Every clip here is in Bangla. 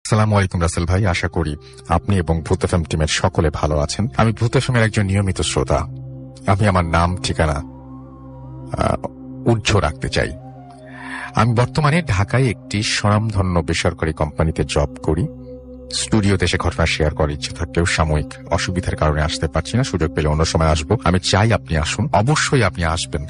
আসসালামু আলাইকুম রাসেল ভাই, আশা করি আপনি এবং ভূত এফএম টিমের সকলে ভালো আছেন। আমি ভূত এফএমের একজন নিয়মিত শ্রোতা। আমি আমার নাম ঠিকানা উজ্জ্বল রাখতে চাই। আমি বর্তমানে ঢাকায় একটি স্বনামধন্য বেসরকারি কোম্পানিতে জব করি। স্টুডিও দেশে ঘটনা শেয়ার করার ইচ্ছে থাকলেও সাময়িক অসুবিধার কারণে আসতে পারছি না। সুযোগ পেলে অন্য সময় আসবো। আমি চাই আপনি আসুন, অবশ্যই আপনি আসবেন।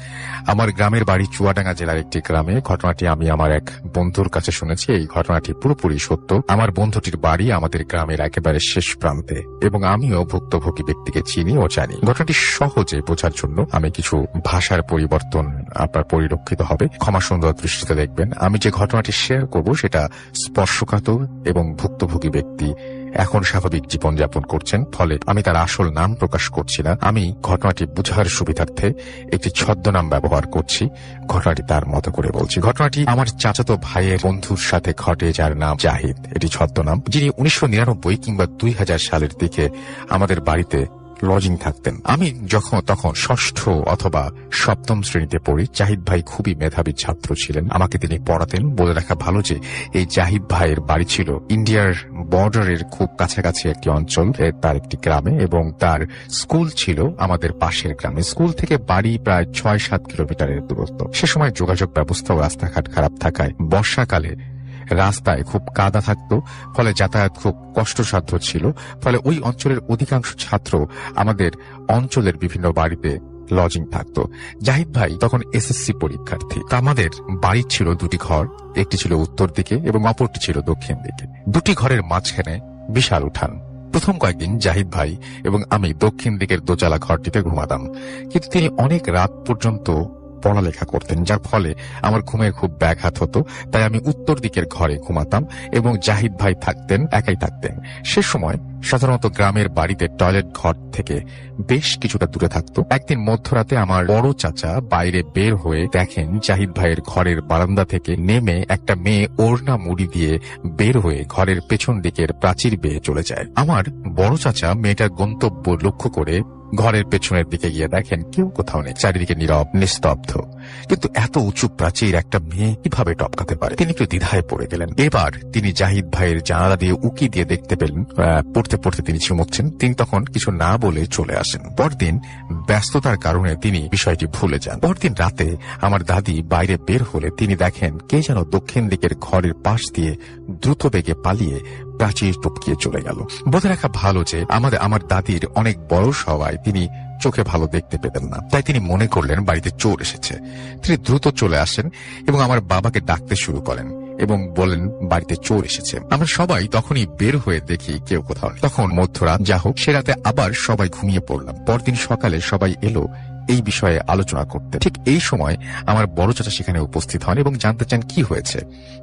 আমার গ্রামের বাড়ি চুয়াডাঙ্গা জেলার একটি গ্রামে। ঘটনাটি আমি আমার এক বন্ধুর কাছে শুনেছি। এই ঘটনাটি পুরোপুরি সত্য। আমার বন্ধুটির বাড়ি আমাদের গ্রামের একেবারে শেষ প্রান্তে এবং আমিও ভুক্তভোগী ব্যক্তিকে চিনি ও জানি। ঘটনাটি সহজে বোঝার জন্য আমি কিছু ভাষার পরিবর্তন আপনার পরিলক্ষিত হবে, ক্ষমা সুন্দর দৃষ্টিতে দেখবেন। আমি যে ঘটনাটি শেয়ার করব সেটা স্পর্শকাতর এবং ভুক্তভোগী ব্যক্তি এখন স্বাভাবিক জীবনযাপন করছেন, ফলে আমি তার আসল নাম প্রকাশ করছি না। আমি ঘটনাটি বুঝার সুবিধার্থে একটি ছদ্মনাম ব্যবহার করছি। ঘটনাটি তার মতো করে বলছি। ঘটনাটি আমার চাচাতো ভাইয়ের বন্ধুর সাথে ঘটে, যার নাম জাহিদ। এটি ছদ্মনাম, যিনি 1999 কিংবা 2000 সালের দিকে আমাদের বাড়িতে লজিং থাকতেন। আমি তখন ষষ্ঠ অথবা সপ্তম শ্রেণীতে পড়ি। জাহিদ ভাই খুবই মেধাবী ছাত্র ছিলেন। আমাকে তিনি পড়াতেন। বলে রাখা ভালো যে এই জাহিদ ভাইয়ের বাড়ি ছিল ইন্ডিয়ার বর্ডারের খুব কাছাকাছি একটি অঞ্চল, তার একটি গ্রামে, এবং তার স্কুল ছিল আমাদের পাশের গ্রামে। স্কুল থেকে বাড়ি প্রায় 6-7 কিলোমিটারের দূরত্ব। সে সময় যোগাযোগ ব্যবস্থা ও রাস্তাঘাট খারাপ থাকায় বর্ষাকালে রাস্তায় খুব কাদা থাকতো, ফলে যাতায়াত খুব কষ্টসাধ্য ছিল। ফলে ওই অঞ্চলের অধিকাংশ ছাত্র আমাদের অঞ্চলের বিভিন্ন বাড়িতে লজিং থাকতো। জাহিদ ভাই তখন এসএসসি পরীক্ষার্থী। আমাদের বাড়ি ছিল দুটি ঘর, একটি ছিল উত্তর দিকে এবং অপরটি ছিল দক্ষিণ দিকে। দুটি ঘরের মাঝখানে বিশাল উঠান। প্রথম কয়েকদিন জাহিদ ভাই এবং আমি দক্ষিণ দিকের দোতলা ঘরটিতে ঘুমাতাম, কিন্তু তিনি অনেক রাত পর্যন্ত পড়ালেখা করতেন, যার ফলে আমার ঘুমের খুব ব্যাঘাত হতো। তাই আমি উত্তর দিকের ঘরে ঘুমাতাম এবং জাহিদ ভাই একাই থাকতেন। সে সময় সাধারণত গ্রামের বাড়িতে টয়লেট ঘর থেকে বেশ কিছুটা দূরে থাকতো। একদিন মধ্যরাতে আমার বড় চাচা বাইরে বের হয়ে দেখেন জাহিদ ভাইয়ের ঘরের বারান্দা থেকে নেমে একটা মেয়ে ওড়না মুড়ি দিয়ে বের হয়ে ঘরের পেছন দিকের প্রাচীর বেয়ে চলে যায়। আমার বড় চাচা মেয়েটার গন্তব্য লক্ষ্য করে ঘরের পেছনের দিকে গিয়ে দেখেন কেউ কোথাও নেই, চারিদিকে নীরব নিস্তব্ধ। কিন্তু এত উঁচু প্রাচীর একটা মেয়ে কিভাবে টপকাতে পারে? তিনি একটু দ্বিধায় পড়ে গেলেন। এবার তিনি জাহিদ ভাইয়ের জানালা দিয়ে উকি দিয়ে দেখতে পেলেন পড়তে পড়তে তিনি ঝিমুচ্ছেন। তিনি তখন কিছু না বলে চলে আসেন। পরদিন ব্যস্ততার কারণে তিনি বিষয়টি ভুলে যান। পরদিন রাতে আমার দাদি বাইরে বের হলে তিনি দেখেন কে যেন দক্ষিণ দিকের ঘরের পাশ দিয়ে দ্রুত বেগে পালিয়ে প্রাচীর টপকিয়ে চলে গেল। বলে রাখা ভালো যে আমার দাদির অনেক বয়স হওয়ায় তিনি চোখে ভালো দেখতে পেতেন না। তাই তিনি মনে করলেন বাড়িতে চোর এসেছে। তিনি দ্রুত চলে আসেন এবং আমার বাবাকে ডাকতে শুরু করেন এবং বলেন বাড়িতে চোর এসেছে। আমরা সবাই তখনই বের হয়ে দেখি কেউ কোথাও নেই। তখন মধ্যরাত, যা হোক, সে রাতে আবার সবাই ঘুমিয়ে পড়লাম। পরদিন সকালে সবাই এলো এই বিষয়ে আলোচনা করতে। ঠিক এই সময় আমার বড় চাচা সেখানে উপস্থিত হন এবং জানতে চান কি হয়েছে।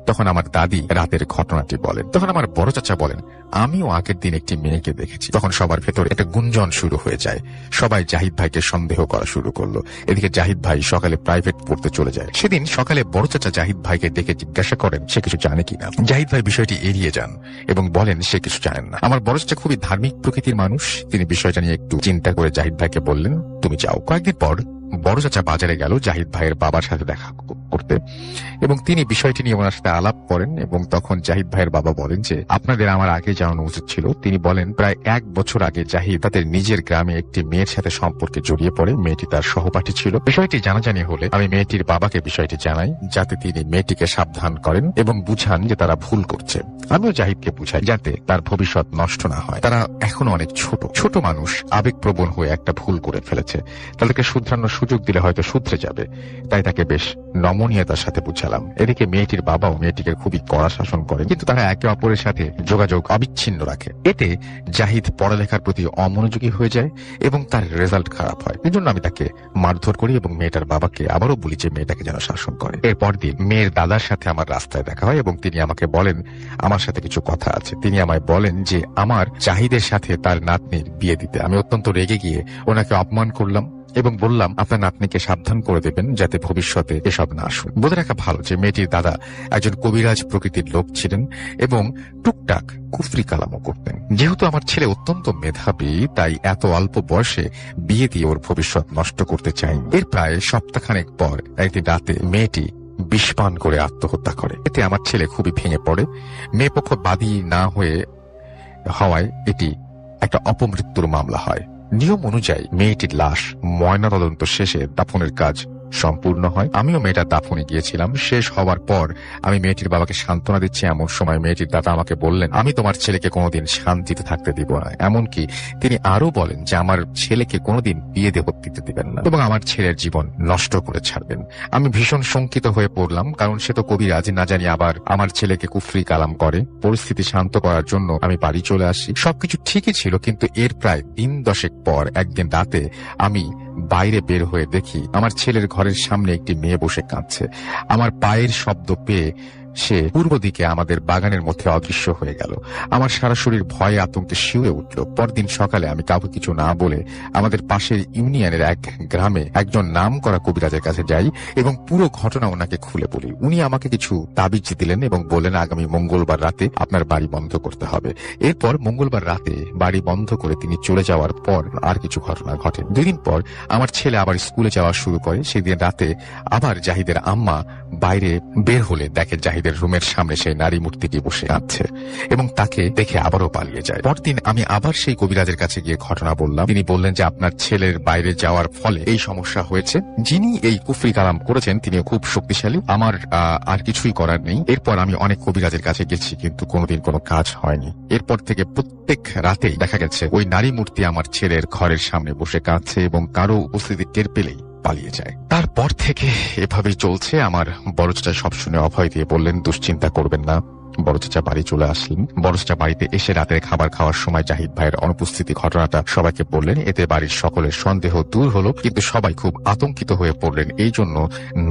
তখন আমার দাদি রাতের ঘটনাটি বলেন। তখন আমার বড় চাচা বলেন, আমিও আগের দিন একটি মেয়েকে দেখেছি। তখন সবার ভেতর একটা গুঞ্জন শুরু হয়ে যায়। সবাই জাহিদ ভাইকে সন্দেহ করা শুরু করলো। এদিকে জাহিদ ভাই সকালে প্রাইভেট পড়তে চলে যায়। সেদিন সকালে বড় চাচা জাহিদ ভাইকে ডেকে জিজ্ঞাসা করেন সে কিছু জানে কিনা। জাহিদ ভাই বিষয়টি এড়িয়ে যান এবং বলেন সে কিছু জানেন না। আমার বড় চাচা খুবই ধার্মিক প্রকৃতির মানুষ। তিনি বিষয়টা নিয়ে একটু চিন্তা করে জাহিদ ভাইকে বললেন, তুমি যাও। কয়েকদিন পর বড় চাচা বাজারে গেল জাহিদ ভাইয়ের বাবার সাথে দেখা করতে এবং তিনি বিষয়টি নিয়ে ওনার সাথে আলাপ করেন। এবং তখন জাহিদ ভাইয়ের বাবা বলেন যে আপনাদের আমার আগে জানানো উচিত ছিল। তিনি বলেন প্রায় 1 বছর আগে জাহিদ তাদের নিজের গ্রামে একটি মেয়ের সাথে সম্পর্কে জড়িয়ে পড়ে। মেয়েটি তার সহপাঠী ছিল। বিষয়টি জানাজানি হলে আমি মেয়েটির বাবাকে বিষয়টি জানাই, যাতে তিনি মেয়েটিকে সাবধান করেন এবং বুঝান যে তারা ভুল করছে। আমিও জাহিদকে বুঝাই যাতে তার ভবিষ্যৎ নষ্ট না হয়। তারা এখনো অনেক ছোট মানুষ, আবেগপ্রবণ হয়ে একটা ভুল করে ফেলেছে। তাদেরকে শুধরানোর সুযোগ দিলে হয়তো শুধরে যাবে। তাই তাকে বেশ নমনীয়তার সাথে বুঝালাম। এদিকে মেয়েটির বাবাও মেয়েটিকে খুবই কড়া শাসন করে, কিন্তু তারা একে অপরের সাথে যোগাযোগ অবিচ্ছিন্ন রাখে। এতে জাহিদ পড়ালেখার প্রতি অমনোযোগী হয়ে যায় এবং তার রেজাল্ট খারাপ হয়। এই জন্য আমি তাকে মারধর করি এবং মেয়েটার বাবাকে আবারও বলি যে মেয়েটাকে যেন শাসন করে। এরপর দিন মেয়ের দাদার সাথে আমার রাস্তায় দেখা হয় এবং তিনি আমাকে বলেন আমার সাথে কিছু কথা আছে। তিনি আমায় বলেন যে আমার জাহিদের সাথে তার নাতনির বিয়ে দিতে। আমি অত্যন্ত রেগে গিয়ে ওনাকে অপমান করলাম এবং বললাম আপনার নাতনিকে সাবধান করে দেবেন যাতে ভবিষ্যতে এসব না আসুন। বলে রাখা ভালো যে মেয়েটির দাদা একজন কবিরাজ প্রকৃতির লোক ছিলেন এবং টুকটাক কুফরি কালামও করতেন। যেহেতু আমার ছেলে অত্যন্ত মেধাবী, তাই এত অল্প বয়সে বিয়ে দিয়ে ওর ভবিষ্যৎ নষ্ট করতে চাইনি। এর প্রায় সপ্তাহখানেক পর একদিন রাতে মেয়েটি বিষপান করে আত্মহত্যা করে। এতে আমার ছেলে খুবই ভেঙে পড়ে। মেয়েপক্ষ বাদী না হওয়ায় এটি একটা অপমৃত্যুর মামলা হয়। নিয়ম অনুযায়ী মেয়েটির লাশ ময়নাতদন্ত শেষে দাফনের কাজ সম্পূর্ণ হয়। আমিও মেয়েটার দাফনে গিয়েছিলাম। শেষ হওয়ার পর আমি মেয়েটির বাবাকে সান্ত্বনা দিচ্ছি, এমন সময় মেয়েটির দাদা আমাকে বললেন, আমি তোমার ছেলেকে কোনোদিন শান্তিতে থাকতে দিব না। এমনকি তিনি আরো বলেন যে আমার ছেলেকে কোনোদিন বিয়ে দিতে দিবেন না এবং আমার ছেলের জীবন নষ্ট করে ছাড়বেন। আমি ভীষণ শঙ্কিত হয়ে পড়লাম, কারণ সে তো কবিরাজ, না জানি আবার আমার ছেলেকে কুফরি কালাম করে। পরিস্থিতি শান্ত করার জন্য আমি বাড়ি চলে আসি। সবকিছু ঠিকই ছিল, কিন্তু এর প্রায় 10 দশেক পর একদিন রাতে আমি বাইরে বের হয়ে দেখি আমার ছেলের ঘরের সামনে একটি মেয়ে বসে কাঁদছে। আমার পায়ের শব্দ পেয়ে সে পূর্ব দিকে আমাদের বাগানের মধ্যে অদৃশ্য হয়ে গেল। আমার সারা শরীর ভয়ে আতঙ্কে শিউরে উঠল। পরদিন সকালে আমি কাউকে কিছু না বলে আমাদের পাশের ইউনিয়নের এক গ্রামে একজন নাম করা কবিরাজের কাছে যাই এবং পুরো ঘটনা ওনাকে খুলে বলি। উনি আমাকে কিছু তাবিজ দিলেন এবং বললেন, আগামী মঙ্গলবার রাতে আপনার বাড়ি বন্ধ করতে হবে। এরপর মঙ্গলবার রাতে বাড়ি বন্ধ করে তিনি চলে যাওয়ার পর আর কিছু ঘটনা ঘটে। 2 দিন পর আমার ছেলে আবার স্কুলে যাওয়া শুরু করে। সেদিন রাতে আবার জাহিদের আম্মা বাইরে বের হলে দেখে জাহিদের রুমের সামনে সেই নারী মূর্তিটি বসে আছে এবং তাকে দেখে আবারও পালিয়ে যায়। পরদিন আমি আবার সেই কবিরাজের কাছে গিয়ে ঘটনা বললাম। তিনি বললেন যে আপনার ছেলের বাইরে যাওয়ার ফলে এই সমস্যা হয়েছে। যিনি এই কুফরি কালাম করেছেন তিনি খুব শক্তিশালী, আমার আর কিছুই করার নেই। এরপর আমি অনেক কবিরাজের কাছে গেছি, কিন্তু কোনোদিন কোনো কাজ হয়নি। এরপর থেকে প্রত্যেক রাতেই দেখা গেছে ওই নারী মূর্তি আমার ছেলের ঘরের সামনে বসে কাঁদছে এবং কারো উপস্থিতি টের পেলেই পালিয়ে যায়। তারপর থেকে এভাবেই চলছে। আমার বড় চাচা সব শুনে অভয় দিয়ে বললেন, দুশ্চিন্তা করবেন না। বড় চাচা বাড়ি চলে আসলেন। বড় চাচা বাড়িতে এসে রাতের খাবার খাওয়ার সময় জাহিদ ভাইয়ের অনুপস্থিতি ঘটনাটা সবাইকে বললেন। এতে বাড়ির সকলের সন্দেহ দূর হলো, কিন্তু সবাই খুব আতঙ্কিত হয়ে পড়লেন, এই জন্য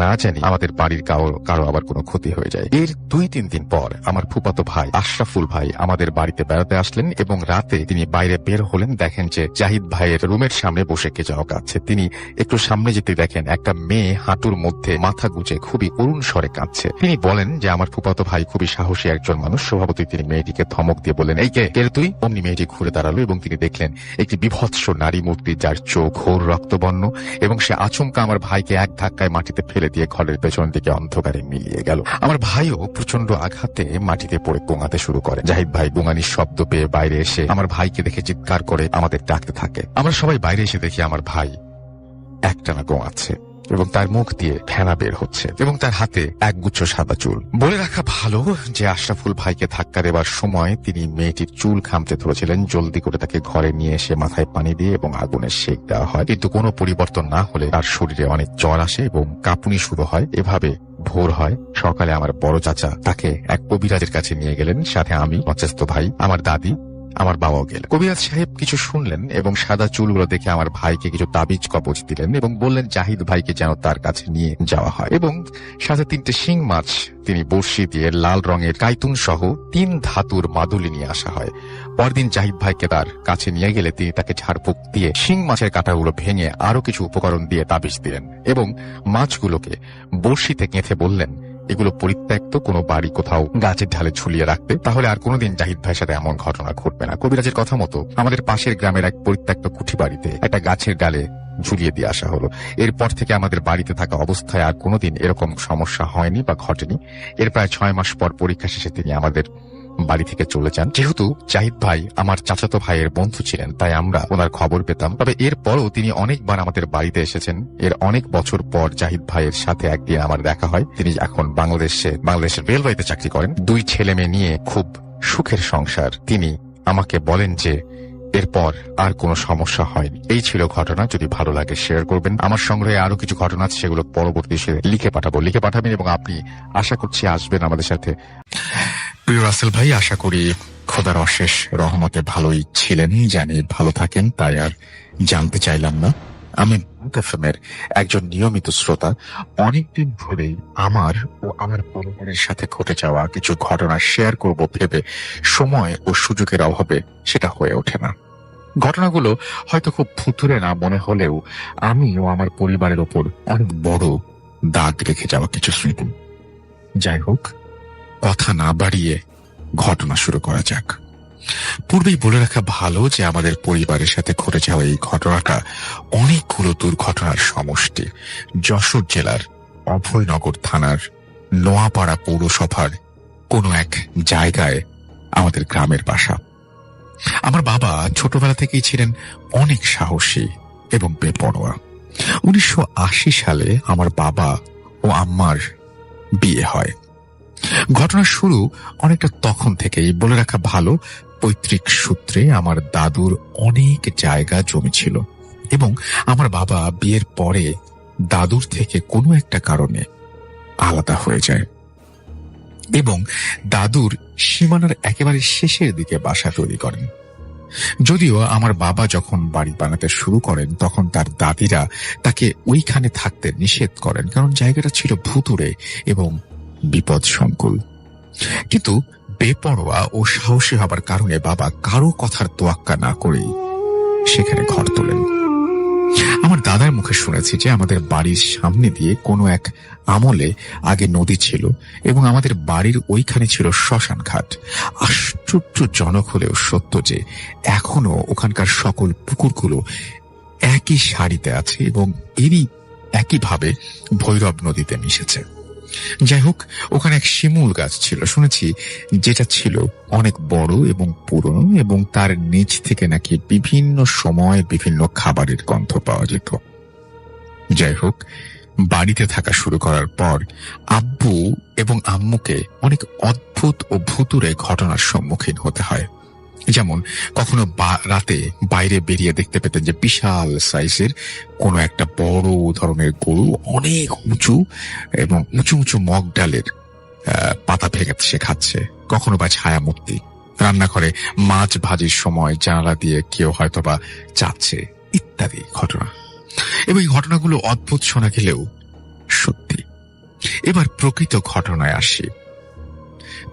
না জানি আমাদের বাড়ির কারো আবার কোনো ক্ষতি হয়ে যায়। এর 2-3 দিন পর আমার ফুফাতো ভাই আশরাফুল ভাই আমাদের বাড়িতে বেড়াতে আসলেন এবং রাতে তিনি বাইরে বের হলেন। দেখেন যে জাহিদ ভাইয়ের রুমের সামনে বসে কে যেন কাঁদছে। তিনি একটু সামনে যেতে দেখেন একটা মেয়ে হাঁটুর মধ্যে মাথা গুজে খুবই করুণ স্বরে কাঁদছে। তিনি বলেন যে আমার ফুফাতো ভাই খুবই সাহসী একজন মানুষ, স্বভাবতই তিনি মেয়েটিকে ধমক দিয়ে বললেন, এই কে তুই? অমনি মেয়েটি ঘুরে দাঁড়ালো এবং তিনি দেখলেন একটি বিভৎস নারী মূর্তি, যার চোখ ঘোর রক্তবর্ণ, এবং সে আচমকা আমার ভাইকে এক ধাক্কায় মাটিতে ফেলে দিয়ে ঘরের পেছন দিকে অন্ধকারে মিলিয়ে গেল। আমার ভাইও প্রচন্ড আঘাতে মাটিতে পড়ে গোঙাতে শুরু করে। জাহিদ ভাই গোঙানির শব্দ পেয়ে বাইরে এসে আমার ভাইকে দেখে চিৎকার করে আমাদের ডাকতে থাকে। আমরা সবাই বাইরে এসে দেখি আমার ভাই একটানা গোঙাচ্ছে এবং তার মুখ দিয়ে ফেনা বের হচ্ছে এবং তার হাতে একগুচ্ছ সাদা চুল। বলে রাখা ভালো যে আশরাফুল ভাইকে ধাক্কা দেবার সময় তিনি মেয়েটির চুল খামতে ধরেছিলেন। জলদি করে তাকে ঘরে নিয়ে এসে মাথায় পানি দিয়ে এবং আগুনের সেক দেওয়া হয়, কিন্তু কোনো পরিবর্তন না হলে তার শরীরে অনেক জ্বর আসে এবং কাঁপুনি শুরু হয়। এভাবে ভোর হয়। সকালে আমার বড় চাচা তাকে এক কবিরাজের কাছে নিয়ে গেলেন, সাথে আমি, অচেস্ত ভাই, আমার দাদি, আমার বাবাও গেলেন। কবিরাজ সাহেব কিছু শুনলেন এবং সাদা চুলগুলো দেখে আমার ভাইকে কিছু তাবিজ কবজ দিলেন এবং বললেন জাহিদ ভাইকে যেন তার কাছে নিয়ে যাওয়া হয় এবং সাথে 3টে শিং মাছ তিনি বড়শি দিয়ে লাল রঙের কাইতুন সহ 3 ধাতুর মাদুলি নিয়ে আসা হয়। পরদিন জাহিদ ভাইকে তার কাছে নিয়ে গেলে তিনি তাকে ঝাড়ফুঁক দিয়ে শিং মাছের কাঁটাগুলো ভেঙে আরো কিছু উপকরণ দিয়ে তাবিজ দিলেন এবং মাছগুলোকে বড়শিতে গেঁথে বললেন এগুলো পরিত্যক্ত কোনো বাড়ি কোথাও গাছের ঢালে ঝুলিয়ে রাখতে, তাহলে আর কোনোদিন জাহিদ ভাইয়ের সাথে এমন ঘটনা ঘটবে না। কবিরাজের কথা মতো আমাদের পাশের গ্রামের এক পরিত্যক্ত কুঠি বাড়িতে একটা গাছের ডালে ঝুলিয়ে দিয়ে আসা হলো। এরপর থেকে আমাদের বাড়িতে থাকা অবস্থায় আর কোনোদিন এরকম সমস্যা হয়নি বা ঘটেনি। এর প্রায় 6 মাস পর পরীক্ষা শেষে তিনি আমাদের বাড়ি থেকে চলে যান। যেহেতু জাহিদ ভাই আমার চাচাতো ভাইয়ের বন্ধু ছিলেন, তাই আমরা ওনার খবর পেতাম। তবে এরপরও তিনি অনেকবার আমাদের বাড়িতে এসেছেন। এর অনেক বছর পর জাহিদ ভাইয়ের সাথে একদিন আমার দেখা হয়। তিনি এখন বাংলাদেশের রেলওয়েতে চাকরি করেন, 2 ছেলে মেয়ে নিয়ে খুব সুখের সংসার। তিনি আমাকে বলেন যে এরপর আর কোনো সমস্যা হয়নি। এই ছিল ঘটনা। যদি ভালো লাগে শেয়ার করবেন। আমার সংগ্রহে আরো কিছু ঘটনা আছে, সেগুলো পরবর্তী লিখে পাঠাবেন এবং আপনি আশা করছি আসবেন আমাদের সাথে। প্রিয় রাসেল ভাই, আশা করি খোদার অশেষ রহমতে ভালোই ছিলেন, জানি ভালো থাকেন, তাই আর জানতে চাইলাম না। আমি এফএমের একজন নিয়মিত শ্রোতা। অনেকদিন ধরেই আমার ও আমার পরিবারের সাথে ঘটে যাওয়া কিছু ঘটনা শেয়ার করব ভেবে সময় ও সুযোগের অভাবে সেটা হয়ে ওঠে না। ঘটনাগুলো হয়তো খুব ভুতুরে না মনে হলেও আমি ও আমার পরিবারের ওপর অনেক বড় দাগ রেখে যাওয়া কিছু স্মৃতি। যাই হোক, কথা না বাড়িয়ে ঘটনা শুরু করা যাক। পূর্বেই বলে রাখা ভালো যে আমাদের পরিবারের সাথে ঘটে যাওয়া এই ঘটনাটা অনেকগুলো দুর্ঘটনার সমষ্টি। যশোর জেলার অভয়নগর থানার নোয়াপাড়া পৌরসভার কোনো এক জায়গায় আমাদের গ্রামের বাসা। আমার বাবা ছোটবেলা থেকেই ছিলেন অনেক সাহসী এবং বেপরোয়া। 1980 সালে আমার বাবা ও আম্মার বিয়ে হয়। ঘটনার শুরু অনেকটা তখন থেকেই। বলে রাখা ভালো, পৈতৃক সূত্রে আমার দাদুর অনেক জায়গা জমি ছিল এবং আমার বাবা বিয়ের পরে দাদুর থেকে কোনো একটা কারণে আলাদা হয়ে যায় এবং দাদুর সীমানার একেবারে শেষের দিকে বাসা তৈরি করেন। যদিও আমার বাবা যখন বাড়ি বানাতে শুরু করেন তখন তার দাদিরা তাকে ওইখানে থাকতে নিষেধ করেন, কারণ জায়গাটা ছিল ভুতুড়ে এবং বিপদ সংকুল। কিন্তু বেপরোয়া ও সাহসী হবার কারণে বাবা কারো কথার তোয়াক্কা না করেই সেখানে ঘর তোলেন। আমার দাদার মুখে শুনেছি যে আমাদের বাড়ির সামনে দিয়ে কোনো এক আমলে আগে নদী ছিল এবং আমাদের বাড়ির ওইখানে ছিল শ্মশান ঘাট। আশ্চর্যজনক হলেও সত্য যে এখনো ওখানকার সকল পুকুরগুলো একই সারিতে আছে এবং এরই একইভাবে ভৈরব নদীতে মিশেছে। যাই হোক, ওখানে এক শিমুল গাছ ছিল শুনেছি, যেটা ছিল অনেক বড় এবং পুরনো এবং তার নিচ থেকে নাকি বিভিন্ন সময় বিভিন্ন খাবারের গন্ধ পাওয়া যেত। যাই হোক, বাড়িতে থাকা শুরু করার পর আব্বু এবং আম্মুকে অনেক অদ্ভুত ও ভুতুড়ে ঘটনার সম্মুখীন হতে হয়। যেমন কখনো রাতে বাইরে বেরিয়ে দেখতে পেতেন যে বিশাল সাইজের কোনো একটা বড় ধরনের গরু অনেক উঁচু এবং উঁচু উঁচু মগ ডালের পাতা ভেঙে সে খাচ্ছে। কখনো বা ছায়ামূর্তি রান্নাঘরে মাছ ভাজির সময় জানালা দিয়ে কেউ হয়তো বা যাচ্ছে, ইত্যাদি ঘটনা। এবং এই ঘটনাগুলো অদ্ভুত শোনা গেলেও সত্যি। এবার প্রকৃত ঘটনায় আসি।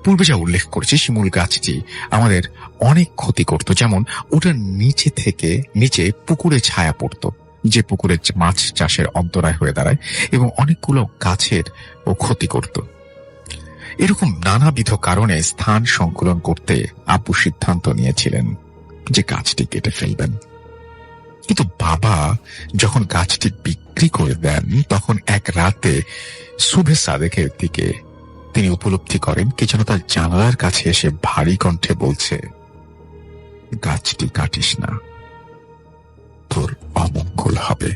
পূর্বে যা উল্লেখ করেছি, শিমুল গাছটি আমাদের অনেক ক্ষতি করত। যেমন ওটার নিচে পুকুরে ছায়া পড়ত, যে পুকুরে মাছ চাষের অন্তরায় হয়ে দাঁড়ায় এবং অনেকগুলো গাছের ও ক্ষতি করত। এরকম নানাবিধ কারণে স্থান সংকুলন করতে আব্বু সিদ্ধান্ত নিয়েছিলেন যে গাছটি কেটে ফেলবেন। কিন্তু বাবা যখন গাছটি বিক্রি করে দেন তখন এক রাতে শুভে সাদেকের দিকে তিনি উপলব্ধি করেন কে যেন তার জানালার কাছে এসে ভারী কণ্ঠে বলছে, গাছটি কাটিস না, তোর অমঙ্গল হবে।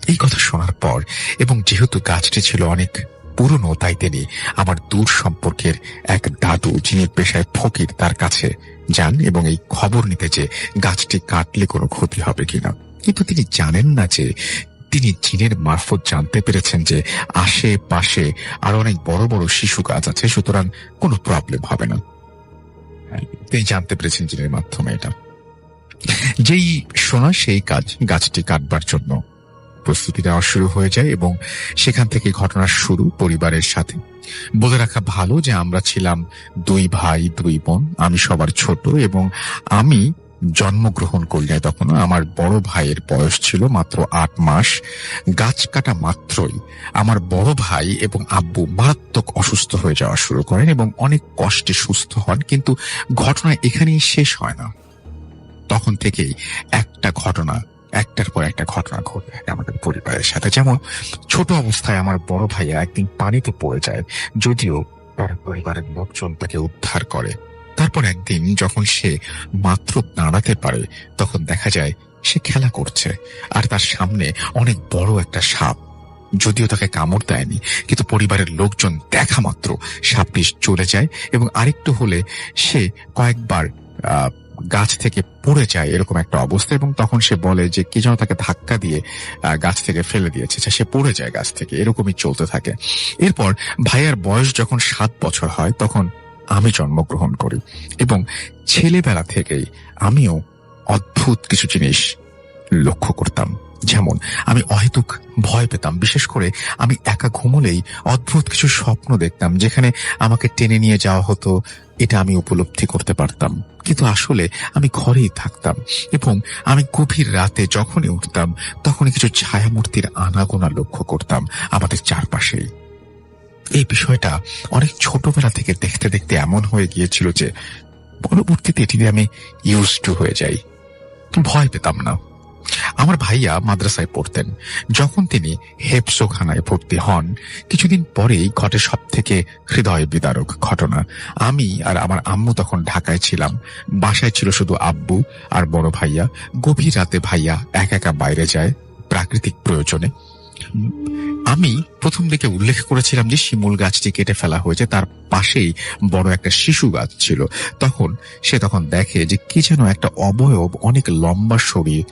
এই কথা শোনার পর এবং যেহেতু গাছটি ছিল অনেক পুরনো, তাই তিনি আমার দূর সম্পর্কের এক দাদু, যিনি পেশায় ফকির, তার কাছে যান এবং এই খবর নিতে যে গাছটি কাটলে কোনো ক্ষতি হবে কিনা। কিন্তু তিনি জানেন না যে তিনি জিনের মারফত জানতে পেরেছেন যে আশেপাশে আরো অনেক বড় বড় শিশু গাছ আছে, সুতরাং কোনো প্রবলেম হবে না। তিনি জানতে পেরেছেন জিনের মাধ্যমে এটা। যেই শোনা সেই কাজ, গাছটি কাটবার জন্য প্রস্তুতি নেওয়া শুরু হয়ে যায় এবং সেখান থেকে ঘটনার শুরু পরিবারের সাথে। বলে রাখা ভালো যে আমরা ছিলাম 2 ভাই 2 বোন। আমি সবার ছোট এবং আমি জন্মগ্রহণ করলে তখন আমার বড় ভাইয়ের বয়স ছিল মাত্র 8 মাস। গাছ কাটা মাত্রই আমার বড় ভাই এবং আব্বু মারাত্মক অসুস্থ হয়ে যাওয়া শুরু করেন এবং অনেক কষ্টে সুস্থ হন। কিন্তু ঘটনা এখানেই শেষ হয় না। তখন থেকেই একটার পর একটা ঘটনা ঘটে আমাদের পরিবারের সাথে। যেমন ছোট অবস্থায় আমার বড় ভাইয়া একদিন পানিতে পড়ে যায়, যদিও তার পরিবারের লোকজন তাকে উদ্ধার করে। তারপর একদিন যখন সে মাত্র দাঁড়াতে পারে তখন দেখা যায় সে খেলা করছে আর তার সামনে অনেক বড় একটা সাপ। যদিও তাকে কামড় দেয়নি, কিন্তু পরিবারের লোকজন দেখা মাত্র সাপটি চলে যায় এবং আরেকটু হলে সে কয়েকবার গাছ থেকে পড়ে যায়, এরকম একটা অবস্থা। এবং তখন সে বলে যে কি যেন তাকে ধাক্কা দিয়ে গাছ থেকে ফেলে দিয়েছে, সে পড়ে যায় গাছ থেকে। এরকমই চলতে থাকে। এরপর ভাইয়ার বয়স যখন 7 বছর হয় তখন আমি জন্মগ্রহণ করি এবং ছেলেবেলা থেকেই আমিও অদ্ভুত কিছু জিনিস লক্ষ্য করতাম। যেমন আমি অহেতুক ভয় পেতাম, বিশেষ করে আমি একা ঘুমোলেই অদ্ভুত কিছু স্বপ্ন দেখতাম যেখানে আমাকে টেনে নিয়ে যাওয়া হতো, এটা আমি উপলব্ধি করতে পারতাম। কিন্তু আসলে আমি ঘরেই থাকতাম এবং আমি গভীর রাতে যখনই উঠতাম তখনই কিছু ছায়ামূর্তির আনাগোনা লক্ষ্য করতাম আমাদের চারপাশেই। এই বিষয়টা অনেক ছোটবেলা থেকে দেখতে দেখতে এমন হয়ে গিয়েছিল যে পরবর্তীতে এটিতে আমি ইউজড টু হয়ে যাই, ভয় পেতাম না। আমার ভাইয়া মাদ্রাসায় পড়তেন। যখন তিনি হেফজোখানায় ভর্তি হন, কিছুদিন পরেই ঘটে সব থেকে হৃদয় বিদারক ঘটনা। আমি আর আমার আম্মু তখন ঢাকায় ছিলাম। বাসায় ছিল শুধু আব্বু আর বড় ভাইয়া। গভীর রাতে ভাইয়া একা একা বাইরে যায় প্রাকৃতিক প্রয়োজনে। আমি প্রথম দিকে উল্লেখ করেছিলাম যে শিমুল গাছটি কেটে ফেলা হয়েছে, তার পাশেই বড় একটা শিশু গাছ ছিল। সে দেখে যে কি যেন একটা অবয়ব অনেক লম্বা শরীর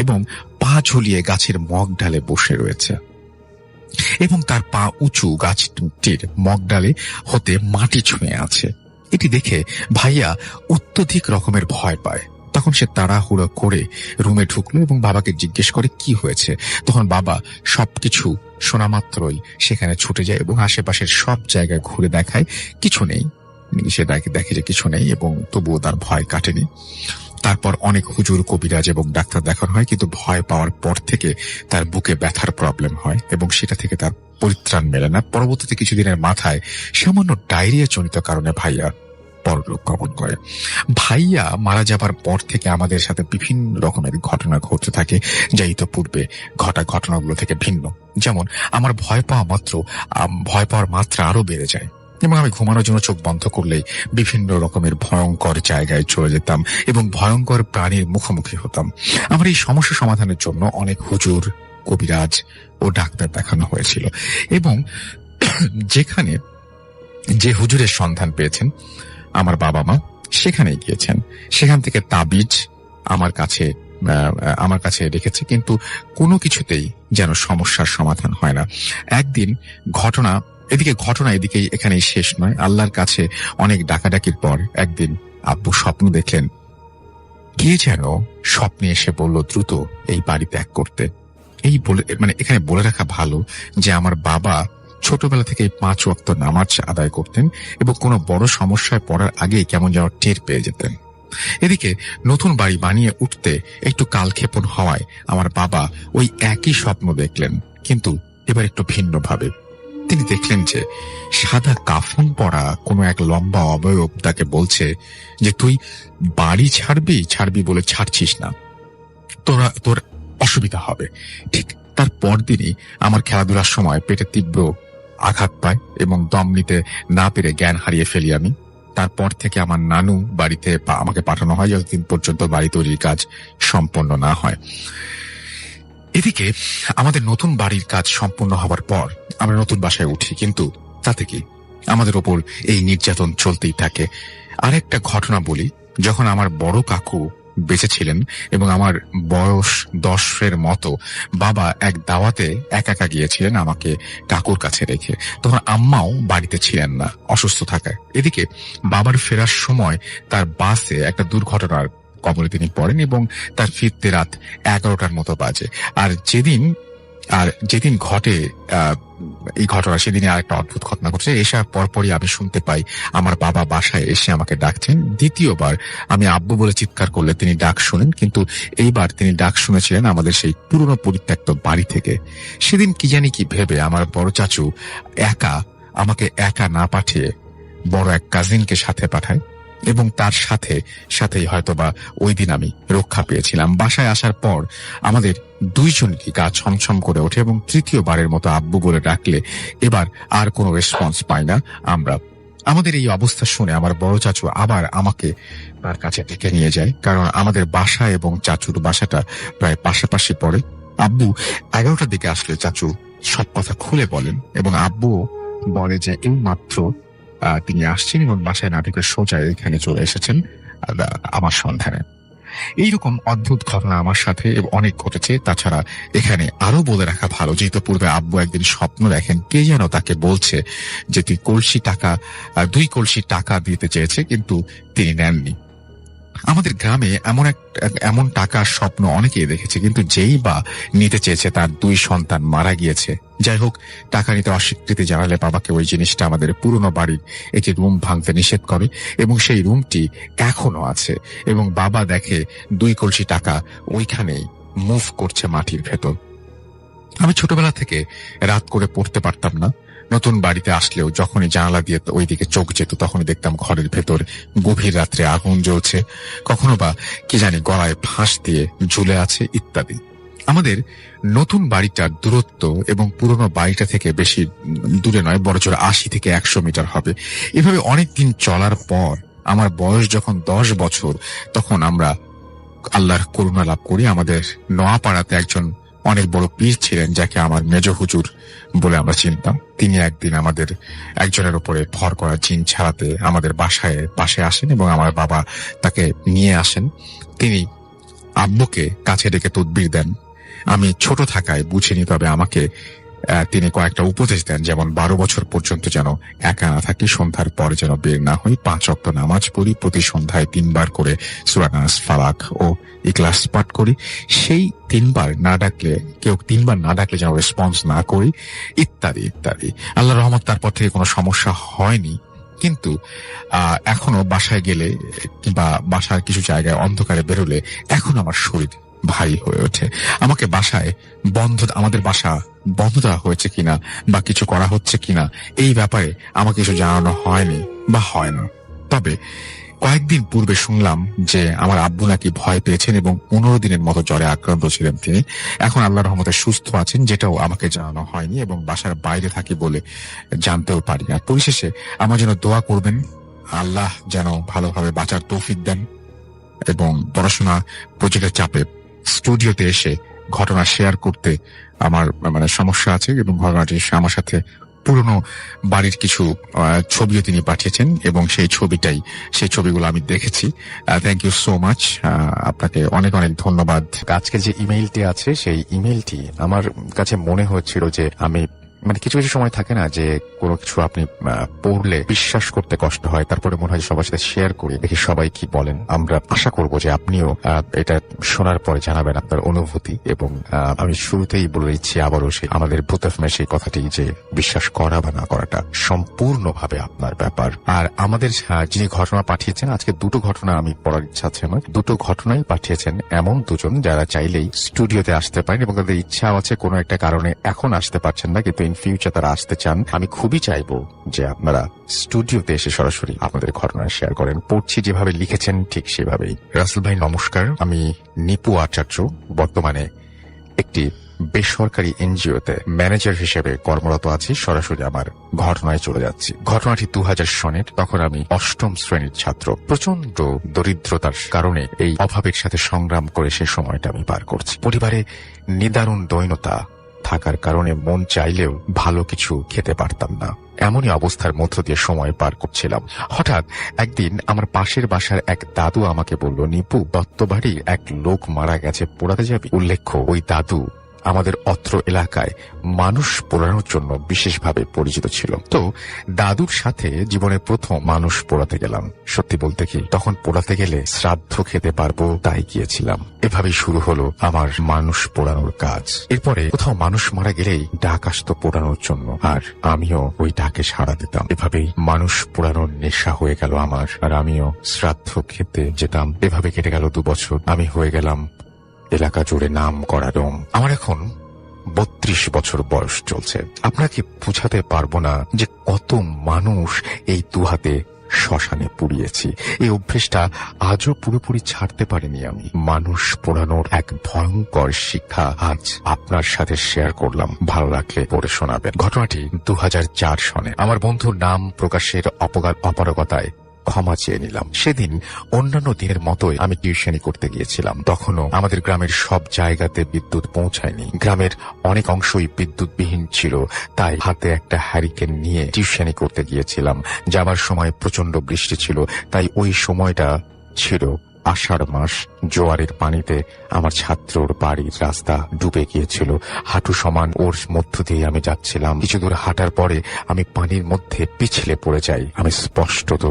এবং পা ঝুলিয়ে গাছের মগ ডালে বসে রয়েছে এবং তার পা উঁচু গাছটির মগ ডালে হতে মাটি ছুঁয়ে আছে। এটি দেখে ভাইয়া অত্যধিক রকমের ভয় পায়। তখন সে তাড়াহুড়ো করে রুমে ঢুকলো এবং বাবাকে জিজ্ঞেস করে কি হয়েছে। তখন বাবা সবকিছু শোনা মাত্রই সেখানে ছুটে যায় এবং আশেপাশের সব জায়গায় ঘুরে দেখায় কিছু নেই। সে দেখে যে কিছু নেই এবং তবুও তার ভয় কাটেনি। তারপর অনেক হুজুর, কবিরাজ এবং ডাক্তার দেখানো হয়, কিন্তু ভয় পাওয়ার পর থেকে তার বুকে ব্যথার প্রবলেম হয় এবং সেটা থেকে তার পরিত্রাণ মেলে না। পরবর্তীতে কিছুদিনের মাথায় সামান্য ডায়রিয়া জনিত কারণে ভাইয়া পরলোক গমন করে। ভাইয়া মারা যাবার পর থেকে আমাদের সাথে বিভিন্ন রকমের ঘটনা ঘটতে থাকে, যা ইতোপূর্বে ঘটা ঘটনাগুলো থেকে ভিন্ন। যেমন আমার ভয় পাওয়ার মাত্রা আরো বেড়ে যায় এবং আমি ঘুমানোর জন্য চোখ বন্ধ করলেই বিভিন্ন রকমের ভয়ঙ্কর জায়গায় চলে যেতাম এবং ভয়ঙ্কর প্রাণীর মুখোমুখি হতাম। আমার এই সমস্যা সমাধানের জন্য অনেক হুজুর, কবিরাজ ও ডাক্তার দেখানো হয়েছিল এবং যেখানে যে হুজুরের সন্ধান পেয়েছেন আমার বাবা মা সেখানেই গিয়েছেন। সেখান থেকে তাবিজ আমার কাছে রেখেছে, কিন্তু কোনো কিছুতেই যেন সমস্যার সমাধান হয় না। একদিন এখানেই শেষ নয়। আল্লাহর কাছে অনেক ডাকাডাকির পর একদিন আব্বু স্বপ্ন দেখলেন। কে যেন স্বপ্নে এসে বলল দ্রুত এই বাড়ি ত্যাগ করতে। এখানে বলে রাখা ভালো যে আমার বাবা ছোটবেলা থেকে 5 ওয়াক্ত নামাজ আদায় করতেন এবং কোনো বড় সমস্যায় পড়ার আগেই কেমন যেন টের পেয়ে যেতেন। এদিকে নতুন বাড়ি বানিয়ে উঠতে একটু কালক্ষেপণ হওয়ায় আমার বাবা ওই একই স্বপ্ন দেখলেন, কিন্তু এবার একটু ভিন্নভাবে। তিনি দেখলেন যে সাদা কাফন পরা কোনো এক লম্বা অবয়ব তাকে বলছে যে তুই বাড়ি ছাড়বি বলে ছাড়ছিস না, তোর অসুবিধা হবে। ঠিক তার পরদিনই আমার খেলাধুলার সময় পেটে তীব্র আঘাত পায় এবং দম নিতে না পেরে জ্ঞান হারিয়ে ফেলি আমি। তারপর থেকে আমার নানু বাড়িতে আমাকে পাঠানো হয় যতদিন পর্যন্ত বাড়ি তৈরির কাজ সম্পন্ন না হয়। এদিকে আমাদের নতুন বাড়ির কাজ সম্পূর্ণ হবার পর আমরা নতুন বাসায় উঠি, কিন্তু তাতে কি আমাদের ওপর এই নির্যাতন চলতেই থাকে। আরেকটা ঘটনা বলি। যখন আমার বড় কাকু বেঁচে ছিলেন এবং আমার বয়স 10-এর মতো, বাবা এক দাওয়াতে একা গিয়েছিলেন আমাকে কাকুর কাছে রেখে। তখন আম্মাও বাড়িতে ছিলেন না, অসুস্থ থাকায়। এদিকে বাবার ফেরার সময় তার বাসে একটা দুর্ঘটনার কবলে তিনি পড়েন এবং তার ফিরতে রাত 11টার মতো বাজে। আর যেদিন ঘটে এই ঘটনা, সেদিনে আরেকটা অদ্ভুত ঘটনা ঘটছে। এসার পরপরই আমি শুনতে পাই আমার বাবা বাসায় এসে আমাকে ডাকছেন। দ্বিতীয়বার আমি আব্বু বলে চিৎকার করলে তিনি ডাক শুনেন, কিন্তু এইবার তিনি ডাক শুনেছিলেন আমাদের সেই পুরনো পরিত্যক্ত বাড়ি থেকে। সেদিন কি জানি কি ভেবে আমার বড় চাচু আমাকে একা না পাঠিয়ে বড় এক কাজিনকে সাথে পাঠায় এবং তার সাথেই হয়তোবা ওই দিন আমি রক্ষা পেয়েছিলাম। বাসায় আসার পর আমাদের দুইজনেরই গা ছমছম করে ওঠে এবং তৃতীয়বারের মতো আব্বু বলে ডাকলে এবার আর কোনো রেসপন্স পাই না আমরা। আমাদের এই অবস্থা শুনে আমার বড় চাচু আবার আমাকে তার কাছে ডেকে নিয়ে যায়, কারণ আমাদের বাসা এবং চাচুর বাসাটা প্রায় পাশাপাশি পড়ে। আব্বু 11টার দিকে আসলে চাচু সব কথা খুলে বলেন এবং আব্বু বলে যে এই মাত্র তিনি আসছেন এবং বাসায় না ঢুকে সোজা এখানে চলে এসেছেন আমার সন্ধানে। এইরকম অদ্ভুত ঘটনা আমার সাথে অনেক ঘটেছে। তাছাড়া এখানে আরো বলে রাখা ভালো, যেহেতু পূর্বে আব্বু একদিন স্বপ্ন দেখেন কে যেন তাকে বলছে যে 2 কলসি টাকা দিতে চেয়েছে, কিন্তু তিনি নেননি। আমাদের গ্রামে এমন টাকার স্বপ্ন অনেকেই দেখেছে, কিন্তু যেই বা নিতে চেয়েছে তার 2 সন্তান মারা গিয়েছে। যাই হোক, টাকা নিতে অস্বীকৃতি জানালে বাবাকে ওই জিনিসটা আমাদের পুরনো বাড়ির একটি রুম ভাঙতে নিষেধ করে এবং সেই রুমটি এখনো আছে এবং বাবা দেখে 2 কলসি টাকা ওইখানেই মুভ করছে মাটির ভেতর। আমি ছোটবেলা থেকে রাত করে পড়তে পারতাম না। নতুন বাড়িতে আসলেও যখনই জানালা দিয়ে ওইদিকে চোখ যেত তখনই দেখতাম ঘরের ভেতর গভীর রাত্রে আগুন জ্বলছে, কখনো বা কি জানি গলায় ফাঁস দিয়ে ঝুলে আছে ইত্যাদি। আমাদের নতুন বাড়িটার দূরত্ব এবং পুরনো বাড়িটা থেকে বেশি দূরে নয়, বড়জোর 80 থেকে 100 মিটার হবে। এভাবে অনেকদিন চলার পর আমার বয়স যখন 10 বছর, তখন আমরা আল্লাহর করুণা লাভ করি। আমাদের নোয়াপাড়াতে একজন অনেক বড় পীর ছিলেন, যাকে আমার মেজ হুজুর বলে আমরা চিনতাম। তিনি একদিন আমাদের একজনের উপরে ভর করা জিন ছাড়াতে আমাদের পাশে আসেন এবং আমার বাবা তাকে নিয়ে আসেন। তিনি আব্বুকে কাছে ডেকে তদবির দেন। আমি ছোট থাকায় বুঝিনি, তবে আমাকে তিনি কয়েকটা উপদেশ দেন, যেমন 12 বছর পর্যন্ত যেন একা না থাকি, সন্ধ্যার পরে যেন বের না হই, 5 ওয়াক্ত নামাজ পড়ি, প্রতি সন্ধ্যায় 3 বার করে সূরা নাস, ফালাক ও ইখলাস পাঠ করি, সেই 3 বার না ডাকলে যেন রেসপন্স না করি, ইত্যাদি ইত্যাদি। আল্লাহর রহমত তারপর থেকে কোনো সমস্যা হয়নি। কিন্তু এখনো বাসায় গেলে কিংবা বাসার কিছু জায়গায় অন্ধকারে বেরোলে এখন আমার শরীর ভারী হয়ে ওঠে। আমাকে আমাদের বাসা বন্ধ দেওয়া হয়েছে কিনা বা কিছু করা হচ্ছে কিনা, এই ব্যাপারে আমাকে কিছু জানানো হয়নি বা হয় না। তবে কয়েকদিন পূর্বে শুনলাম যে আমার আব্বু নাকি ভয় পেয়েছেন এবং 15 দিনের মতো জ্বরে আক্রান্ত ছিলেন তিনি। এখন আল্লাহর রহমতে সুস্থ আছেন, যেটাও আমাকে জানানো হয়নি এবং বাসার বাইরে থাকি বলে জানতেও পারি না। পরিশেষে আমার জন্য দোয়া করবেন, আল্লাহ যেন ভালোভাবে বাঁচার তৌফিক দেন। এবং পড়াশোনা প্রজেক্টের চাপে স্টুডিওতে এসে ঘটনা শেয়ার করতে আমার সমস্যা আছে, এবং ঘটনাটি আমার সাথে পুরনো বাড়ির কিছু ছবিও তিনি পাঠিয়েছেন এবং সেই ছবিগুলো আমি দেখেছি। থ্যাংক ইউ সো মাচ, আপনাকে অনেক অনেক ধন্যবাদ। আজকের যে ইমেইলটি আছে, সেই ইমেইলটি আমার কাছে মনে হচ্ছিল যে আমি কিছু কিছু সময় থাকে না যে কোনো কিছু আপনি পড়লে বিশ্বাস করতে কষ্ট হয়, তারপরে মনে হয় সবার সাথে শেয়ার করি, দেখি সবাই কি বলেন। আমরা আশা করব যে আপনিও এটা শোনার পরে জানাবেন আপনার অনুভূতি। এবং আমি শুরুতেই বলে দিচ্ছি আবারও, আমাদের ভূতফমের সেই কথাটি যে বিশ্বাস করা বা না করাটা সম্পূর্ণভাবে আপনার ব্যাপার। আর আমাদের যিনি ঘটনা পাঠিয়েছেন, আজকে 2টো ঘটনা আমি পড়ার ইচ্ছা আছে আমার। 2টো ঘটনাই পাঠিয়েছেন এমন দুজন যারা চাইলেই স্টুডিওতে আসতে পারেন এবং তাদের ইচ্ছাও আছে, কোনো একটা কারণে এখন আসতে পারছেন না, কিন্তু ফিউচার তারা আসতে চান। আমি খুবই চাইবো যে আপনারা স্টুডিওতে এসে সরাসরি আপনাদের ঘটনা শেয়ার করেন। পড়ছি যেভাবে লিখেছেন ঠিক সেভাবেই। রাসেল ভাই নমস্কার, আমি নিপু আচার্য, বর্তমানে একটি বেসরকারি এনজিওতে ম্যানেজার হিসেবে কর্মরত আছি। সরাসরি আমার ঘটনায় চলে যাচ্ছি। ঘটনাটি 2000 সনের। তখন আমি 8ম শ্রেণীর ছাত্র। প্রচন্ড দরিদ্রতার কারণে এই অভাবের সাথে সংগ্রাম করে সে সময়টা আমি পার করছি। পরিবারে নিদারুণ দৈন্যতা থাকার কারণে মন চাইলেও ভালো কিছু খেতে পারতাম না। এমনই অবস্থার মধ্য দিয়ে সময় পার করছিলাম। হঠাৎ একদিন আমার পাশের বাসার এক দাদু আমাকে বলল, নিপু, দত্তবাড়ির এক লোক মারা গেছে, পোড়াতে যাবি? উল্লেখ্য, ওই দাদু আমাদের অত্র এলাকায় মানুষ পোড়ানোর জন্য বিশেষভাবে পরিচিত ছিল। তো দাদুর সাথে জীবনে প্রথম মানুষ পোড়াতে গেলাম। সত্যি বলতে কি, তখন পোড়াতে গেলে শ্রাদ্ধ খেতে পারবো তাই গিয়েছিলাম। এভাবেই শুরু হলো আমার মানুষ পোড়ানোর কাজ। এরপরে কোথাও মানুষ মারা গেলেই ডাক আসতো পোড়ানোর জন্য, আর আমিও ওই ডাকে সাড়া দিতাম। এভাবেই মানুষ পোড়ানোর নেশা হয়ে গেল আমার, আর আমিও শ্রাদ্ধ খেতে যেতাম। এভাবে কেটে গেল 2 বছর। আমি হয়ে গেলাম এলাকা জুড়ে নাম করা রং। আমার এখন 32 বছর বয়স চলছে। আপনাকে বুঝাতে পারবো না যে কত মানুষ এই 2 হাতে শ্মশানে পুড়িয়েছি। এই অভ্যেসটা আজও পুরোপুরি ছাড়তে পারিনি আমি। মানুষ পোড়ানোর এক ভয়ঙ্কর শিক্ষা আজ আপনার সাথে শেয়ার করলাম, ভালো লাগলে পড়ে শোনাবেন। ঘটনাটি 2004 সনে। আমার বন্ধুর নাম প্রকাশের অপারগতায় ক্ষমা চেয়ে নিলাম। সেদিন অন্যান্য দিনের মতোই আমি টিউশনি করতে গিয়েছিলাম। তখনও আমাদের গ্রামের সব জায়গাতে বিদ্যুৎ পৌঁছায়নি। গ্রামের অনেক অংশই বিদ্যুৎবিহীন ছিল, তাই হাতে একটা হ্যারিকেন নিয়ে টিউশনি করতে গিয়েছিলাম। যাবার সময় প্রচন্ড বৃষ্টি ছিল, তাই ওই সময়টা ছিল আষাঢ় মাস। জোয়ারের পানিতে আমার ছাত্রর বাড়ির রাস্তা ডুবে গিয়েছিল। হাঁটু সমান ওর মধ্য দিয়ে আমি যাচ্ছিলাম। কিছু দূর হাঁটার পরে আমি পানির মধ্যে পিছলে পড়ে যাই। আমি স্পষ্টত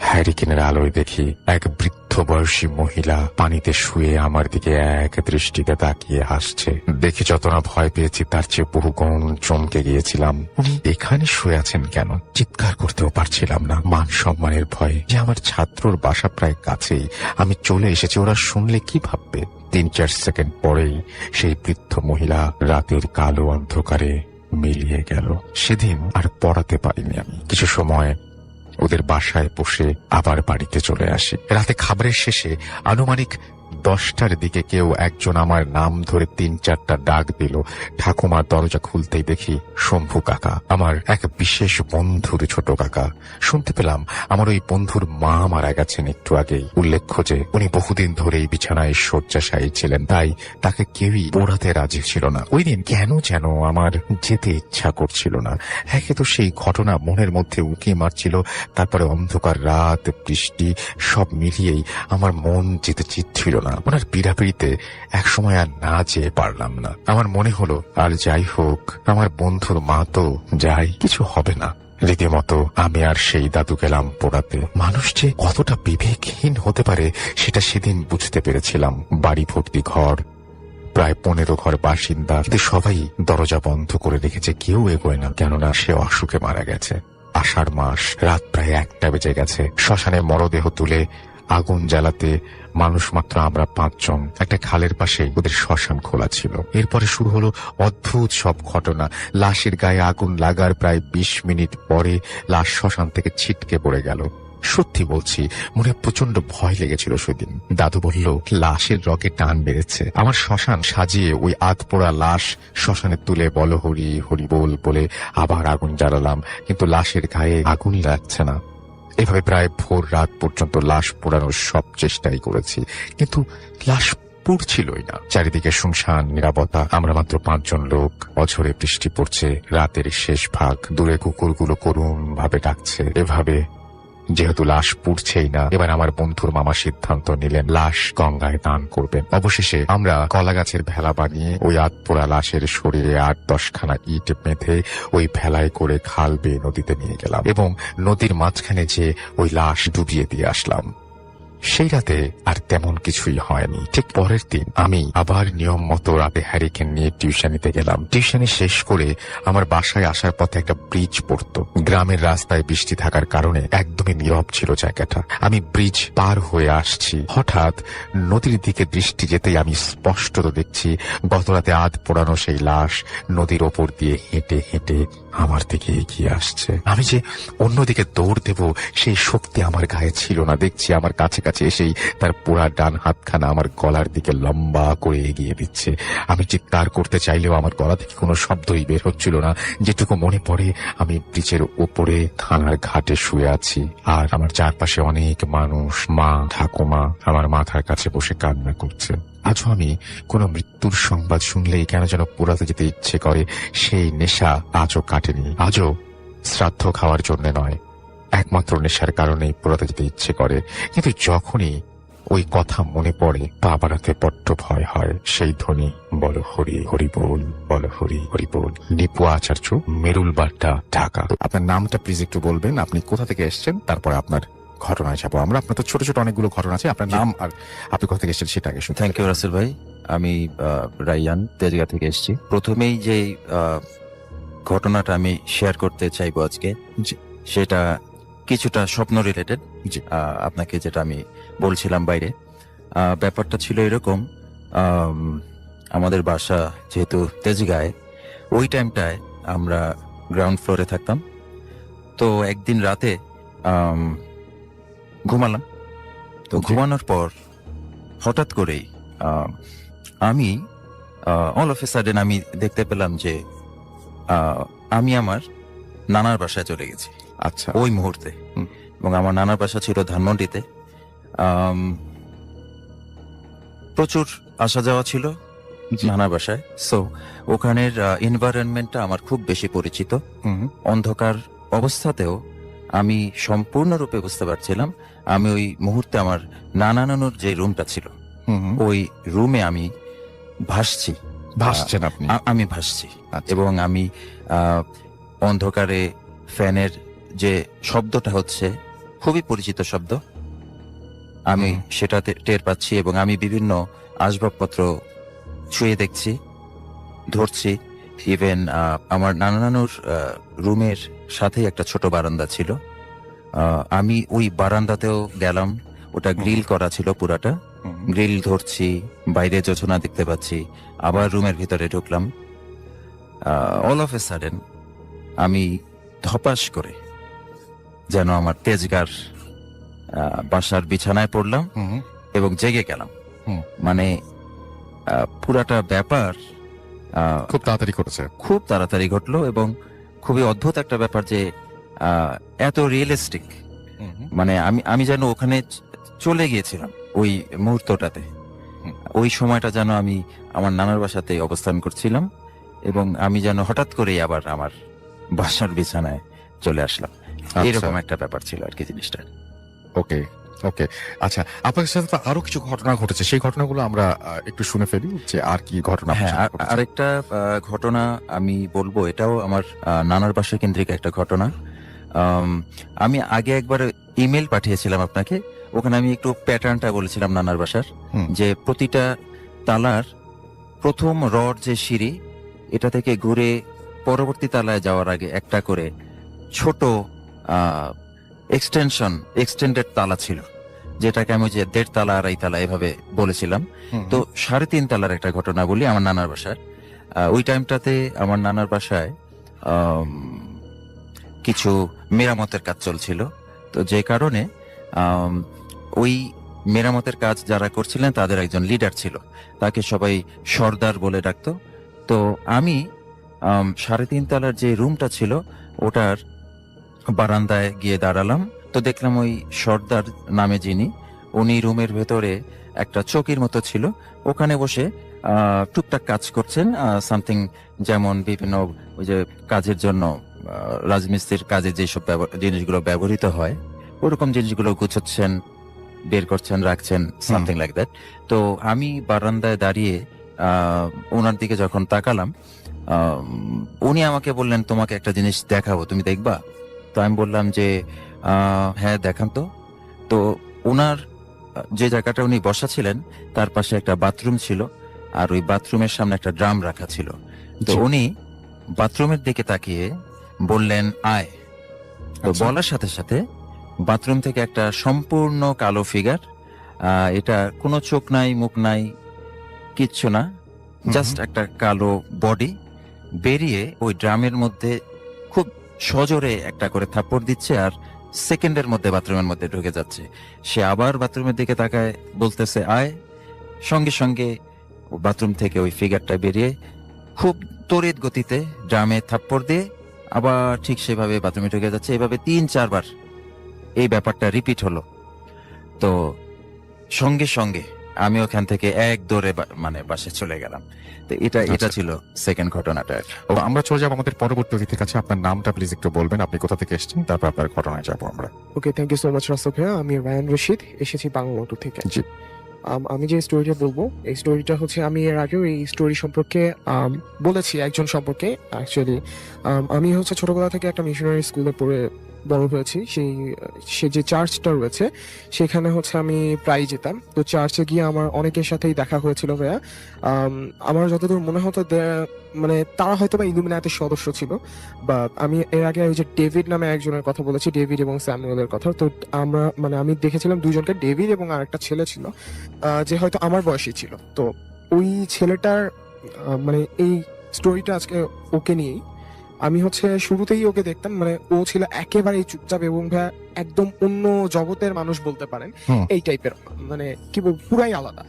হ্যারিকেনের আলোয় দেখি এক বৃদ্ধ বয়সী মহিলা পানিতে শুয়ে আমার দিকে এক দৃষ্টিতে তাকিয়ে হাসছে। দেখে যত না ভয় পেয়েছি তার চেয়ে বহুগুণ চমকে গিয়েছিলাম। উনি এখানে শুয়ে আছেন কেন? চিৎকার করতেও পারছিলাম না, মান সম্মানের ভয়ে। যে আমার ছাত্রর বাসা প্রায় কাছেই, আমি চলে এসেছি, ওরা শুনলে কি ভাববে? 3-4 সেকেন্ড পরেই সেই বৃদ্ধ মহিলা রাতের কালো অন্ধকারে মিলিয়ে গেল। সেদিন আর পড়াতে পারিনি আমি। কিছু সময় ওদের বাসায় বসে আবার বাড়িতে চলে আসি। রাতে খাবারের শেষে আনুমানিক 10টার দিকে কেউ একজন আমার নাম ধরে 3-4টা ডাক দিল। ঠাকুমার দরজা খুলতেই দেখি শম্ভু কাকা, আমার এক বিশেষ বন্ধুর ছোট কাকা। শুনতে পেলাম আমার ওই বন্ধুর মা মারা গেছেন একটু আগেই। উল্লেখ্য যে উনি বহুদিন ধরেই বিছানায় শয্যাশায়ী ছিলেন, তাই তাকে কেউই পোড়াতে রাজি ছিল না। ওই দিন কেন যেন আমার যেতে ইচ্ছা করছিল না। একে তো সেই ঘটনা মনের মধ্যে উঁকি মারছিল, তারপরে অন্ধকার রাত, বৃষ্টি, সব মিলিয়েই আমার মন যেতে চিচ্ছিল না। ওনার পীড়াপিড়িতে একসময় আর না যেয়ে পারলাম না। আমার মনে হলো আর যাই হোক, আমার বন্ধুর মা তো যাই, কিছু হবে না। রীতিমতো আমি আর সেই দাদু গেলাম পোড়াতে। মানুষ যে কতটা বিবেকহীন হতে পারে সেটা সেদিন বুঝতে পেরেছিলাম। বাড়ি ভর্তি ঘর, প্রায় 15 ঘর বাসিন্দা, কিন্তু সবাই দরজা বন্ধ করে রেখেছে, কেউ এগোয় না, কেননা সে অসুখে মারা গেছে। আষাঢ় মাস, রাত প্রায় 1টা বেজে গেছে। শ্মশানে মরদেহ তুলে আগুন জ্বালাতে মানুষ মাত্র আমরা 5 জন। একটা খালের পাশে ওদের শ্মশান খোলা ছিল। এরপরে শুরু হলো অদ্ভুত সব ঘটনা। লাশের গায়ে আগুন লাগার প্রায় 20 মিনিট পরে লাশ শ্মশান থেকে ছিটকে পড়ে গেল। সত্যি বলছি, মনে প্রচন্ড ভয় লেগেছিল সেদিন। দাদু বলল লাশের রগে টান বেড়েছে। আমার শ্মশান সাজিয়ে ওই আধপোড়া লাশ শ্মশানে তুলে বল হরি হরি বল বলে আবার আগুন জ্বালালাম, কিন্তু লাশের গায়ে আগুনই লাগছে না। এভাবে প্রায় ভোর রাত পর্যন্ত লাশ পোড়ানোর সব চেষ্টাই করেছি, কিন্তু লাশ পুড়ছিলই না। চারিদিকে শুনশান নীরবতা। আমরা মাত্র 5 জন লোক। অঝরে বৃষ্টি পড়ছে, রাতের শেষ ভাগ। দূরে কুকুরগুলো করুণ ভাবে ডাকছে। এভাবে যেহেতু লাশ পুড়ছেই না, এবার আমার বন্ধুর মামা সিদ্ধান্ত নিলেন লাশ গঙ্গায় দান করবেন। অবশেষে আমরা কলা গাছের ভেলা বানিয়ে ওই আধপোড়া লাশের শরীরে 8-10 খানা ইট বেঁধে ওই ভেলায় করে খাল বেয়ে নদীতে নিয়ে গেলাম এবং নদীর মাঝখানে যে ওই লাশ ডুবিয়ে দিয়ে আসলাম। সেই রাতে আর তেমন কিছুই হয়নি। ঠিক পরের দিন আমি আবার নিয়ম মতো রাতে হ্যারিকেন নিয়ে টিউশনিতে গেলাম। টিউশনি শেষ করে আমার বাসায় আসার পথে একটা ব্রিজ পড়তো। গ্রামের রাস্তায় বৃষ্টি থাকার কারণে একদমই নীরব ছিল জায়গাটা। আমি ব্রিজ পার হয়ে আসছি, হঠাৎ নদীর দিকে দৃষ্টি যেতেই আমি স্পষ্টত দেখছি গতরাতে আধ পোড়ানো সেই লাশ নদীর ওপর দিয়ে হেঁটে হেঁটে আমার দিকে এগিয়ে আসছে। আমি যে অন্যদিকে দৌড় দেব সেই শক্তি আমার গায়ে ছিল না। দেখছি আমার কাছে কাছে এসেই তার পোড়া ডান হাতখানা আমার গলার দিকে লম্বা করে এগিয়ে দিচ্ছে। আমি চিৎকার করতে চাইলেও আমার গলা থেকে কোনো শব্দই বের হচ্ছিল না। যেটুকু মনে পড়ে, আমি ব্রিজের ওপরে থানার ঘাটে শুয়ে আছি, আর আমার চারপাশে অনেক মানুষ, মা, ঠাকুমা আমার মাথার কাছে বসে কান্না করছে। আজও আমি কোনো মৃত্যুর সংবাদ শুনলেই কেন যেন পোড়াতে যেতে ইচ্ছে করে। সেই নেশা আজও কাটেনি। আজও শ্রাদ্ধ খাওয়ার জন্য নয়, একমাত্র নেশার কারণেই পোড়াতে যেতে ইচ্ছে করে। কিন্তু যখনই ওই কথা মনে পড়ে, পা বাড়াতে বড্ড ভয় হয়। সেই ধ্বনি, বল হরি হরি বল, বল হরি হরি বল। নিপু আচার্য, মেরুল বাড্ডা, ঢাকা। আপনার নামটা প্লিজ একটু বলবেন, আপনি কোথা থেকে এসেছেন, তারপরে আপনার ঘটনায় যাবো আমরা। আপনার তো ছোট ছোট অনেকগুলো ঘটনা আছে, আপনার নাম আর আপনি কোথা থেকে এসেছেন সেটা আগে শুনুন। থ্যাংক ইউ রাসেল ভাই। আমি রাইয়ান, তেজগাঁ থেকে এসেছি। প্রথমেই যে ঘটনাটা আমি শেয়ার করতে চাইবো আজকে, সেটা কিছুটা স্বপ্ন রিলেটেড। আপনাকে যেটা আমি বলছিলাম বাইরে, ব্যাপারটা ছিল এরকম। আমাদের বাসা যেহেতু তেজগাঁয়, ওই টাইমটায় আমরা গ্রাউন্ড ফ্লোরে থাকতাম। তো একদিন রাতে ঘুমালাম। তো ঘুমানোর পর হঠাৎ করেই আমি অল অফ এ সাডেন আমি দেখতে পেলাম যে আমি আমার নানার বাসায় চলে গেছি। আচ্ছা, ওই মুহূর্তে। এবং আমার নানার বাসা ছিল ধানমন্ডিতে। প্রচুর আসা যাওয়া ছিল নানার বাসায়। সো ওখানের এনভায়রনমেন্টটা আমার খুব বেশি পরিচিত। অন্ধকার অবস্থাতেও আমি সম্পূর্ণরূপে বুঝতে পারছিলাম আমি ওই মুহূর্তে আমার নানা নানুর যে রুমটা ছিল, ওই রুমে আমি ভাসছি। ভাসছেন আপনি? আমি ভাসছি। আচ্ছা। এবং আমি অন্ধকারে ফ্যানের যে শব্দটা হচ্ছে, খুবই পরিচিত শব্দ, আমি সেটা টের পাচ্ছি। এবং আমি বিভিন্ন আসবাবপত্র ছুঁয়ে দেখছি, ধরছি। ইভেন আমার নানা নানুর রুমের সাথেই একটা ছোট বারান্দা ছিল। আমি ওই বারান্দাতেও গেলাম। ওটা গ্রিল করা ছিল পুরাটা। গ্রিল ধরছি, বাইরে যোজনা দেখতে পাচ্ছি। আবার রুমের ভিতরে ঢুকলাম। অল অফ এ সাডেন আমি ধপাস করে যেন আমার তেজগাঁর বাসার বিছানায় পড়লাম এবং জেগে গেলাম। হুম। মানে পুরাটা ব্যাপার খুব তাড়াতাড়ি করেছে। খুব তাড়াতাড়ি ঘটলো এবং খুবই অদ্ভুত একটা ব্যাপার যে এত রিয়েলিস্টিক। মানে আমি যেন ওখানে চলে গিয়েছিলাম ওই মুহূর্তটাতে। হুম। ওই সময়টা যেন আমি আমার নানার বাসাতে অবস্থান করছিলাম এবং আমি যেন হঠাৎ করেই আবার আমার বাসার বিছানায় চলে আসলাম। এরকম একটা ব্যাপার ছিল আর কি জিনিসটা। ওকে, ওকে। আচ্ছা, আপনার সাথে তো আরো কিছু ঘটনা ঘটেছে, সেই ঘটনাগুলো আমরা একটু শুনে ফেলি যে আর কি ঘটনা আপনার হ্যাঁ, সাথে ঘটেছে। আরেকটা ঘটনা আমি বলবো, এটাও আমার নানার বাসা কেন্দ্রিক একটা ঘটনা। আমি আগে একবার ইমেল পাঠিয়েছিলাম আপনাকে, ওখানে আমি একটু প্যাটার্নটা বলেছিলাম নানার বাসার, হুম। যে প্রতিটা তালার প্রথম রড যে সিঁড়ি, এটা থেকে ঘুরে পরবর্তী তালায় যাওয়ার আগে একটা করে ছোট এক্সটেন্ডেড তালা ছিল, যেটাকে আমি যে 1.5 তালা 2.5 তালা এভাবে বলেছিলাম। হুম, তো 3.5 তালার একটা ঘটনা বলি আমার নানার বাসার। ওই টাইমটাতে আমার নানার বাসায় আম, কিছু মেরামতের কাজ চলছিল। তো যে কারণে আম, ওই মেরামতের কাজ যারা করছিলেন তাদের একজন লিডার ছিল, তাকে সবাই সর্দার বলে ডাকতো। তো আমি 3.5 তালার যে রুমটা ছিল ওটার বারান্দায় গিয়ে দাঁড়ালাম। তো দেখলাম ওই সর্দার নামে যিনি, উনি রুমের ভেতরে একটা চৌকির মতো ছিল, ওখানে বসে টুকটাক কাজ করছেন, সামথিং যেমন বিভিন্ন ওই যে কাজের জন্য রাজমিস্ত্রির কাজে যেসব জিনিসগুলো ব্যবহৃত হয় ওরকম জিনিসগুলো গুছাচ্ছেন, বের করছেন, রাখছেন, সামথিং লাইক দ্যাট। তো আমি বারান্দায় দাঁড়িয়ে ওনার দিকে যখন তাকালাম, উনি আমাকে বললেন, তোমাকে একটা জিনিস দেখাবো, তুমি দেখবা? তো আমি বললাম যে হ্যাঁ দেখান তো। তো ওনার যে জায়গাটা উনি বসা ছিলেন তার পাশে একটা বাথরুম ছিল, আর ওই বাথরুমের সামনে একটা ড্রাম রাখা ছিল। তো জি। উনি বাথরুমের দিকে তাকিয়ে বললেন, আয়। তো আচ্ছা। বলার সাথে সাথে বাথরুম থেকে একটা সম্পূর্ণ কালো ফিগার, এটা কোনো চোখ নাই, মুখ নাই, কিচ্ছু না, জাস্ট একটা কালো বডি বেরিয়ে ওই ড্রামের মধ্যে খুব সজোরে একটা করে থাপ্পড় দিচ্ছে, আর সেকেন্ডের মধ্যে বাথরুমের মধ্যে ঢুকে যাচ্ছে। সে আবার বাথরুমের দিকে তাকায়, বলতেছে আয়। সঙ্গে সঙ্গে বাথরুম থেকে ওই ফিগারটা বেরিয়ে খুব তড়িৎ গতিতে ড্রামে থাপ্পড় দিয়ে আবার ঠিক সেভাবে বাথরুমে ঢুকে যাচ্ছে। এভাবে 3-4 বার এই ব্যাপারটা রিপিট হলো। তো সঙ্গে সঙ্গে আমি ওখান থেকে এক দৌড়ে মানে বাসায় চলে গেলাম। তো এটা আচ্ছা। ছিল সেকেন্ড ঘটনাটা। ও, আমরা চলে যাবো আমাদের পরবর্তী অতিথির কাছে। আপনার নামটা প্লিজ একটু বলবেন, আপনি কোথা থেকে এসেছেন, তারপর আপনার ঘটনায় যাবো আমরা। Okay, thank you so much Rasel ভাইয়া। আমি রায়ান রশিদ, এসেছি বাংলামোটর থেকে। জি। আমি যে স্টোরিটা বলবো, এই স্টোরিটা হচ্ছে আমি এর আগেও এই স্টোরি সম্পর্কে বলেছি একজন সম্পর্কে। অ্যাকচুয়ালি আমি হচ্ছে ছোটবেলা থেকে একটা মিশনারি স্কুলে পড়ে বড় হয়েছি। সে যে চার্চটা রয়েছে সেখানে হচ্ছে আমি প্রায় যেতাম। তো চার্চে গিয়ে আমার অনেকের সাথেই দেখা হয়েছিল ভাইয়া। আমার যতদূর মনে হতো মানে তারা হয়তো বা ইলুমিনাতির সদস্য ছিল। বা আমি এর আগে ওই যে ডেভিড নামে একজনের কথা বলেছি, ডেভিড এবং স্যামুয়েলের কথা। তো আমি দেখেছিলাম দুজনকে, ডেভিড এবং আরেকটা ছেলে ছিল যে হয়তো আমার বয়সী ছিল। তো ওই ছেলেটার মানে এই স্টোরিটা আজকে ওকে নিয়েই। আমি হচ্ছে শুরুতেই ওকে দেখতাম, মানে ও ছিল একেবারেই চুপচাপ এবং একদম অন্য জগতের মানুষ বলতে পারেন। হুম। এই টাইপের, মানে কি বলবো, পুরাই আলাদা।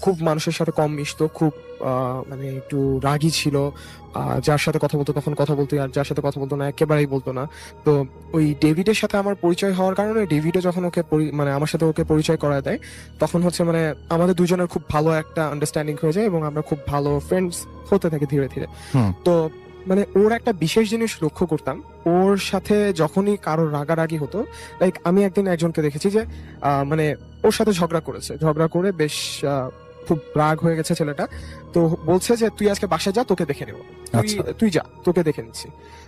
খুব মানুষের সাথে কম মিশতো, খুব মানে একটু রাগী ছিল। যার সাথে কথা বলতো তখন কথা বলতো, আর যার সাথে কথা বলতো না একেবারেই বলতো না। তো ওই ডেভিডের সাথে আমার পরিচয় হওয়ার কারণে, ডেভিডও যখন ওকে মানে আমার সাথে ওকে পরিচয় করায় দেয়, তখন হচ্ছে মানে আমাদের দুজনের খুব ভালো একটা আন্ডারস্ট্যান্ডিং হয়ে যায় এবং আমরা খুব ভালো ফ্রেন্ডস হতে থাকি ধীরে ধীরে। হুম। তো মানে ওর একটা বিশেষ জিনিস লক্ষ্য করতাম, ওর সাথে যখনই কারোর রাগারাগি হতো, লাইক আমি একদিন একজনকে দেখেছি যে মানে ওর সাথে ঝগড়া করে বেশ খুব রাগ হয়ে গেছে ছেলেটা। তো বলছে যে তুই আজকে বাসায় যা, তোকে দেখে নেবো, আচ্ছা। তুই যা, তোকে দেখে নিচ্ছি।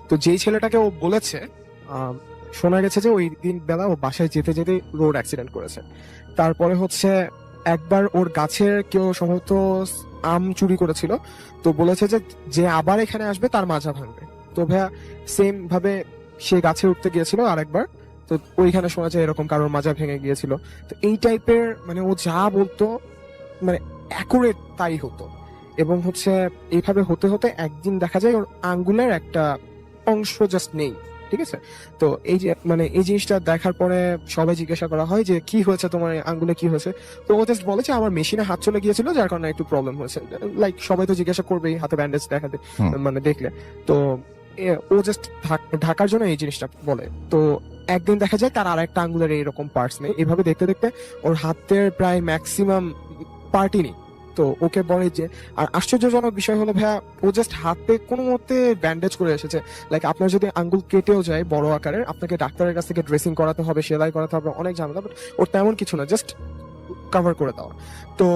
তো যেই ছেলেটাকে ও বলেছে, শোনা গেছে যে ওই দিন বেলা ও বাসায় যেতে যেতে রোড অ্যাক্সিডেন্ট করেছে। তারপরে হচ্ছে একবার ওর গাছের কেউ সম্ভবত আম চুরি করেছিল। তো বলেছে যে যে আবার এখানে আসবে তার মাজা ভাঙবে। তো ভাইয়া সেম ভাবে সে গাছে উঠতে গিয়েছিল আরেকবার। তো ওইখানে শোনা যায় এরকম কারোর মাজা ভেঙে গিয়েছিল। তো এই টাইপের, মানে ও যা বলতো মানে অ্যাকুরেট তাই হতো। এবং হচ্ছে এইভাবে হতে হতে একদিন দেখা যায় ওর আঙ্গুলের একটা অংশ জাস্ট নেই, ঠিক আছে? তো এই যে মানে এই জিনিসটা দেখার পরে সবাই জিজ্ঞাসা করা হয় যে কি হয়েছে তোমার এই আঙ্গুলে, কি হয়েছে? তো ও জাস্ট বলে যে আমার মেশিনে হাত চলে গিয়েছিল, যার কারণে একটু প্রবলেম হয়েছে। লাইক সবাই তো জিজ্ঞাসা করবেই হাতে ব্যান্ডেজ দেখাতে, হুম। মানে দেখলে। তো ও জাস্ট ঢাকার জন্য এই জিনিসটা বলে। তো একদিন দেখা যায় তার আর একটা আঙ্গুলের এইরকম পার্টস নেই। এভাবে দেখতে দেখতে ওর হাতের প্রায় ম্যাক্সিমাম পার্টই নেই। তো ওকে বলে যে, আর আশ্চর্যজনক বিষয় হলো ভাইয়া, ও জাস্ট হাতে কোনো মতে ব্যান্ডেজ করে এসেছে। লাইক আপনার যদি আঙ্গুল কেটেও যায় বড় আকারের, আপনাকে ডাক্তারের কাছ থেকে ড্রেসিং করাতে হবে, সেলাই করাতে হবে, অনেক ঝামেলা। বাট ওর তেমন কিছু না, জাস্ট কভার করে দেওয়া। তো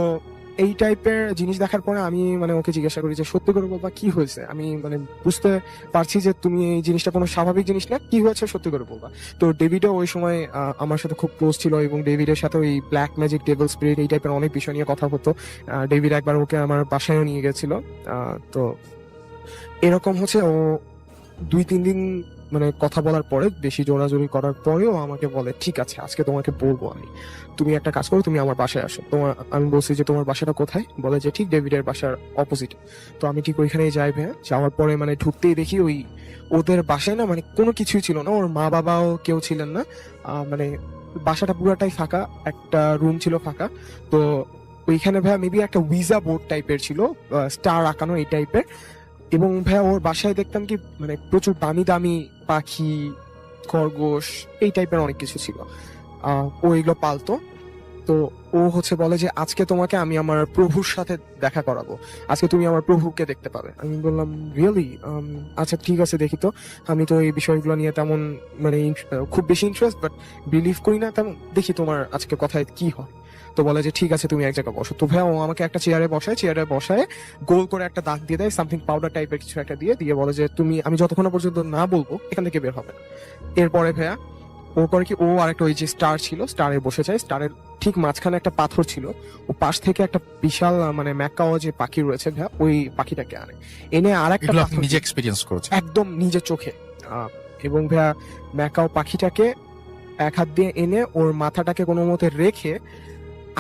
এই টাইপের জিনিস দেখার পরে আমি মানে ওকে জিজ্ঞাসা করি যে সত্যি করে বলবা কি হয়েছে, আমি মানে বুঝতে পারছি যে তুমি এই জিনিসটা কোনো স্বাভাবিক জিনিস না, কি হয়েছে সত্যি করে বলবা। তো ডেভিডও ওই সময় আমার সাথে খুব ক্লোজ ছিল, এবং ডেভিডের সাথে ওই ব্ল্যাক ম্যাজিক, ডেভিল স্পিরিট এই টাইপের অনেক বিষয় নিয়ে কথা হতো। ডেভিড একবার ওকে আমার বাসায়ও নিয়ে গেছিল। তো এরকম হচ্ছে ও 2-3 দিন মানে কথা বলার পরে, বেশি জোরাজোরি করার পরেও আমাকে বলে ঠিক আছে আজকে তোমাকে বলবো আমি, তুমি একটা কাজ করো, তুমি আমার বাসায় আসো। আমি বলছি যে তোমার বাসাটা কোথায়? বলে যে ঠিক ডেভিডের বাসার অপোজিট। তো আমি ঠিক ওইখানেই যাই ভাইয়া। যাওয়ার পরে মানে ঢুকতেই দেখি ওই ওদের বাসায় না মানে কোনো কিছুই ছিল না, ওর মা বাবাও কেউ ছিলেন না। মানে বাসাটা পুরাটাই ফাঁকা, একটা রুম ছিল ফাঁকা। তো ওইখানে ভাইয়া মেবি একটা উইজা বোর্ড টাইপের ছিল, স্টার আঁকানো এই টাইপের। এবং ভাইয়া ওর বাসায় দেখতাম কি মানে প্রচুর দামি দামি পাখি, খরগোশ এই টাইপের অনেক কিছু ছিল। ও এগুলো পালতো। তো ও হচ্ছে বলে যে আজকে তোমাকে আমি আমার প্রভুর সাথে দেখা করাবো, আজকে তুমি আমার প্রভুকে দেখতে পাবে। আমি বললাম রিয়েলি? আচ্ছা ঠিক আছে দেখি। তো আমি তো এই বিষয়গুলো নিয়ে তেমন মানে খুব বেশি ইন্টারেস্ট বাট বিলিভ করি না তেমন, দেখি তোমার আজকে কথায় কি হয়। তো বলে যে ঠিক আছে তুমি এক জায়গায় বসো। তো ভাইয়া ও আমাকে একটা চেয়ারে বসায় গোল করে একটা দাগ দিয়ে দেয়, সামথিং পাউডার টাইপের কিছু একটা দিয়ে বলে যে তুমি, আমি যতক্ষণ না পর্যন্ত না বলবো এখান থেকে বের হবে না। এরপরে ভাইয়া ও করে কি, ও আর একটা ওই যে স্টার ছিল, স্টারে বসে যায়। স্টারের ঠিক মাঝখানে একটা পাথর ছিল, ও পাশ থেকে একটা বিশাল মানে ম্যাকাও যে পাখি রয়েছে ভাইয়া, ওই পাখিটাকে এনে আর একটা এগুলো আপনি পাথর নিজে এক্সপিরিয়েন্স করেছেন? একদম নিজের চোখে। এবং ভাইয়া ম্যাকাও পাখিটাকে এক হাত দিয়ে এনে ওর মাথাটাকে কোনো মতে রেখে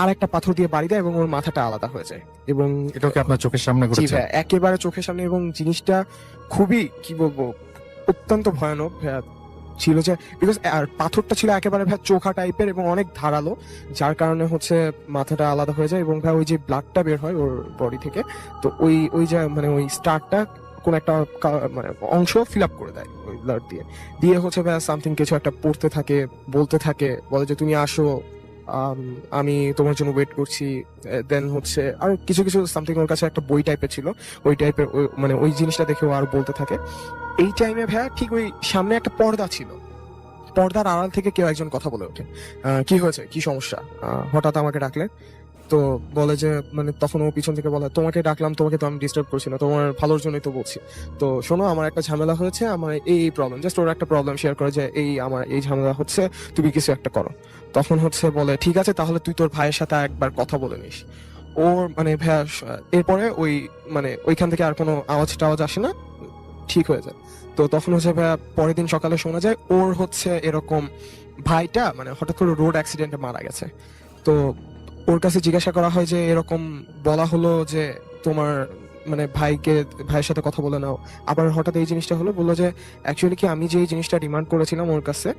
আর একটা পাথর দিয়ে বাড়ি দেয় এবং ওর মাথাটা আলাদা হয়ে যায়। এবং এটাও কি আপনার চোখের সামনে জি ঘটেছে? ভাইয়া, একেবারে চোখের সামনে। এবং জিনিসটা খুবই কি বলবো, অত্যন্ত ভয়ানক ভাইয়া ছিল। যে বিকজ আর পাথরটা ছিল একেবারে ভাই চোখা টাইপের এবং অনেক ধারালো, যার কারণে হচ্ছে মাথাটা আলাদা হয়ে যায়। এবং ভাই ওই যে ব্লাডটা বের হয় ওর বডি থেকে, তো ওই যে মানে ওই স্টারটা কোন একটা মানে অংশ ফিল আপ করে দেয় ওই ব্লাড দিয়ে হচ্ছে ভাই সামথিং কিছু একটা পড়তে থাকে, বলতে থাকে, বলে যে তুমি আসো, আমি তোমার জন্য ওয়েট করছি। দেন হচ্ছে আর কিছু কিছু সামথিং, ওর কাছে একটা বই টাইপের ছিল, ওই টাইপের মানে ওই জিনিসটা দেখে ও আর বলতে থাকে। এই টাইমে ভাইয়া ঠিক ওই সামনে একটা পর্দা ছিল, পর্দার আড়াল থেকে কেউ একজন কথা বলে ওঠে, কি হয়েছে, কি সমস্যা, হঠাৎ আমাকে ডাকলে? তো বলে যে মানে তখন ও পিছন থেকে বলে তোমাকে ডাকলাম, তোমাকে তো আমি ডিস্টার্ব করছি না, তোমার ভালোর জন্যই তো বলছি। তো শোনো আমার একটা ঝামেলা হয়েছে, আমার এই প্রবলেম, জাস্ট ওর একটা প্রবলেম শেয়ার করে যে আমার এই ঝামেলা হচ্ছে, তুমি কিছু একটা করো। তখন হচ্ছে বলে ঠিক আছে তাহলে তুই তোর ভাইয়ের সাথে একবার কথা বলে নিস। ওর মানে ভাইয়া এরপরে ওই মানে ওইখান থেকে আর কোনো আওয়াজ টাওয়াজ আসে না, ঠিক হয়ে যায়। তো তখন হচ্ছে ভাইয়া পরের দিন সকালে শোনা যায় ওর হচ্ছে এরকম ভাইটা মানে হঠাৎ করে রোড অ্যাক্সিডেন্টে মারা গেছে। তো ওর কাছে জিজ্ঞাসা করা হয় যে এরকম বলা হলো যে তোমার মানে ভাইয়ের সাথে কথা বলে নাও, আবার হঠাৎ এই জিনিসটা হলো, বললো যে অ্যাকচুয়ালি কি আমি যে এই জিনিসটা ডিমান্ড করেছিলাম ওর কাছে,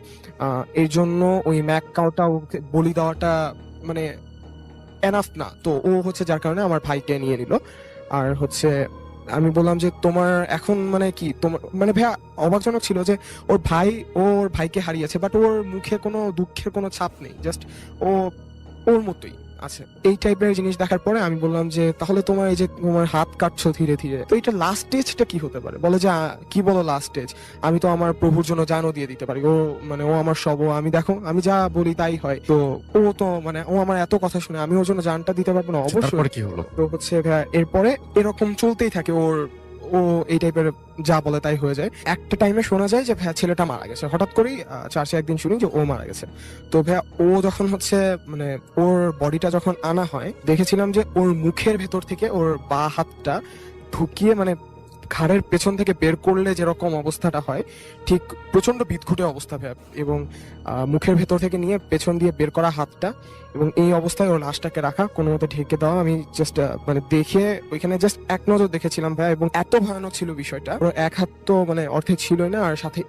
এর জন্য ওই ম্যাক কাউটা ওকে বলি দেওয়াটা মানে এনাফ না। তো ও হচ্ছে যার কারণে আমার ভাইকে নিয়ে নিল। আর হচ্ছে আমি বললাম যে তোমার এখন মানে কি, তোমার মানে ভাইয়া অবাকজনক ছিল যে ওর ভাইকে হারিয়েছে, বাট ওর মুখে কোনো দুঃখের কোনো ছাপ নেই, জাস্ট ও ওর মতোই আছে। এই টাইপের জিনিস দেখার পরে আমি বললাম যে তাহলে তোমার এই যে তোমার হাত কাটছো ধীরে ধীরে, তো এটা লাস্ট স্টেজটা কি হতে পারে? বলে যে কি বলো লাস্ট স্টেজ, আমি তো আমার প্রভুর জন্য জানও দিয়ে দিতে পারি, ও মানে ও আমার সব, আমি দেখো আমি যা বলি তাই হয়। তো ও তো মানে ও আমার এত কথা শুনে আমি ওর জন্য জানটা দিতে পারবো না? অবশ্যই। তারপরে কি হলো? তো হচ্ছে এরপরে এরকম চলতেই থাকে, ও এই টাইপের যা বলে তাই হয়ে যায়। একটা টাইমে শোনা যায় যে ভাইয়া ছেলেটা মারা গেছে, হঠাৎ করেই চার্চে একদিন শুনি যে ও মারা গেছে। তো ভাইয়া ও যখন হচ্ছে মানে ওর বডিটা যখন আনা হয়, দেখেছিলাম যে ওর মুখের ভেতর থেকে ওর বা হাতটা ঢুকিয়ে মানে ঘাড়ের পেছন থেকে বের করলে যেরকম অবস্থাটা হয়, ঠিক প্রচন্ড বিদঘুটে অবস্থা ভাইয়া। এবং মুখের ভেতর থেকে নিয়ে পেছন দিয়ে বের করা হাতটা, এবং এই অবস্থায় ওর লাশটাকে রাখা, কোনো মতে ঢেকে দেওয়া। আমি জাস্ট মানে দেখে ওইখানে জাস্ট এক নজর দেখেছিলাম ভাই, এবং এত ভয়ানক ছিল বিষয়টা। ওর এক হাত তো মানে অর্ধেক ছিলই না, আর সাথে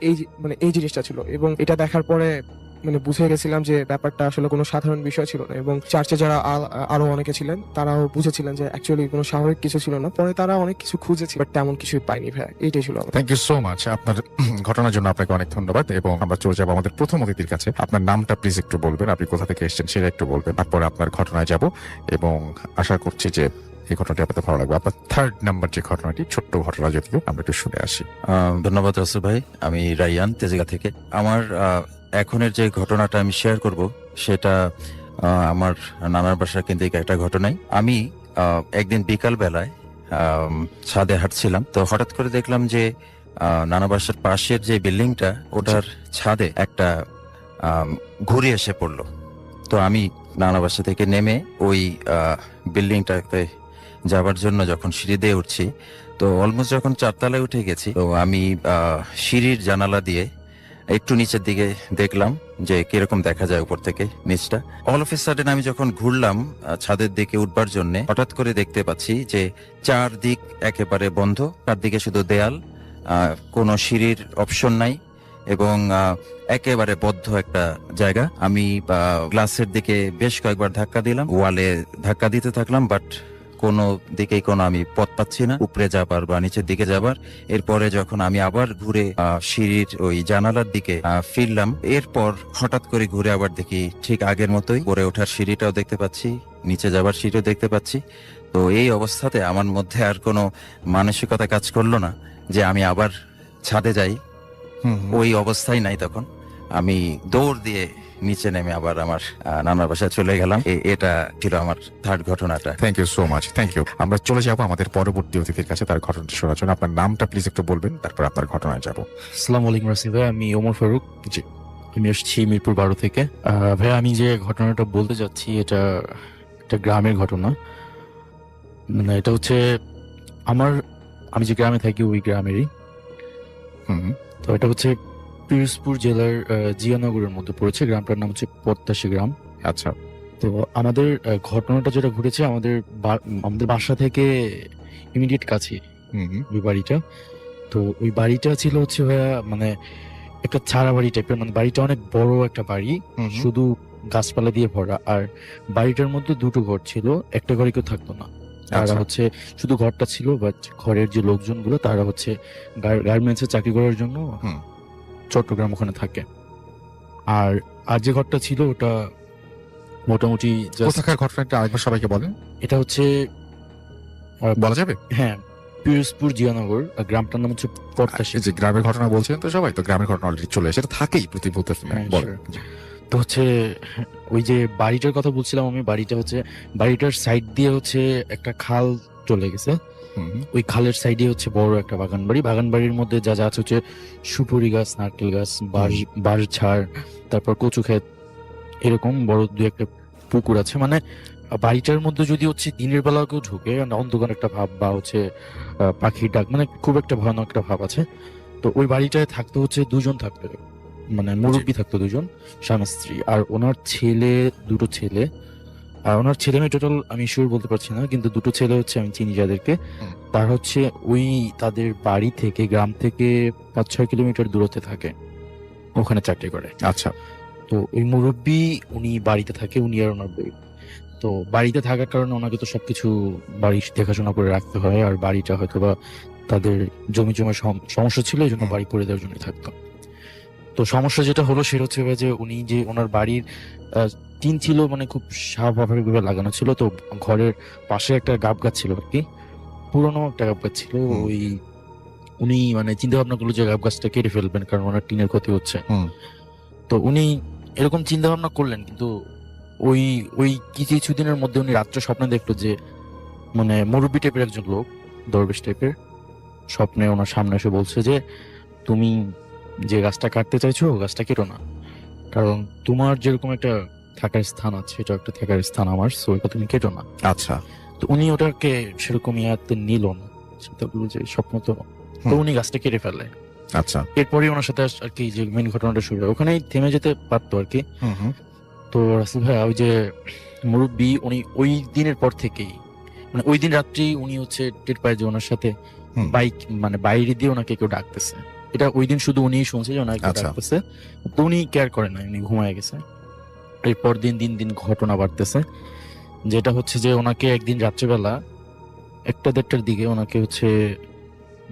মানে এই জিনিসটা ছিল। এবং এটা দেখার পরে মানে বুঝে গেছিলাম যে ব্যাপারটা আসলে কোনো সাধারণ বিষয় ছিল না। এবং চার্চে যারা আরো অনেকে ছিলেন তারাও বুঝেছিলেন যে অ্যাকচুয়ালি কোনো স্বাভাবিক কিছু ছিল না। পরে তারা অনেক কিছু খুঁজেছে, বাট তেমন কিছুই পাইনি ভাই। এইটাই ছিল আমার। থ্যাংক ইউ সো মাচ আপনার ঘটনার জন্য। আপনাকে অনেক ধন্যবাদ। এবং আমরা চলে যাবো আমাদের প্রথম অতিথির কাছে। আপনার নামটা প্লিজ একটু বলবেন, আপনি কোথা থেকে এসেছেন সেটা একটু বলবেন, তারপরে আপনার ঘটনায় যাব। এবং আশা করছি যে এই ঘটনাটি আপনাদের ভালো লাগবে। আপনার 3rd নাম্বার যে ঘটনাটি, ছোট্ট ঘটনা যদিও, আমরা একটু শুনে আসি। ধন্যবাদ রাসু ভাই। আমি রাইয়ান, তেজগা থেকে। আমার এখনের যে ঘটনাটা আমি শেয়ার করব সেটা আমার নানার বাসা কেন্দ্রিক একটা ঘটনাই। আমি একদিন বিকাল বেলায় ছাদে হাঁটছিলাম, তো হঠাৎ করে দেখলাম যে নানা বাসার পাশের যে বিল্ডিংটা, ওটার ছাদে একটা ঘুড়ি এসে পড়লো। তো আমি নানা বাসা থেকে নেমে ওই বিল্ডিংটাতে যাবার জন্য যখন সিঁড়ি দিয়ে উঠছি, তো অলমোস্ট যখন 4 তলায় উঠে গেছি, তো আমি সিঁড়ির জানালা দিয়ে একটু নিচের দিকে দেখলাম যে কিরকম দেখা যায় উপর থেকে নিচটা। অল অফ এ সাডেন আমি যখন ঘুরলাম ছাদের দিকে উঠবার জন্য, হঠাৎ করে দেখতে পাচ্ছি যে চারদিক একেবারে বন্ধ, চারদিকে শুধু দেয়াল, কোনো সিঁড়ির অপশন নাই, এবং একেবারে বদ্ধ একটা জায়গা। আমি গ্লাসের দিকে বেশ কয়েকবার ধাক্কা দিলাম, ওয়ালে ধাক্কা দিতে থাকলাম, বাট কোনো দিকেই কোনো আমি পথ পাচ্ছি না উপরে যাবার বা নিচের দিকে যাবার। এরপরে যখন আমি আবার ঘুরে সিঁড়ির ওই জানালার দিকে ফিরলাম, এরপর হঠাৎ করে ঘুরে আবার দেখি ঠিক আগের মতোই উপরে ওঠার সিঁড়িটাও দেখতে পাচ্ছি, নিচে যাবার সিঁড়িও দেখতে পাচ্ছি। তো এই অবস্থাতে আমার মধ্যে আর কোনো মানসিকতা কাজ করলো না যে আমি আবার ছাদে যাই। ওই অবস্থায় নাই তখন। আমি দৌড় দিয়ে নিচে নেমে আবার আমার নানার বাসায় চলে গেলাম। এটা ছিল আমার 3rd ঘটনাটা। Thank you so much, thank you. আমরা চলে যাবো আমাদের পরবর্তী অতিথির কাছে তার ঘটনাটি শোনার জন্য। আপনার নামটা প্লিজ একটু বলবেন, তারপর আপনার ঘটনায় যাব। আসসালামু আলাইকুম রাসিম ভাই, আমি ওমর ফারুক। জি। আমি এসেছি মিরপুর 12 থেকে। ভাই, আমি যে ঘটনাটা বলতে যাচ্ছি এটা একটা গ্রামের ঘটনা। মানে এটা হচ্ছে আমি যে গ্রামে থাকি ওই গ্রামেরই। তো এটা হচ্ছে পিরোজপুর জেলার জিয়ানগরের মধ্যে পড়েছে। গ্রামটার নাম হচ্ছে পদ্মাশী গ্রাম। আচ্ছা। তো আমাদের ঘটনাটা যেটা ঘটেছে আমাদের বাসা থেকে ইমিডিয়েট কাছে ওই বাড়িটা। তো ওই বাড়িটা ছিল হচ্ছে ভাইয়া মানে একটা ছাড়া বাড়ি টাইপের। মানে বাড়িটা অনেক বড় একটা বাড়ি, শুধু গাছপালা দিয়ে ভরা। আর বাড়িটার মধ্যে 2টো ঘর ছিল, একটা ঘরে কেউ থাকতো না। তারা হচ্ছে শুধু ঘরটা ছিল, বাট ঘরের যে লোকজন গুলো তারা হচ্ছে গার্মেন্টসে চাকরি করার জন্য চট্টগ্রাম ওখানে থাকে। আর যে ঘরটা ছিল ওটা মোটামুটি কোথাকার ঘটনাটা আরেকবার সবাইকে বলেন। এটা হচ্ছে বলা যাবে? হ্যাঁ, পিরোজপুর জিয়ানগর। গ্রামটার নাম হচ্ছে পদ্মাশী। যে গ্রামের ঘটনা বলছেন তো সবাই, তো গ্রামের ঘটনা অলরেডি চলে এসে থাকেই প্রতি বলতে বলেন। তো হচ্ছে ওই যে বাড়িটার কথা বলছিলাম আমি, বাড়িটার সাইড দিয়ে হচ্ছে একটা খাল চলে গেছে। ওই খালের সাইডে হচ্ছে বড় একটা বাগান বাড়ির মধ্যে যা যা আছে হচ্ছে সুপুরি গাছ, নারকেল গাছ, বাঁশ ঝাড়, তারপর কচু ক্ষেত, এরকম বড় 2-1টা পুকুর আছে। মানে বাড়িটার মধ্যে যদি হচ্ছে দিনের বেলা কেউ ঢুকে, অন্ধকার একটা ভাব বা হচ্ছে পাখির ডাক, মানে খুব একটা ভয়ানক একটা ভাব আছে। তো ওই বাড়িটায় থাকতো হচ্ছে 2জন থাকতো, মানে মুরব্বী থাকতো 2জন, স্বামী স্ত্রী। আর ওনার 2টো ছেলে। আর ওনার ছেলে মেয়ে টোটাল আমি শিওর বলতে পারছি না, কিন্তু 2টো ছেলে হচ্ছে আমি চিনি যাদেরকে। তার হচ্ছে ওই তাদের বাড়ি থেকে, গ্রাম থেকে 5-6 কিলোমিটার দূরত্বে থাকে, ওখানে চাকরি করে। আচ্ছা। তো ওই মুরব্বী উনি বাড়িতে থাকে, উনি আর ওনার বউ। তো বাড়িতে থাকার কারণে ওনাকে তো সবকিছু বাড়ি দেখাশোনা করে রাখতে হয়। আর বাড়িটা হয়তো বা তাদের জমি জমার সমস্যা ছিল, এই জন্য বাড়ি করে দেওয়ার জন্য থাকতো। তো সমস্যা যেটা হলো সেটা হচ্ছে যে উনি যে ওনার বাড়ির টিন ছিল মানে খুব স্বাভাবিকভাবে লাগানো ছিল। তো ঘরের পাশে একটা গাব গাছ ছিল আর কি, পুরোনো একটা গাব গাছ ছিল। ওই উনি মানে চিন্তা ভাবনা করলো যে গাব গাছটা কেটে ফেলবেন, কারণ ওনার টিনের ক্ষতি হচ্ছে। তো উনি এরকম চিন্তা ভাবনা করলেন, কিন্তু ওই কিছুদিনের মধ্যে উনি রাত্রে স্বপ্নে দেখলো যে মানে মুরব্বী টাইপের একজন লোক, দরবেশ টাইপের, স্বপ্নে ওনার সামনে এসে বলছে যে তুমি যে গাছটা কাটতে চাইছো গাছটা কেটো না, কারণ তোমার যেরকম একটা থাকার স্থান আছে, এটা একটা থাকার স্থান আমার, সো এটা তুমি কেটো না। আচ্ছা। তো উনি ওটাকে সেরকম ইয়াতে নিল না, চিন্তাগুলো যে স্বপ্ন তো তো উনি গাছটা কেটে ফেলে। আচ্ছা। এরপরই ওনার সাথে আর কি যে মেন ঘটনাটা শুরু হয়, ওখানেই থেমে যেতে পারতো আর কি। হুম হুম তো রাসেল ভাইয়া ওই যে মুরব্বী উনি ওই দিনের পর থেকেই মানে ওই দিন রাত্রি উনি হচ্ছে টের পায় যে ওনার সাথে হুম। বাইক মানে বাইরে দিয়ে ওনাকে কেউ ডাকতেছে। এটা ওই দিন শুধু উনিই শুনছে যে ওনাকে কেউ আচ্ছা। ডাকতেছে, তো উনি কেয়ার করেন না, উনি ঘুমায় গেছে। এরপর দিন দিন দিন ঘটনা বাড়তেছে, যেটা হচ্ছে যে ওনাকে একদিন রাত্রেবেলা 1টা-1:30টার দিকে ওনাকে হচ্ছে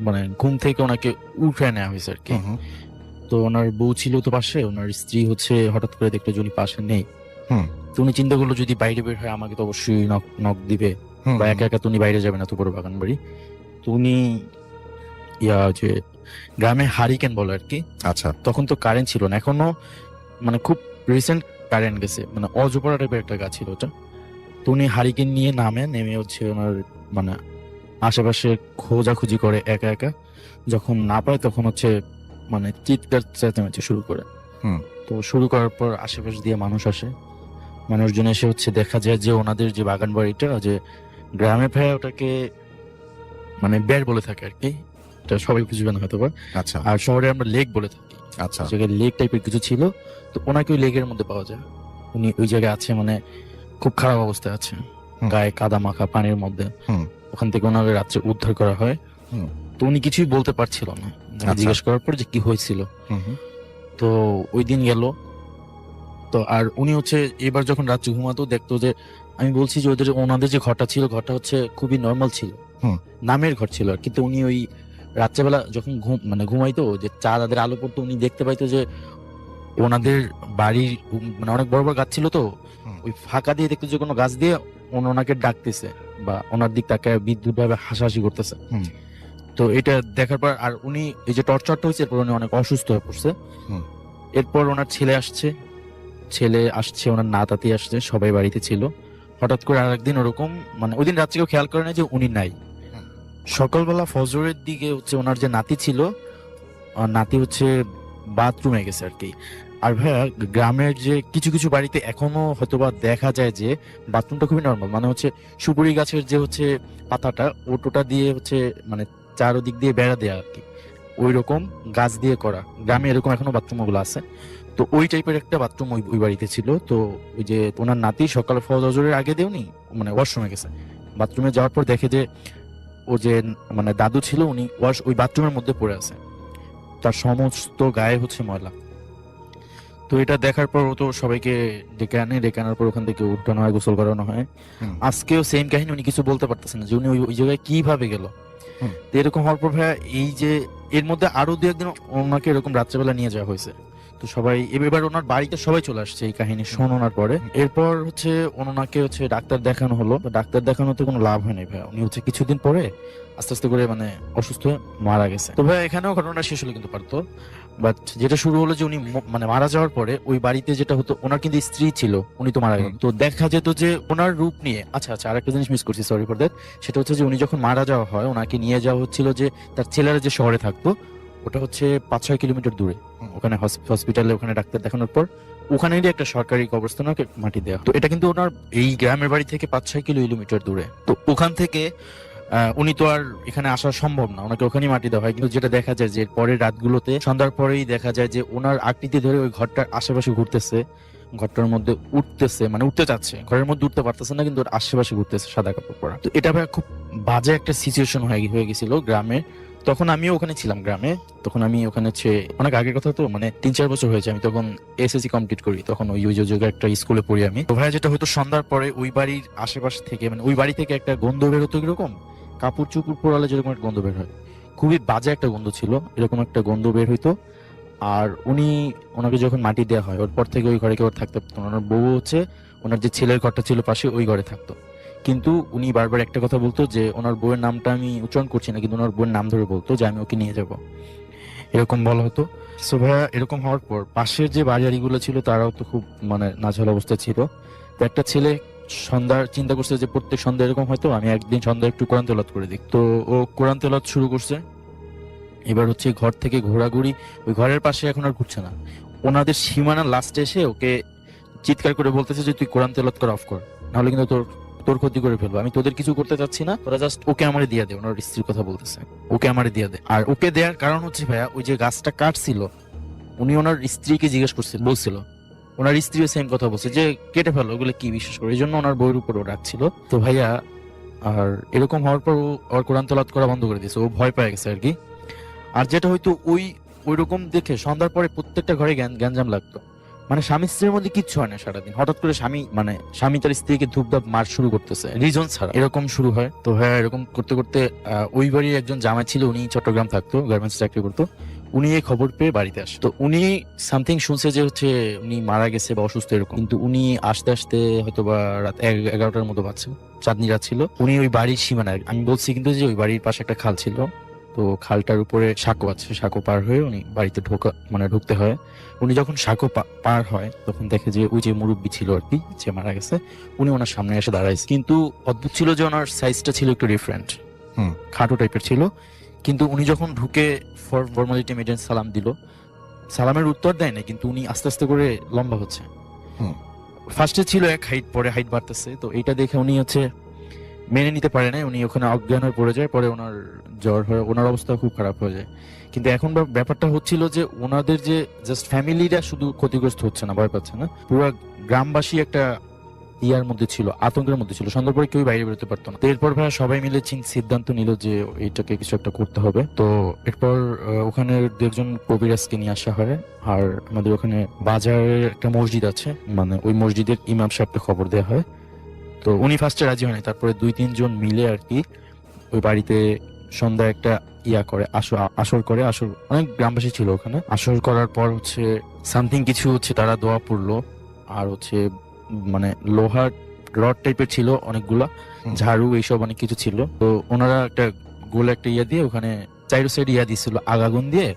মানে ঘুম থেকে ওনাকে উঠে নেওয়া হয়েছে আর কি। হুম হুম তো ওনার বউ ছিল তো পাশে, ওনার স্ত্রী হচ্ছে হঠাৎ করে দেখলো যে উনি পাশে নেই। হুম। তো উনি চিন্তা করলো যদি বাইরে বের হয় আমাকে তো অবশ্যই নক দিবে, হুম, বা একা একা তো উনি বাইরে যাবে না তো পুরো বাগান বাড়ি। তো উনি যে গ্রামে হারিকেন বলে আর কি, আচ্ছা। তখন তো কারেন্ট ছিল না, এখনো মানে খুব রিসেন্ট কারেন্ট গেছে, মানে অজপরা টাইপের একটা গাছ ছিল ওটা। তো উনি হারিকেন নিয়ে নেমে হচ্ছে ওনার মানে আশেপাশে খোঁজাখুঁজি করে একা একা, যখন না পায় তখন হচ্ছে মানে চিৎকার চেঁচামেচি শুরু করে। হুম। তো শুরু করার পর আশেপাশ দিয়ে মানুষ আসে, মানুষজন এসে হচ্ছে দেখা যায় যে ওনাদের যে বাগান বাড়িটা, যে গ্রামে ভাই ওটাকে মানে বের বলে থাকে আর কি, এটা সবাই বুঝবে না হয়তো বা, আচ্ছা। আর শহরে আমরা লেক বলে থাকি। আচ্ছা। জায়গায় লেক টাইপের কিছু ছিল, তো ওনাকে ওই লেকের মধ্যে পাওয়া যায়। উনি ওই জায়গায় আছে, মানে খুব খারাপ অবস্থায় আছে, হুম। গায়ে কাদা মাখা পানির মধ্যে। হুম। ওখান থেকে ওনাকে রাত্রে উদ্ধার করা হয়। হুম। তো উনি কিছুই বলতে পারছিল না, আচ্ছা। জিজ্ঞেস করার পর যে কি হয়েছিল। হুম হুম তো ওই দিন গেল। তো আর উনি হচ্ছে এবার যখন রাত্রে ঘুমাতো দেখতো যে, আমি বলছি যে ওনাদের যে ঘরটা ছিল, ঘরটা হচ্ছে খুবই নর্মাল ছিল, হুম। নামের ঘর ছিল আর, কিন্তু উনি ওই রাত্রেবেলা যখন ঘুমাইতো, যে চাঁদের আলো পড়তো, উনি দেখতে পাইতো যে ওনাদের বাড়ির মানে অনেক বড় বড় গাছ ছিল, তো হুম। ওই ফাঁকা দিয়ে দেখতো যে কোনো গাছ দিয়ে ওনাকে ডাকতেছে বা ওনার দিক তাকে বিদ্যুৎ ভাবে হাসাহাসি করতেছে। হুম। তো এটা দেখার পর আর উনি এই যে টর্চারটা হয়েছে, এরপর উনি অনেক অসুস্থ হয়ে পড়ছে। হুম। এরপর ওনার ছেলে আসছে, ওনার নাতাতি আসছে, সবাই বাড়িতে ছিল। হঠাৎ করে আরেকদিন ওরকম মানে ওই দিন রাত্রে কেউ খেয়াল করে না যে উনি নাই। হুম। সকালবেলা ফজরের দিকে হচ্ছে ওনার যে নাতি ছিল, নাতি হচ্ছে বাথরুমে গেছে আর কি। আর ভাইয়া গ্রামের যে কিছু কিছু বাড়িতে এখনো হয়তোবা দেখা যায় যে বাথরুমটা খুবই নর্মাল, মানে হচ্ছে সুপুরি গাছের যে হচ্ছে পাতাটা ওটা দিয়ে হচ্ছে মানে চারোদিক দিয়ে বেড়া দেয়া আর কি, ওই রকম গাছ দিয়ে করা। গ্রামে এরকম এখনো বাথরুম ওগুলো আছে। তো ওই টাইপের একটা বাথরুম ওই বাড়িতে ছিল। তো ওই যে ওনার নাতি সকাল ফজরের আগে দেওনি মানে ওয়াশরুমে গেছে, বাথরুমে যাওয়ার পর দেখে যে ও যে মানে দাদু ছিল উনি ওই বাথরুমের মধ্যে পড়ে আছে, তার সমস্ত গায়ে হচ্ছে ময়লা। তো এটা দেখার পর ও তো সবাইকে ডেকে আনার পর ওখান থেকে উঠানো হয়, গোসল করানো হয়। হুম। আজকেও সেম কাহিনী, উনি কিছু বলতে পারতেছেন না যে উনি ওই জায়গায় কিভাবে গেল। হুম। তো এরকম হওয়ার পর ভাইয়া এই যে এর মধ্যে আরো দু একদিন ওনাকে এরকম রাত্রেবেলা নিয়ে যাওয়া হয়েছে। তো সবাই এবার ওনার বাড়িতে সবাই চলে আসছে এই কাহিনী শোনার পরে। এরপর হচ্ছে ওনাকে হচ্ছে ডাক্তার দেখানো হলো, তো ডাক্তার দেখানোতে কোনো লাভ হয়নি ভাইয়া, উনি হচ্ছে কিছুদিন পরে আস্তে আস্তে করে মানে অসুস্থ হয়ে মারা গেছে। তো ভাই এখানেও ঘটনাটা শেষ হলে কিন্তু পারতো, বাট যেটা শুরু হলো যে উনি মানে মারা যাওয়ার পরে ওই বাড়িতে যেটা হতো, ওনার কিন্তু স্ত্রী ছিল, উনি তো মারা গেল। তো দেখা যেত যে ওনার রূপ নিয়ে আচ্ছা আরেকটা জিনিস মিস করছি, সরি ফর দ্যাট। সেটা হচ্ছে যে উনি যখন মারা যাওয়া হয় ওনাকে নিয়ে যাওয়া হচ্ছিল যে তার ছেলেরা যে শহরে থাকতো, ওটা হচ্ছে 5-6 কিলোমিটার দূরে। ওখানে হসপিটালে ওখানে ডাক্তার দেখানোর পর ওখানেরই একটা সরকারি কবরস্থানে ওকে মাটি দেওয়া। তো এটা কিন্তু ওনার এই গ্রামের বাড়ি থেকে 5-6 কিলোমিটার দূরে। তো ওখান থেকে উনি তো আর এখানে আসা সম্ভব না, ওনাকে ওখানেই মাটি দেওয়া হয়। কিন্তু যেটা দেখা যায় যে পরের রাতগুলোতে সন্ধ্যার পরেই দেখা যায় যে ওনার আকৃতি ধরে ওই ঘরটার আশেপাশে ঘুরতেছে, ঘরটার মধ্যে উঠতেছে, মানে উঠতে চাচ্ছে, ঘরের মধ্যে উঠতে পারতেছে না, কিন্তু ওর আশেপাশে ঘুরতেছে সাদা কাপড় পরা। তো এটা ভাই খুব বাজে একটা সিচুয়েশন হয়ে গেছিল গ্রামে। তখন আমিও ওখানে ছিলাম গ্রামে, তখন আমি ওখানে অনেক আগের কথা, তো মানে 3-4 বছর হয়েছে, আমি তখন এসএসসি কমপ্লিট করি, তখন ওই জায়গায় একটা স্কুলে পড়ি আমি। তো ভাই যেটা হয়তো সন্ধ্যার পরে ওই বাড়ির আশেপাশ থেকে মানে ওই বাড়ি থেকে একটা গন্ধ বের হতো, কিরকম কাপড় চুপড় পোড়ালে যেরকম একটা গন্ধ বের হয়, খুবই বাজে একটা গন্ধ ছিল, এরকম একটা গন্ধ বের হইতো। আর ওনাকে যখন মাটি দেওয়া হয় ওর পর থেকে ওই ঘরে কেউ থাকতে পারতো না। ওনার বউ হচ্ছে ওনার যে ছেলের ঘরটা ছিল পাশে ওই ঘরে থাকতো, কিন্তু উনি বারবার একটা কথা বলতো যে ওনার বউয়ের নামটা আমি উচ্চারণ করছি না, কিন্তু ওনার বউয়ের নাম ধরে বলতো যে আমি ওকে নিয়ে যাব, এরকম বলা হতো। সো ভাইয়া এরকম হওয়ার পর পাশের যে বাড়িগুলো ছিল তারাও তো খুব মানে নাজেহাল অবস্থা ছিল। তো একটা ছেলে সন্ধ্যার চিন্তা করছে যে প্রত্যেক সন্ধ্যা এরকম হয়তো আমি একদিন সন্ধ্যা একটু কোরআন তেলাওয়াত করে দিই। তো ও কোরআন তেলাওয়াত শুরু করছে। এবার হচ্ছে ঘর থেকে ঘোরাঘুরি, ওই ঘরের পাশে এখন আর ঘুরছে না, ওনাদের সীমানা লাস্টে এসে ওকে চিৎকার করে বলতেছে যে তুই কোরআন তেলাওয়াত করা অফ কর, নাহলে কিন্তু তোর তোর ক্ষতি করে ফেলবো, আমি তোদের কিছু করতে চাচ্ছি না, তোরা জাস্ট ওকে আমারে দিয়ে দে। ওনার স্ত্রীর কথা বলতেছে, ওকে আমারে দিয়ে দে। আর ওকে দেওয়ার কারণ হচ্ছে ভাইয়া, ওই যে গাছটা কাটছিল, উনি ওনার স্ত্রীকে জিজ্ঞেস করছিল, বলছিল, ওনার স্ত্রীও সেম কথা বলছে যে কেটে ফেলো, ওগুলো কি বিশ্বাস করে, এই জন্য ওনার বইয়ের উপর ও রাখছিল। তো ভাইয়া আর এরকম হওয়ার পর ও ওর কোরআন তেলাওয়াত করা বন্ধ করে দিয়েছে, ও ভয় পেয়ে গেছে আর কি। আর যেটা হয়তো ওই রকম দেখে সন্ধ্যার পরে প্রত্যেকটা ঘরে গ্যাঞ্জাম লাগতো, মানে স্বামী স্ত্রীর মধ্যে কিচ্ছু হয় না সারাদিন, হঠাৎ করে স্বামী তার স্ত্রীকে ধূপধাপ মার শুরু করতেছে রিজন ছাড়া, এরকম শুরু হয়। তো হ্যাঁ, এরকম করতে করতে ওই বাড়ির একজন জামাই ছিল, উনি চট্টগ্রাম থাকতো, গার্মেন্টস চাকরি করতো, উনি এই খবর পেয়ে বাড়িতে আসে। তো উনি সামথিং শুনছে যে হচ্ছে উনি মারা গেছে বা অসুস্থ এরকম, কিন্তু উনি আসতে আসতে হয়তো বা রাত 11টার মতো বাজছে, চাঁদনি রাত ছিল। উনি ওই বাড়ির সীমানায়, আমি বলছি কিন্তু যে ওই বাড়ির পাশে একটা খাল ছিল, তো খালটার উপরে সাঁকো আছে, সাঁকো পার হয়ে উনি বাড়িতে ঢুকতে হয়। উনি যখন সাঁকো পার হয় তখন দেখে যে ওই যে মুরব্বী ছিল আর কি, যে মারা গেছে, উনি ওনার সামনে এসে দাঁড়াইছে। কিন্তু অদ্ভুত ছিল যে ওনার সাইজটা ছিল একটু ডিফারেন্ট, খাটো টাইপের ছিল। কিন্তু উনি যখন ঢুকে ফর্মালিটি মেডেন সালাম দিল, সালামের উত্তর দেয় না, কিন্তু উনি আস্তে আস্তে করে লম্বা হচ্ছে। ফার্স্টে ছিল এক হাইট, পরে হাইট বাড়তেছে। তো এইটা দেখে উনি হচ্ছে মেনে নিতে পারে না, উনি ওখানে অজ্ঞান হয়ে পড়ে যায়, পরে ওনার জ্বর হয়, ওনার অবস্থা খুব খারাপ হয়ে যায়। কিন্তু এখন ব্যাপারটা হচ্ছিল যে ওনাদের যে জাস্ট ফ্যামিলিরা শুধু ক্ষতিগ্রস্ত হচ্ছে না, ভয় পাচ্ছে না, পুরো গ্রামবাসী একটা ইয়ার মধ্যে ছিল, আতঙ্কের মধ্যে ছিল। সন্ধ্যার পরে কেউ বাইরে বেরোতে পারতো না। তো এরপর ভাই সবাই মিলে সিদ্ধান্ত নিল যে এইটাকে কিছু একটা করতে হবে। তো এরপর ওখানে দুজন কবিরাজকে নিয়ে আসা হয়। আর আমাদের ওখানে বাজারের একটা মসজিদ আছে, মানে ওই মসজিদের ইমাম সাহেবকে খবর দেওয়া হয়। তো উনি ফার্স্টে রাজি হয়নি, তারপরে 2-3 জন মিলে আর কি ওই বাড়িতে সন্ধ্যা একটা ইয়া করে, আসর করে। আসর অনেক গ্রামবাসী ছিল ওখানে। আসর করার পর হচ্ছে সামথিং কিছু হচ্ছে, তারা দোয়া পড়লো। আর হচ্ছে মানে লোহার রড টাইপের ছিল অনেকগুলা, ঝাড়ু এইসব অনেক কিছু ছিল। তো ওনারা একটা গোল একটা ইয়া দিয়ে ওখানে চাইরো সাইড ইয়া দিছিল আগুন দিয়ে।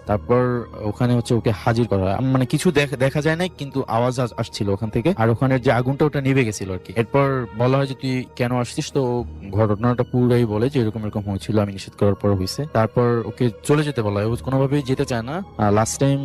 তারপর ওখানে হচ্ছে ওকে হাজির করা হয়। মানে কিছু দেখা যায় না, কিন্তু আওয়াজ আসছিল ওখান থেকে, আর ওখানের যে আগুনটা ওটা নিভে গেছিল আর কি। এরপর বলা হয় যে তুই কেন আসছিস, তো ও ঘটনাটা পুরাই বলে যে এরকম এরকম হয়েছিল, আমি নিষেধ করার পর হয়েছে। তারপর ওকে চলে যেতে বলা হয়, ও কোনোভাবেই যেতে চায় না। লাস্ট টাইম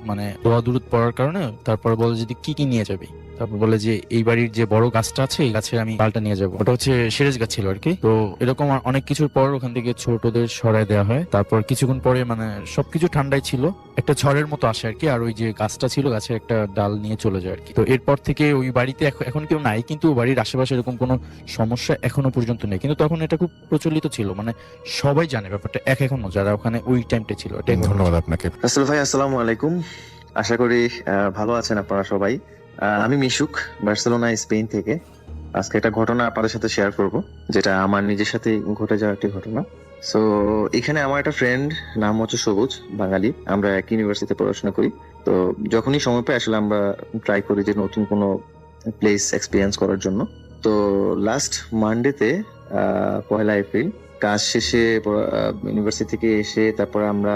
মানে দোয়া দুরুদ পড়ার কারণে তারপর বলে যদি কি নিয়ে যাবে। তারপর বলে যে এই বাড়ির যে বড় গাছটা আছে, এই গাছের আমি ডালটা নিয়ে যাবো। ওটা হচ্ছে সিরাজ গাছ ছিল আর কি। তো এরকম অনেক কিছুর পর ওখান থেকে ছোটদের সরায় দেওয়া হয়। তারপর কিছুক্ষণ পরে মানে সবকিছু ঠান্ডাই ছিল, একটা ঝড়ের মতো আসে আর কি। আর ওই যে গাছটা ছিল, গাছের একটা ডাল নিয়ে চলে যায় আর কি। তো এরপর থেকে ওই বাড়িতে এখন কেউ নাই, কিন্তু বাড়ির আশেপাশে এরকম কোনো সমস্যা এখনো পর্যন্ত নেই। কিন্তু তখন এটা খুব প্রচলিত ছিল, মানে সবাই জানে ব্যাপারটা, এখনো যারা ওখানে ওই টাইমটা ছিল। ধন্যবাদ আপনাকে। রাসেল ভাই, আসসালামু আলাইকুম। আশা করি ভালো আছেন আপনারা সবাই। আমি মিশুক, বার্সেলোনা, স্পেন থেকে। আজকে একটা ঘটনা আপনাদের সাথে শেয়ার করব, যেটা আমার নিজের সাথে ঘটে যাওয়া একটি ঘটনা। সো এখানে আমার একটা ফ্রেন্ড, নাম হচ্ছে সবুজ, বাঙালি। আমরা এক ইউনিভার্সিটিতে পড়াশোনা করি। তো যখনই সময় পাই আসলে আমরা ট্রাই করি যে নতুন কোনো প্লেস এক্সপিরিয়েন্স করার জন্য। তো লাস্ট মানডেতে 1 এপ্রিল কাজ শেষে ইউনিভার্সিটি থেকে এসে তারপরে আমরা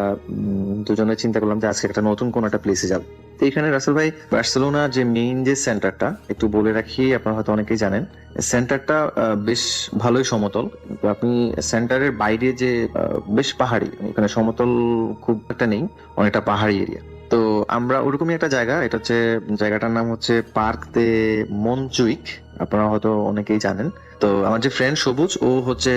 দুজনে চিন্তা করলাম যে আজকে একটা নতুন কোন একটা প্লেসে যাব। তো এখানে রাসেল ভাই, বার্সেলোনা যে মেইন যে সেন্টারটা, একটু বলে রাখি, আপনারা হয়তো অনেকেই জানেন, সেন্টারটা বেশ ভালোই সমতল। তো আপনি সেন্টারের বাইরে যে বেশ পাহাড়ি, এখানে সমতল খুব একটা নেই, অনেকটা পাহাড়ি এরিয়া। তো আমরা ওরকমই একটা জায়গা, এটা হচ্ছে জায়গাটার নাম হচ্ছে পার্ক দে মনজুইক, আপনারা হয়তো অনেকেই জানেন। তো আমার যে ফ্রেন্ড সবুজ, ও হচ্ছে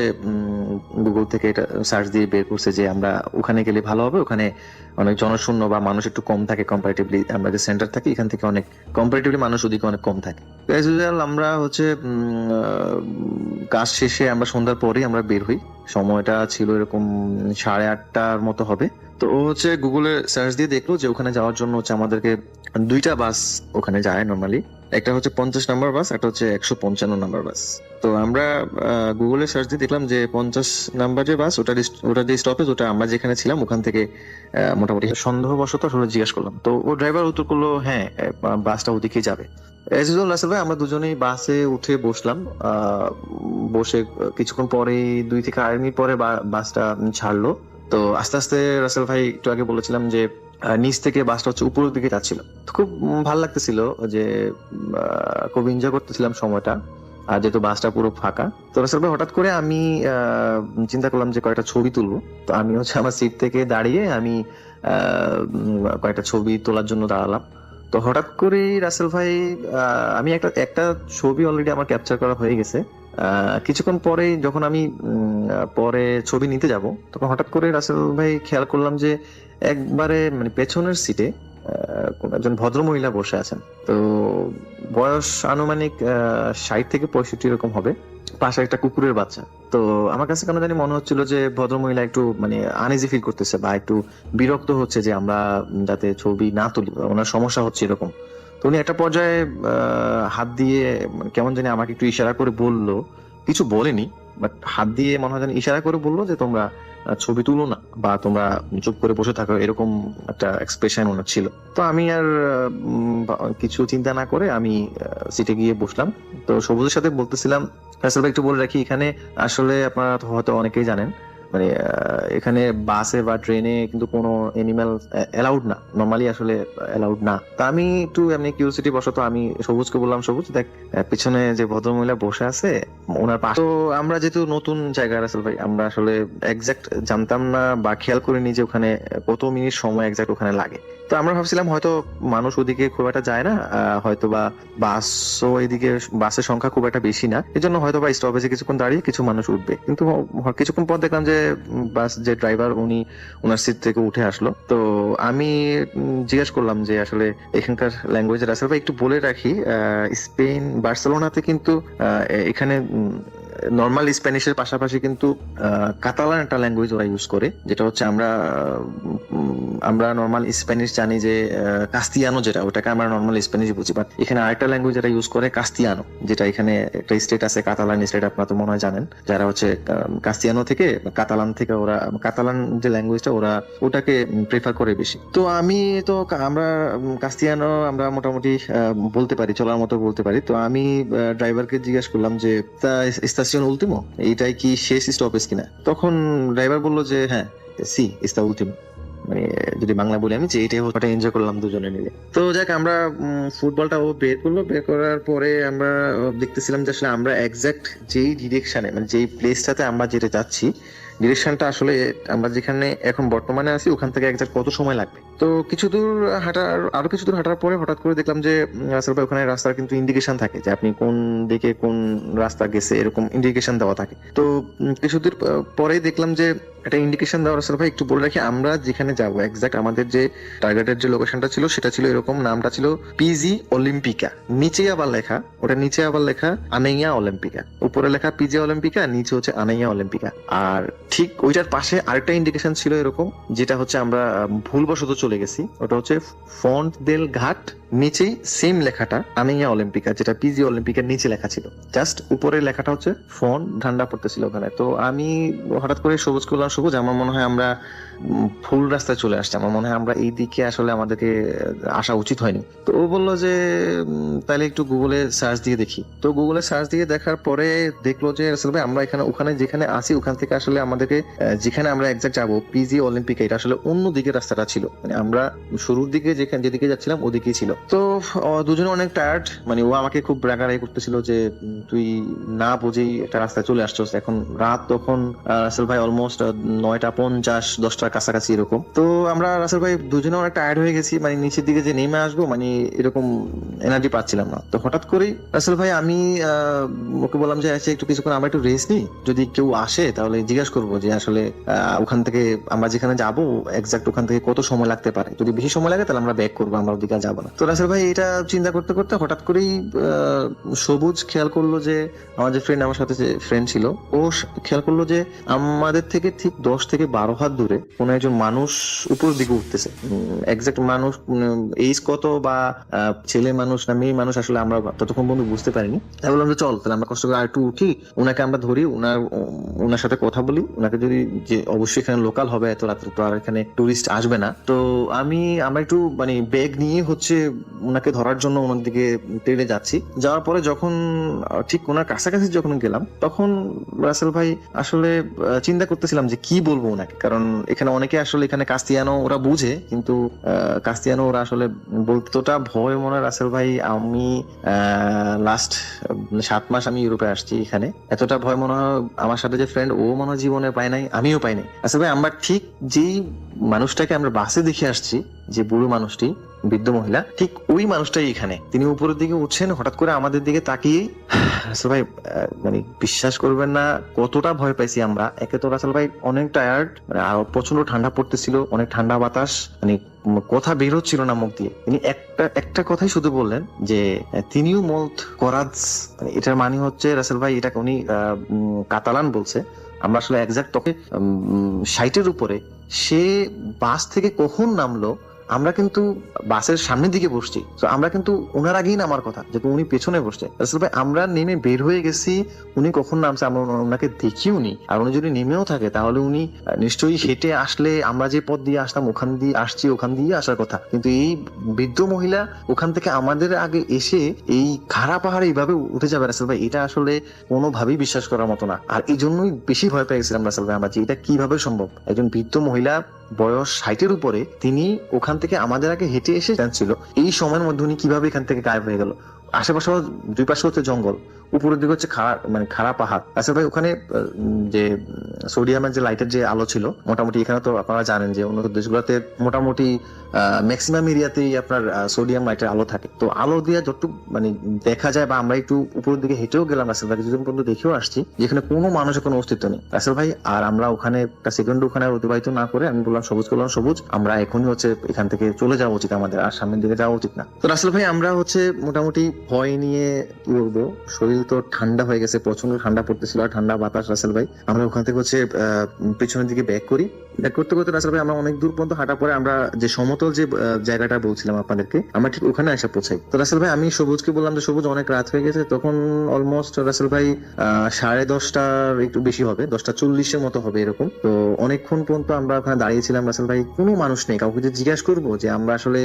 গুগল থেকে এটা সার্চ দিয়ে বের করছে যে আমরা ওখানে গেলে ভালো হবে, ওখানে অনেক জনশূন্য বা মানুষ একটু কম থাকে কম্পারেটিভলি, আমরা যে সেন্টার থাকি এখান থেকে অনেক কম্পারেটিভলি মানুষ ওদিকে অনেক কম থাকে। অ্যাজ ইউজুয়াল আমরা হচ্ছে কাজ শেষে আমরা সন্ধ্যার পরেই আমরা বের হই। সময়টা ছিল এরকম 8:30টার মতো হবে। তো ও হচ্ছে গুগলে সার্চ দিয়ে দেখলো যে ওখানে যাওয়ার জন্য হচ্ছে আমাদেরকে 2টা বাস ওখানে যায় নর্মালি। একটা হচ্ছে 50 নাম্বার বাস, একটা হচ্ছে 155 নাম্বার বাস। তো আমরা গুগলে সার্চ দিয়ে দেখলাম যে 50 নাম্বার যে বাস, ওটা যে স্টপেজ, ওটা আমরা যেখানে ছিলাম ওখান থেকে মোটামুটি সন্দেহবশত আসলে জিজ্ঞাসা করলাম। তো ও ড্রাইভার উত্তর করলো হ্যাঁ, বাসটা ওদিকে যাবে। এজ ইউজুয়াল রাসেল ভাই, আমরা দুজনেই বাসে উঠে বসলাম। বসে কিছুক্ষণ পরে 2 থেকে 2.5 মিনিট পরে বাসটা ছাড়লো। তো আস্তে আস্তে রাসেল ভাই, একটু আগে বলেছিলাম যে নিচ থেকে বাসটা হচ্ছে উপরের দিকে যাচ্ছিল। খুব ভালো লাগতেছিল, যে খুব এনজয় করতেছিলাম সময়টা, আর যেহেতু বাসটা পুরো ফাঁকা। তো রাসেল ভাই, হঠাৎ করে আমি চিন্তা করলাম যে কয়েকটা ছবি তুলবো। তো আমি হচ্ছে আমার সিট থেকে দাঁড়িয়ে আমি কয়েকটা ছবি তোলার জন্য দাঁড়ালাম। তো হঠাৎ করে রাসেল ভাই, আমি একটা ছবি অলরেডি আমার ক্যাপচার করা হয়ে গেছে। কিছুক্ষণ পরেই যখন আমি পরে ছবি নিতে যাব, তখন হঠাৎ করে রাসেল ভাই খেয়াল করলাম যে একবারে মানে পেছনের সিটে কোন একজন ভদ্রমহিলা বসে আছেন। তো বয়স আনুমানিক 60 থেকে 65 এরকম হবে। পাশে একটা কুকুরের বাচ্চা। তো আমার কাছে কেন জানি মনে হচ্ছিল যে ভদ্রমহিলা একটু মানে আনইজি ফিল করতেছে বা একটু বিরক্ত হচ্ছে যে আমরা যাতে ছবি না তুলি, ওনার সমস্যা হচ্ছে এরকম। তো উনি একটা পর্যায়ে হাত দিয়ে কেমন জানি আমাকে একটু ইশারা করে বললো, কিছু বলেনি, বাট হাত দিয়ে মনে হয় যেন ইশারা করে বললো যে তোমরা ছবি তুলো না বা তোমরা চুপ করে বসে থাকো, এরকম একটা এক্সপ্রেশন ওনার ছিল। তো আমি আর কিছু চিন্তা না করে আমি সিটে গিয়ে বসলাম। তো সবুজের সাথে বলতেছিলাম, রাসেল ভাই একটু বলে রাখি, এখানে আসলে আপনারা হয়তো অনেকেই জানেন মানে এখানে বাসে বা ট্রেনে কিন্তু কোনো এনিম্যাল অ্যালাউড না, নর্মালি আসলে অ্যালাউড না। তা আমি একটু এমনি কিউরিওসিটি বশত আমি সবুজকে বললাম, সবুজ দেখ পিছনে যে ভদ্রমহিলা বসে আছে ওনার পাশে। তো আমরা যেহেতু নতুন জায়গায় রাসেল ভাই, আমরা আসলে এক্সাক্ট জানতাম না বা খেয়াল করিনি যে ওখানে কত মিনিট সময় এক্সাক্ট ওখানে লাগে। তো আমরা ভাবছিলাম হয়তো মানুষ ওদিকে খুব একটা যায় না, হয়তো বা বাসও এদিকে বাসের সংখ্যা খুব একটা বেশি না, এই জন্য হয়তো বা স্টপেজে কিছুক্ষণ দাঁড়িয়ে কিছু মানুষ উঠবে। কিন্তু কিছুক্ষণ পর দেখলাম যে বাস যে ড্রাইভার উনি ওনার সিট থেকে উঠে আসলো। তো আমি জিজ্ঞেস করলাম যে আসলে এখানকার ল্যাঙ্গুয়েজ রাসেল ভাই একটু বলে রাখি, স্পেন বার্সেলোনাতে কিন্তু এখানে নর্মাল স্প্যানিশের পাশাপাশি কিন্তু কাতালান একটা ল্যাঙ্গুয়েজ ওরা ইউজ করে, যেটা হচ্ছে আমরা নর্মাল স্প্যানিশ জানি যে কাস্তিয়ানো, যেটা ওটাকে আমরা নর্মাল স্প্যানিশ বুঝি, বাট এখানে আরেকটা ল্যাঙ্গুয়েজ যেটা ইউজ করে কাস্তিয়ানো, যেটা এখানে একটা স্টেট আছে কাতালান স্টেট, আপনারা তো মনে হয় জানেন, যারা হচ্ছে কাস্তিয়ানো থেকে কাতালান থেকে ওরা কাতালান যে ল্যাঙ্গুয়েজটা ওরা ওটাকে প্রেফার করে বেশি। তো আমরা কাস্তিয়ানো আমরা মোটামুটি বলতে পারি, চলার মতো বলতে পারি। তো আমি ড্রাইভারকে জিজ্ঞেস করলাম যে স্টেশন উলটিমো, এইটাই কি শেষ স্টপেজ কিনা? তখন ড্রাইভার বললো যে হ্যাঁ, সি ইস্তা উলটিমো, মানে যদি বাংলা বলি আমি যে এটাই ওটা এনজয় করলাম দুজনে মিলে। তো যাক আমরা ফুটবলটা ও বের করলো, বের করার পরে আমরা দেখতেছিলাম যে আসলে আমরা এক্সাক্ট যেই ডিরেকশনে মানে যেই প্লেসটাতে আমরা যেতে যাচ্ছি, ডিরেকশনটা আসলে আমরা যেখানে এখন বর্তমানে আছি ওখান থেকে এক্সাক্ট কত সময় লাগবে। তো আরো কিছু দূর হাঁটার পরে হঠাৎ করে দেখলাম যে রাস্তার পরে ওখানে রাস্তার কিন্তু ইন্ডিকেশন থাকে যে আপনি কোন দিকে কোন রাস্তা গেছে, এরকম ইন্ডিকেশন দেওয়া থাকে। তো কিছু দূর পরেই দেখলাম যে একটা ইন্ডিকেশন দেওয়া। রাসেল ভাই একটু বলে রাখি, আমরা যেখানে যাবো এক্সাক্ট আমাদের যে টার্গেটের যে লোকেশনটা ছিল সেটা ছিল এরকম, নামটা ছিল পিজি অলিম্পিকা, নিচে আবার লেখা আনাইয়া অলিম্পিকা, উপরে লেখা পিজি অলিম্পিকা, নিচে হচ্ছে আনাইয়া অলিম্পিকা। আর ঠিক ওইটার পাশে আরেকটা ইন্ডিকেশন ছিল এরকম, যেটা হচ্ছে আমরা ভুলবশত চলে গেছি, ওটা হচ্ছে ফন্ট দেল ঘাট, নিচেই সেম লেখাটা আনাইয়া অলিম্পিকা, যেটা পিজি অলিম্পিকার নিচে লেখা ছিল, জাস্ট উপরে লেখাটা হচ্ছে ফন্ট ঠান্ডা পড়তেছিল ওখানে। তো আমি হঠাৎ করে সবুজ করলাম, সবুজ আমার মনে হয় আমরা ভুল রাস্তায় চলে আসছি, আমার মনে হয় আমরা এই দিকে আসলে আমাদেরকে আসা উচিত হয়নি। তো ও বললো যে তাহলে একটু গুগলে সার্চ দিয়ে দেখি। তো গুগলে সার্চ দিয়ে দেখার পরে দেখলো যে আসলে আমরা ওখানে যেখানে আসি ওখান থেকে আসলে আমাদেরকে যেখানে আমরা এক্সাক্ট যাবো পিজি অলিম্পিক, এটা আসলে অন্য দিকে রাস্তাটা ছিল, মানে আমরা শুরুর দিকে যেদিকে যাচ্ছিলাম ওদিকেই ছিল। তো দুজনে অনেক টায়ার্ড, মানে ও আমাকে খুব রাগারাগি করতেছিল যে তুই না বুঝেই একটা রাস্তায় চলে আসছস, এখন রাত তখন রাসেল ভাই অলমোস্ট 9:50 10টার কাছাকাছি এরকম। তো আমরা রাসেল ভাই দুজনে অনেক টায়ার্ড হয়ে গেছি, মানে নিচের দিকে যে নেমে আসবো মানে এরকম এনার্জি পাচ্ছিলাম না। তো হঠাৎ করেই রাসেল ভাই আমি ওকে বললাম যে আচ্ছা একটু কিছুক্ষণ আমরা একটু রেস্ট নিই, যদি কেউ আসে তাহলে জিজ্ঞাসা করবো যে আসলে ওখান থেকে আমরা যেখানে যাবো এক্সাক্ট ওখান থেকে কত সময় লাগতে পারে, যদি বেশি সময় লাগে তাহলে আমরা ব্যাক করবো, আমরা ওদিকে যাবো না। তো রাসেল ভাই এটা চিন্তা করতে করতে হঠাৎ করেই সবুজ খেয়াল করলো যে আমার যে ফ্রেন্ড, আমার সাথে যে ফ্রেন্ড ছিল, ও খেয়াল করলো যে আমাদের থেকে ঠিক 10 থেকে 12 হাত দূরে কোন একজন মানুষ উপর দিকে উঠতেছে। এক্সাক্ট মানুষ এইজ কত বা ছেলে মানুষ না মেয়ে মানুষ আসলে আমরা ততক্ষণ পর্যন্ত বুঝতে পারিনি। তাই বললাম যে চল তাহলে আমরা কষ্ট করে আর একটু উঠি, ওনাকে আমরা ধরি, ওনার সাথে কথা বলি, ওনাকে যদি যে অবশ্যই এখানে লোকাল হবে, এত রাত্রে তো আর এখানে টুরিস্ট আসবে না। তো আমরা একটু মানে ব্যাগ নিয়ে হচ্ছে ওনাকে ধরার জন্য ওনার দিকে টেনে যাচ্ছি। যাওয়ার পরে যখন ঠিক ওনার কাছাকাছি যখন গেলাম তখন রাসেল ভাই আসলে চিন্তা করতেছিলাম যে কি বলবো ওনাকে, কারণ এখানে অনেকে আসলে এখানে কাস্তিয়ানো ওরা বুঝে, কিন্তু কাস্তিয়ানো ওরা আসলে বলতোটা ভয় মনে হয়। রাসেল ভাই আমি লাস্ট 7 মাস আমি ইউরোপে আসছি, এখানে এতটা ভয় মনে হয় আমার সাথে যে ফ্রেন্ড ও মনে হয় জীবনে পায় নাই, আমিও পাই নাই। রাসেল ভাই আমরা ঠিক যেই মানুষটাকে আমরা বাসে দেখে আসছি যে বুড়ো মানুষটি, বৃদ্ধ মহিলা, ঠিক ওই মানুষটাই এখানে। তিনি উপরের দিকে উঠছেন, হঠাৎ করে আমাদের দিকে তাকিয়েই রাসেল ভাই মানে বিশ্বাস করবেন না কতটা ভয় পাইছি আমরা। একে তো রাসেল ভাই অনেক টায়ার্ড, মানে আর প্রচন্ড ঠান্ডা পড়তেছিল, অনেক ঠান্ডা বাতাস, মানে কথা বের হচ্ছিল না মুখ দিয়ে। তিনি একটা কথাই শুধু বললেন যে তিনিও মৌত করাজ, মানে এটার মানে হচ্ছে রাসেল ভাই এটাকে উনি কাতালান বলছে। আমরা আসলে একজাক্ট তোকে 60-এর উপরে সে বাস থেকে কখন নামলো, আমরা কিন্তু বাসের সামনের দিকে বসছি, তো আমরা কিন্তু ওনার আগেই নামার কথা, যেহেতু উনি পেছনে বসছে। আসলে ভাই আমরা নেমে বের হয়ে গেছি, উনি কখন নামছে আমরা ওনাকে দেখিও নি। আর উনি যদি নেমেও থাকে তাহলে উনি নিশ্চয়ই হেঁটে আসলে আমরা যে পথ দিয়ে আসতাম ওখান দিয়ে আসছি, ওখান দিয়ে আসার কথা। কিন্তু এই বৃদ্ধ মহিলা ওখান থেকে আমাদের আগে এসে এই খাড়া পাহাড়ে এইভাবে উঠে যাবে রাসেল ভাই, এটা আসলে কোনোভাবেই বিশ্বাস করার মতো না। আর এই জন্যই বেশি ভয় পেয়ে গেছিলাম রাসেল ভাই আমরা, যে এটা কিভাবে সম্ভব। একজন বৃদ্ধ মহিলা বয়স 60-এর উপরে, তিনি ওখান থেকে আমাদের আগে হেঁটে এসে যাচ্ছিল, এই সময়ের মধ্যে উনি কিভাবে এখান থেকে গায়েব হয়ে গেল। আশেপাশে দুই পাশে হচ্ছে জঙ্গল, উপরের দিকে হচ্ছে খাড়া পাহাড়। আচ্ছা ভাই ওখানে যে সোডিয়ামের যে লাইটের যে আলো ছিল, মোটামুটি এখানে তো আপনারা জানেন যে উন্নত দেশগুলোতে মোটামুটি ম্যাক্সিমাম এরিয়াতেই আপনার সোডিয়াম লাইটের আলো থাকে। তো আলো দিয়ে যতটুকু মানে দেখা যায়, বা আমরা একটু উপরের দিকে হেঁটেও গেলাম রাসেল ভাই, কিছুদিন পর্যন্ত দেখেও আসছি যেখানে কোনো মানুষের কোনো অস্তিত্ব নেই রাসেল ভাই। আর আমরা ওখানে একটা সেকেন্ড ওখানে অতিবাহিত না করে আমি বললাম সবুজ, করলাম সবুজ, আমরা এখনই হচ্ছে এখান থেকে চলে যাওয়া উচিত আমাদের, আর সামনের দিকে যাওয়া উচিত না। তো রাসেল ভাই আমরা হচ্ছে মোটামুটি ভয় নিয়ে কি বলবো, শরীর তো ঠান্ডা হয়ে গেছে, প্রচন্ড ঠান্ডা পড়তেছিল আর ঠান্ডা বাতাস রাসেল ভাই। আমরা ওখান থেকে হচ্ছে পিছনের দিকে ব্যাক করতে করতে রাসেল ভাই আমরা অনেক দূর পর্যন্ত হাঁটা পরে আমরা যে সমতল যে জায়গাটা বলছিলাম আপনাদেরকে, আমরা ঠিক ওখানে এসে পৌঁছাই। তো রাসেল ভাই আমি সবুজকে বললাম যে সবুজ অনেক রাত হয়ে গেছে, তখন অলমোস্ট রাসেল ভাই 10:30 একটু বেশি হবে, 10:40-এর মতো হবে এরকম। তো অনেকক্ষণ পর্যন্ত আমরা ওখানে দাঁড়িয়েছিলাম রাসেল ভাই, কোনো মানুষ নেই। কাউকে যে জিজ্ঞাসা করবো যে আমরা আসলে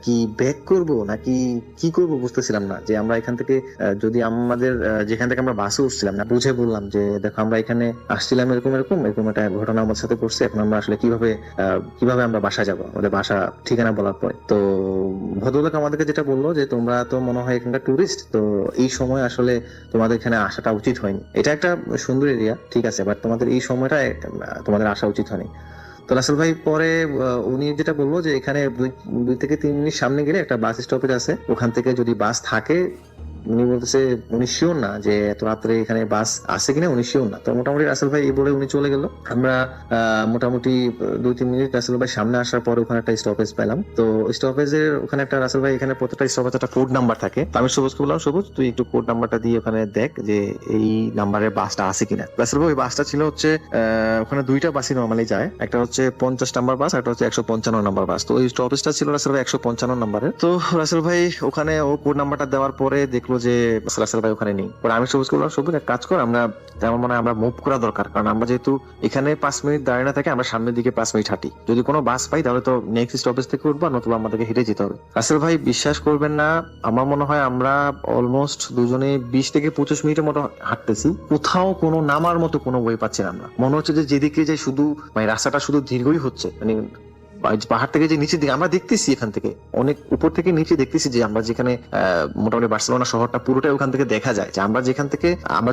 কি ব্যাক করব নাকি কি করব বুঝতেছিলাম না। যে আমরা এখান থেকে যদি আমাদের যেখান থেকে আমরা বাসে উঠছিলাম না, বুঝে বললাম যে দেখো আমরা এখানে আসছিলাম এরকম এরকম এরকম একটা ঘটনা আমার সাথে করছে, এখন আমরা আসলে কিভাবে আমরা বাসা যাবো, আমাদের বাসা ঠিকানা বলার পরে। তো ভদ্রলোক আমাদেরকে যেটা বললো যে তোমরা তো মনে হয় এখানকার টুরিস্ট, তো এই সময় আসলে তোমাদের এখানে আসাটা উচিত হয়নি। এটা একটা সুন্দর এরিয়া ঠিক আছে, বাট তোমাদের এই সময়টা তোমাদের আসা উচিত হয়নি। তো রাসেল ভাই পরে উনি যেটা বললো যে এখানে 2 থেকে 3 মিনিট সামনে গেলে একটা বাস স্টপেজ আছে, ওখান থেকে যদি বাস থাকে, উনি বলতেছে উনি শিওর না যে এত রাত্রে এখানে বাস আছে কিনা, উনি শিওর না। তো মোটামুটি রাসেল ভাই এই বলে উনি চলে গেল। আমরা মোটামুটি 2-3 মিনিট রাসেল ভাই সামনে আসার পরে ওখানে একটা স্টপেজ পেলাম। তো স্টপেজের ওখানে একটা রাসেল ভাই, এখানে প্রত্যেকটা স্টপেজ একটা কোড নাম্বার থাকে। তো আমি সবুজকে বললাম সবুজ তুই একটু কোড নাম্বারটা দিয়ে ওখানে দেখ যে এই নাম্বারের বাসটা আছে কিনা। রাসেল ভাই ওই বাসটা ছিল হচ্ছে ওখানে 2টা বাসই নর্মালি যায়, একটা হচ্ছে 50 নাম্বার বাস, একটা হচ্ছে 155 নাম্বার বাস। তো ওই স্টপেজটা ছিল রাসেল ভাই 155 নাম্বারের। তো রাসেল ভাই ওখানে ও কোড নাম্বারটা দেওয়ার পরে দেখলো যে রাসেল ভাই ওখানে নেই। পরে আমি সবুজ করলাম সবুজ এক কাজ কর, আমরা তেমন মানে আমরা মুভ করা দরকার, কারণ আমরা যেহেতু এখানে 5 মিনিট দাঁড়িয়ে না থাকে, আমরা সামনের দিকে 5 মিনিট হাঁটি, যদি কোনো বাস পাই তাহলে তো নেক্সট স্টপেজ থেকে উঠবো, নতুবা আমাদেরকে হেঁটে যেতে হবে। রাসেল ভাই বিশ্বাস করবেন না, আমার মনে হয় আমরা অলমোস্ট দুজনে 20 থেকে 25 মিনিটের মতো হাঁটতেছি, কোথাও কোনো নামার মতো কোনো ওয়ে পাচ্ছিলাম না। মনে হচ্ছে যে যেদিকে যাই শুধু মানে রাস্তাটা শুধু দীর্ঘই হচ্ছে, মানে পাহাড় থেকে যে নিচের দিকে আমরা দেখতেছি, এখান থেকে অনেক উপর থেকে নিচে দেখতেছি যে আমরা যেখানে মোটামুটি বার্সেলোনা শহরটা পুরোটাই ওখান থেকে দেখা যায়, যে আমরা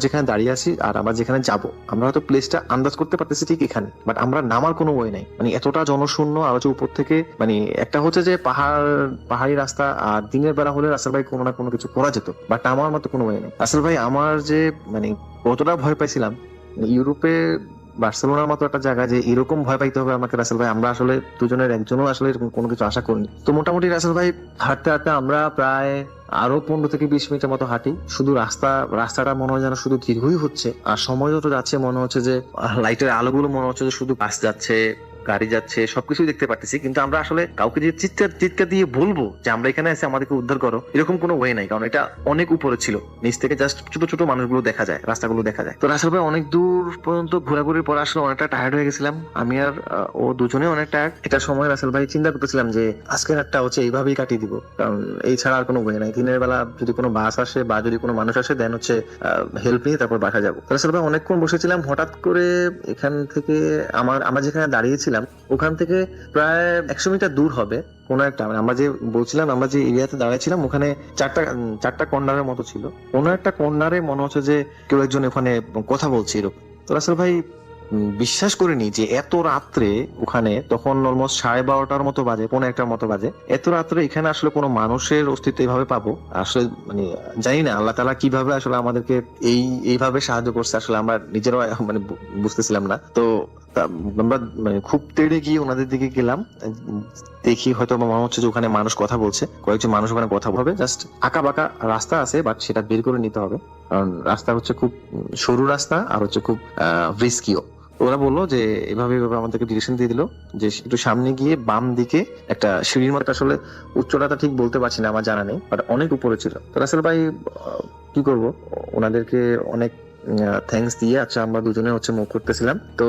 যেখানে দাঁড়িয়ে আছি আর আমরা যেখানে যাব, আমরা হয়তো প্লেসটা আন্দাজ করতে পারতেছি ঠিক এখানে, বাট আমরা নামার কোনো ওয়ে নাই। মানে এতটা জনশূন্য, আর হচ্ছে উপর থেকে মানে একটা হচ্ছে যে পাহাড়ি রাস্তা, আর দিনের বেলা হলে রাসেল ভাই কোনো না কোনো কিছু করা যেত, বাট আমার মতো কোনো ওয়ে নেই। রাসেল ভাই আমার যে মানে কতটা ভয় পাইছিলাম, ইউরোপে বার্সেলোনার মতো একটা জায়গা যে এরকম ভয় পাইতে হবে আমাকে রাসেল ভাই, আমরা আসলে দুজনের একজনও আসলে এরকম কোনো কিছু আশা করিনি। তো মোটামুটি রাসেল ভাই হাঁটতে হাঁটতে আমরা প্রায় আরো 15 থেকে 20 মিনিটের মতো হাঁটি, শুধু রাস্তাটা মনে হয় যেন শুধু দীর্ঘই হচ্ছে, আর সময় যত যাচ্ছে মনে হচ্ছে যে লাইটের আলোগুলো মনে হচ্ছে যে শুধু বাস যাচ্ছে, গাড়ি যাচ্ছে, সবকিছুই দেখতে পাচ্ছি, কিন্তু আমরা আসলে কাউকে যে চিৎকার দিয়ে বলবো যে আমরা এখানে এসে আমাদেরকে উদ্ধার করো, এরকম কোনো ওয়ে নাই, কারণ এটা অনেক উপরে ছিল, নিচ থেকে জাস্ট ছোট ছোট মানুষগুলো দেখা যায়, রাস্তাগুলো দেখা যায়। তো রাসেল ভাই অনেক দূর পর্যন্ত ঘোরাঘুরির পর আসলে অনেকটা টায়ার্ড হয়ে গেছিলাম, আমি আর ও দুজনে অনেক টায়ার্ড। এটা সময় রাসেল ভাই চিন্তা করতেছিলাম যে আজকের রাতটা হচ্ছে এইভাবেই কাটিয়ে দিব, কারণ এই ছাড়া আর কোনো ওয়ে নাই। দিনের বেলা যদি কোনো বাস আসে বা যদি কোনো মানুষ আসে, দেন হচ্ছে হেল্প নিয়ে তারপর বাসা যাবো। রাসেল ভাই অনেকক্ষণ বসেছিলাম, হঠাৎ করে এখান থেকে আমরা যেখানে দাঁড়িয়েছিলাম ওখান থেকে প্রায় 100 মিটার দূর হবে কোনো একটা, মানে আমরা যে বলছিলাম আমরা যে এরিয়াতে দাঁড়িয়েছিলাম ওখানে চারটা কর্নারের মতো ছিল, কোনো একটা কর্নারে মনে হচ্ছে যে কেউ একজন ওখানে কথা বলছে এরকম। তো রাসেল ভাই বিশ্বাস করিনি যে এত রাত্রে ওখানে, তখন অলমোস্ট 12:30 মতো বাজে, 1:45 মতো বাজে, এত রাত্রে এখানে আসলে কোনো মানুষের অস্তিত্ব এইভাবে পাবো আসলে মানে জানি না আল্লাহ তাআলা কিভাবে আসলে আমাদেরকে এইভাবে সাহায্য করছে, আসলে আমরা নিজেরাও মানে বুঝতেছিলাম না। তো আমরা মানে খুব তেড়ে গিয়ে ওনাদের দিকে গেলাম, দেখি হয়তো মনে হচ্ছে যে ওখানে মানুষ কথা বলছে, কয়েকজন মানুষ ওখানে কথা বলবে, জাস্ট আঁকা বাঁকা রাস্তা আছে, বাট সেটা বের করে নিতে হবে, কারণ রাস্তা হচ্ছে খুব সরু রাস্তা আর হচ্ছে খুব রিস্কিও। ওরা বললো যে এভাবে এভাবে আমাদেরকে ডিরেকশন দিয়ে দিল যে একটু সামনে গিয়ে বাম দিকে একটা সিঁড়ির মতো, আসলে উচ্চতাটা ঠিক বলতে পারছি না, আমার জানা নেই, বাট অনেক উপরে ছিল। তো রাসেল ভাই কি করব, ওনাদেরকে অনেক থ্যাঙ্কস দিয়ে আচ্ছা আমরা দুজনে হচ্ছে মুভ করতেছিলাম। তো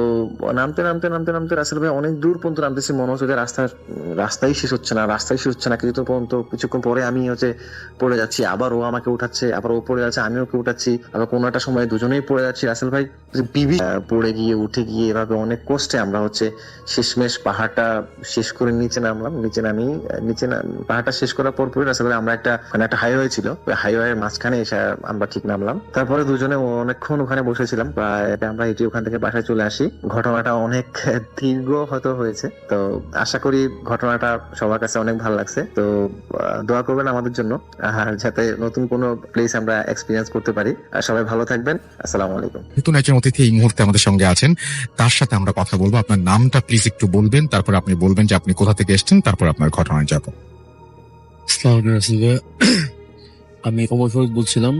নামতে নামতে নামতে নামতে রাসেল ভাই অনেক দূর পর্যন্ত নামতেছি, মনে হচ্ছে যে রাস্তাই শেষ হচ্ছে না কিছুক্ষণ পরে আমি হচ্ছে পড়ে যাচ্ছি, আবার ও আমাকে উঠাচ্ছে, আবার ও পড়ে যাচ্ছে, আমি ওকে উঠাচ্ছি, আবার কোনো একটা সময় দুজনেই পড়ে যাচ্ছি। রাসেল ভাই পড়ে গিয়ে উঠে গিয়ে এভাবে অনেক কষ্টে আমরা হচ্ছে শেষমেশ পাহাড়টা শেষ করে নিচে নামলাম। পাহাড়টা শেষ করার পর রাসেল ভাই আমরা একটা হাইওয়ে ছিল, ওই হাইওয়ের মাঝখানে এসে আমরা ঠিক নামলাম। তারপরে দুজনে অনেকক্ষণ ওখানে বসেছিলাম, প্রায় আমরা এটি ওখান থেকে বাসায় চলে আসি। ঘটনাটা অনেক দীর্ঘ হয়তো হয়েছে, তো আশা করি ঘটনাটা সবার কাছে অনেক ভালো লাগছে। তো দোয়া করবেন আমাদের জন্য, আর যাতে নতুন কোনো প্লেস আমরা এক্সপিরিয়েন্স করতে পারি। আর সবাই ভালো থাকবেন, আসসালামু আলাইকুম। নতুন একজন অতিথি এই মুহূর্তে আমাদের সঙ্গে আছেন, তার সাথে আমরা কথা বলবো। আপনার নামটা প্লিজ একটু বলবেন, তারপর আপনি বলবেন যে আপনি কোথা থেকে এসেছেন, তারপর আপনার ঘটনায় যাব। আসসালামু আলাইকুম রাসেল ভাইয়া। আমি ওমর ফারুক বলছিলাম,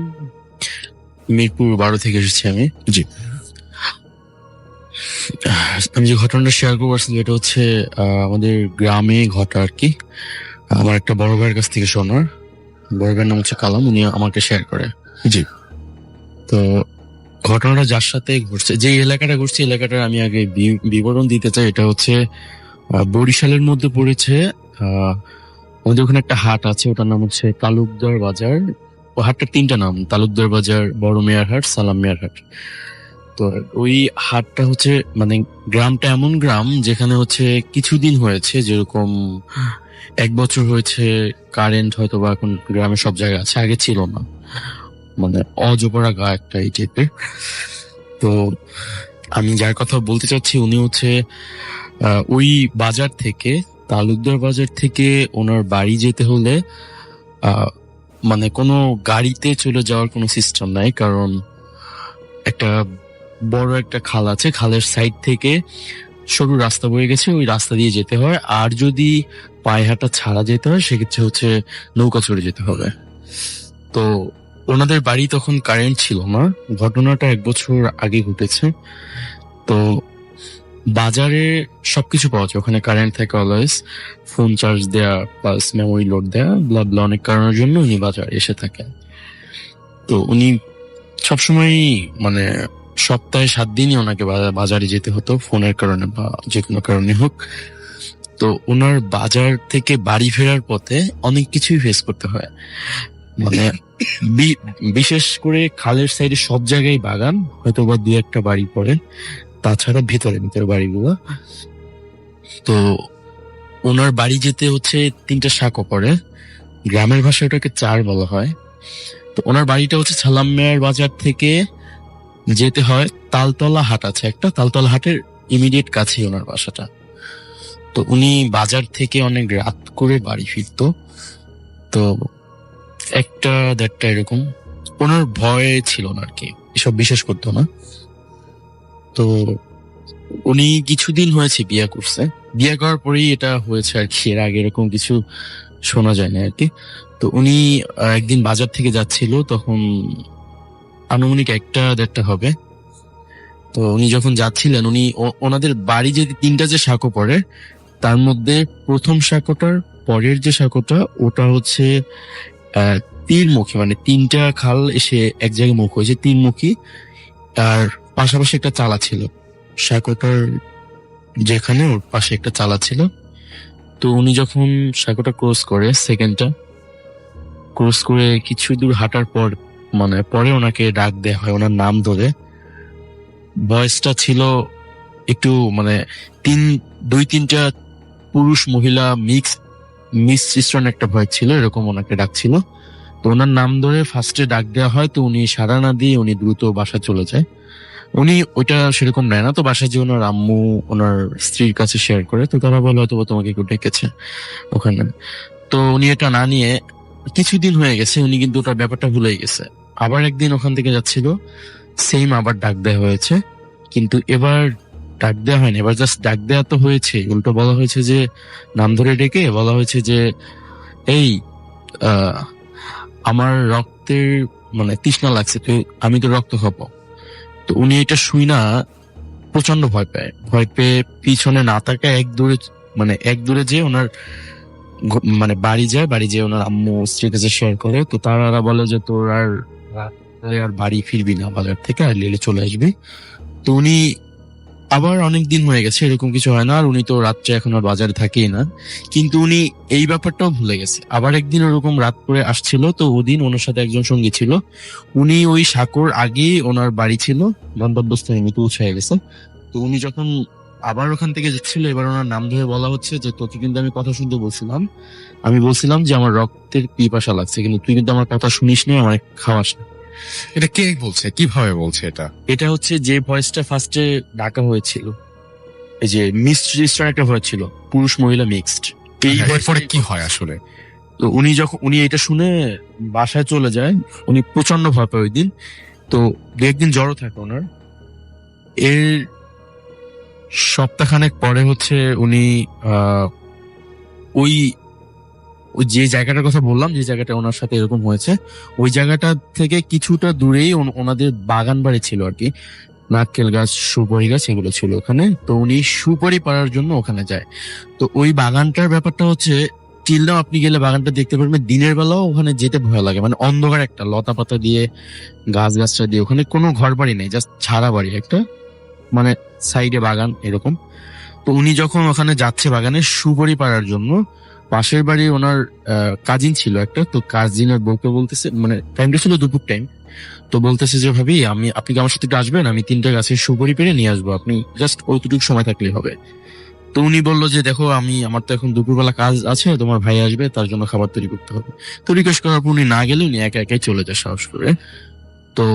মিরপুর 12 থেকে এসেছি আমি। জি। আমি যে ঘটনাটা শেয়ার করবো রাসেল ভাই, এটা হচ্ছে আমাদের গ্রামে ঘটা আর কি। আমার একটা বড় ভাইয়ের কাছ থেকে শোনার, বড় ভাইয়ের নাম হচ্ছে কালাম, উনি আমাকে শেয়ার করে। জি। তো ঘটনাটা যার সাথে ঘটছে, যে এলাকাটা ঘটছে, এলাকাটার আমি আগে বিবরণ দিতে চাই। এটা হচ্ছে বরিশালের মধ্যে পড়েছে। আমাদের ওখানে একটা হাট আছে, ওটার নাম হচ্ছে তালুকদার বাজার। ও হাটটার 3টা নাম, তালুকদার বাজার, বড় মেয়ার হাট, সালাম মেয়ার হাট। তো ওই হাটটা হচ্ছে মানে গ্রামটা এমন গ্রাম যেখানে হচ্ছে কিছুদিন হয়েছে, যেরকম 1 বছর হয়েছে কারেন্ট হয়তো বা এখন গ্রামে সব জায়গায় আছে, আগে ছিল না, মানে অজপরা গা একটা এই টাইপের। তো আমি যার কথা বলতে চাচ্ছি উনি হচ্ছে ওই বাজার থেকে, তালুকদার বাজার থেকে ওনার বাড়ি যেতে হলে মানে কোনো গাড়িতে চলে যাওয়ার কোনো সিস্টেম নাই, কারণ একটা বড় একটা খাল আছে, খালের সাইড থেকে সরু রাস্তা বয়ে গেছে, ওই রাস্তা দিয়ে যেতে হয়। আর যদি পায়ে হাঁটা ছাড়া যেতে হয় সেক্ষেত্রে হচ্ছে নৌকা চড়ে যেতে হবে। তো ওনাদের বাড়ি তখন কারেন্ট ছিল না, ঘটনাটা 1 বছর আগে ঘটেছে। তো বাজারে সবকিছু পাওয়া যায়, ওখানে কারেন্ট থাকে অলওয়েজ, ফোন চার্জ দেয়া প্লাস মেমোরি লোড দেয়া, ব্লা ব্লা অনেক কারণের জন্য উনি বাজারে এসে থাকেন। তো উনি সবসময় মানে সপ্তাহে 7 দিনই ওনাকে বাজারে যেতে হতো, ফোনের কারণে বা যে কোনো কারণে হোক। তো ওনার বাজার থেকে বাড়ি ফেরার পথে অনেক কিছুই ফেস করতে হয়, মানে বিশেষ করে খালের সাইডে সব জায়গায় বাগান, হয়তো বা 2-1টা বাড়ি পড়ে, তাছাড়া ভিতরে বাড়িগুলো। তো ওনার বাড়ি যেতে হচ্ছে 3টা সাঁকো পড়ে, গ্রামের ভাষায় ওটাকে 4 বলা হয়। তো ওনার বাড়িটা হচ্ছে সালাম মেয়ার বাজার থেকে যেতে হয়, তালতলা হাট আছে একটা, তালতলা হাটের ইমিডিয়েট কাছেই ওনার বাসাটা। তো উনি বাজার থেকে অনেক রাত করে বাড়ি ফিরতো, তো 1টা-1.5টা এরকম। ওনার ভয় ছিল না আর কি, এসব বিশ্বাস করতো না। তো উনি কিছুদিন হয়েছে বিয়ে করছে, বিয়ে করার পরেই এটা হয়েছে আর কি, এর আগে এরকম কিছু শোনা যায় না আর কি। তো উনি একদিন বাজার থেকে যাচ্ছিল, তখন আনুমানিক 1টা-1.5টা হবে। তো উনি যখন যাচ্ছিলেন, উনি ওনাদের বাড়ি যে 3টা যে সাঁকো পড়ে, তার মধ্যে প্রথম সাঁকোটার পরের যে সাঁকোটা, ওটা হচ্ছে তীরমুখী, মানে 3টা খাল এসে এক জায়গায় মুখ হয়েছে তীরমুখী, আর পাশাপাশি একটা চালা ছিল, সাঁকোটার যেখানে ওর পাশে একটা চালা ছিল। তো উনি যখন সাঁকোটা ক্রস করে, সেকেন্ডটা ক্রস করে কিছু দূর হাঁটার পর, মানে পরে ওনাকে ডাক দেয়া হয় ওনার নাম ধরে। ভয়েসটা ছিল একটু মানে 2-3টা পুরুষ মহিলা মিশ্রণ একটা ভয়েস ছিল, এরকম ওনাকে ডাকছিল। তো ওনার নাম ধরে ফার্স্টে ডাক দেওয়া হয়, তো উনি সাড়া না দিয়ে উনি দ্রুত বাসা চলে যায়। উনি ওইটা সেরকম নেয় না, তো বাসায় যে ওনার আম্মু ওনার স্ত্রীর কাছে শেয়ার করে, তো তারা বলে হয়তো বা তোমাকে কেউ ডেকেছে ওখানে। তো উনি এটা না নিয়ে কিছুদিন হয়ে গেছে, উনি কিন্তু ওটার ব্যাপারটা ভুলে গেছে। আবার একদিন ওখান থেকে যাচ্ছিল, সেম আবার ডাক দেওয়া হয়েছে, কিন্তু এবার ডাক দেওয়া হয়নি, এবার জাস্ট ডাক দেওয়া তো হয়েছে, উল্টো বলা হয়েছে যে নাম ধরে ডেকে বলা হয়েছে যে এই আমার রক্তের মানে তৃষ্ণা লাগছে, তো আমি তো রক্ত খাবো। তো উনি এটা শুই না প্রচন্ড ভয় পায়, ভয় পেয়ে পিছনে না তাকায় এক দূরে যে ওনার মানে বাড়ি যায়, বাড়ি যেয়ে ওনার আম্মু স্ত্রীর কাছে শেয়ার করে। তো তারা বলে যে তোর আর আর বাড়ি ফিরবি না বাজার থেকে, আর লেলে চলে আসবি। তো উনি আবার অনেক দিন হয়ে গেছে এরকম কিছু হয় না, আর উনি তো রাত্রে এখন আর বাজারে থাকেই না, কিন্তু উনি এই ব্যাপারটাও ভুলে গেছে। আবার একদিন ওরকম রাত করে আসছিল, তো ওদিন ওনার সাথে একজন সঙ্গী ছিল, উনি ওই সাঁকোর আগেই ওনার বাড়ি ছিল, গন্তব্যস্থ এমনিতে পৌঁছে গেছে। তো উনি যখন আবার ওখান থেকে যাচ্ছিল, এবার ওনার নাম ধরে বলা হচ্ছে যে তোকে কিন্তু আমি কথা শুনতে বলছিলাম, আমি বলছিলাম যে আমার রক্তের পিপাসা লাগছে, কিন্তু তুই কিন্তু আমার কথা শুনিস না, আমার খাওয়াস না। এটা কে বলছে, কিভাবে বলছে এটা? এটা হচ্ছে যে ভয়েসটা ফার্স্টে ডাকা হয়েছিল, এই যে মিক্সড রেজিস্টার একটা ভয়েস ছিল, পুরুষ মহিলা মিক্সড। এরপরে কি হয় আসলে? তো উনি এটা শুনে বাসায় চলে যায়, উনি প্রচন্ড ভয় পায় ওই দিন। তো দু একদিন জ্বরও থাকে ওনার। এর সপ্তাহখানেক পরে হচ্ছে উনি ওই ওই যে জায়গাটার কথা বললাম, যে জায়গাটা ওনার সাথে এরকম হয়েছে, ওই জায়গাটা থেকে কিছুটা দূরেই ওনাদের বাগান বাড়ি ছিল আর কি, নারকেল গাছ সুপারি গাছ এগুলো ছিল ওখানে। তো উনি সুপারি পাড়ার জন্য ওখানে যায়। তো ওই বাগানটার ব্যাপারটা হচ্ছে চিল্লাও আপনি গেলে বাগানটা দেখতে পারবেন, দিনের বেলাও ওখানে যেতে ভয় লাগে, মানে অন্ধকার একটা লতা পাতা দিয়ে গাছটা দিয়ে, ওখানে কোনো ঘর বাড়ি নেই, জাস্ট ছাড়া বাড়ি একটা, মানে সাইডে বাগান এরকম। তো উনি যখন ওখানে যাচ্ছে বাগানে সুপারি পাড়ার জন্য, পাশের বাড়ি ওনার কাজিন ছিল একটা, তো কাজিনের বউকে বলতেছে, মানে টাইমটা ছিল দুপুর টাইম, তো বলতেছে যে ভাবি আপনি কি আমার সাথে একটু আসবেন, আমি 3টা গাছের সুপারি পেরে নিয়ে আসবো, আপনি জাস্ট ওইটুকু সময় থাকলেই হবে। তো উনি বললো যে দেখো আমার তো এখন দুপুরবেলা কাজ আছে, তোমার ভাই আসবে, তার জন্য খাবার তৈরি করতে হবে। তো রিকোয়েস্ট করার পর উনি না গেলে উনি একা একাই চলে যায় সাহস করে। তো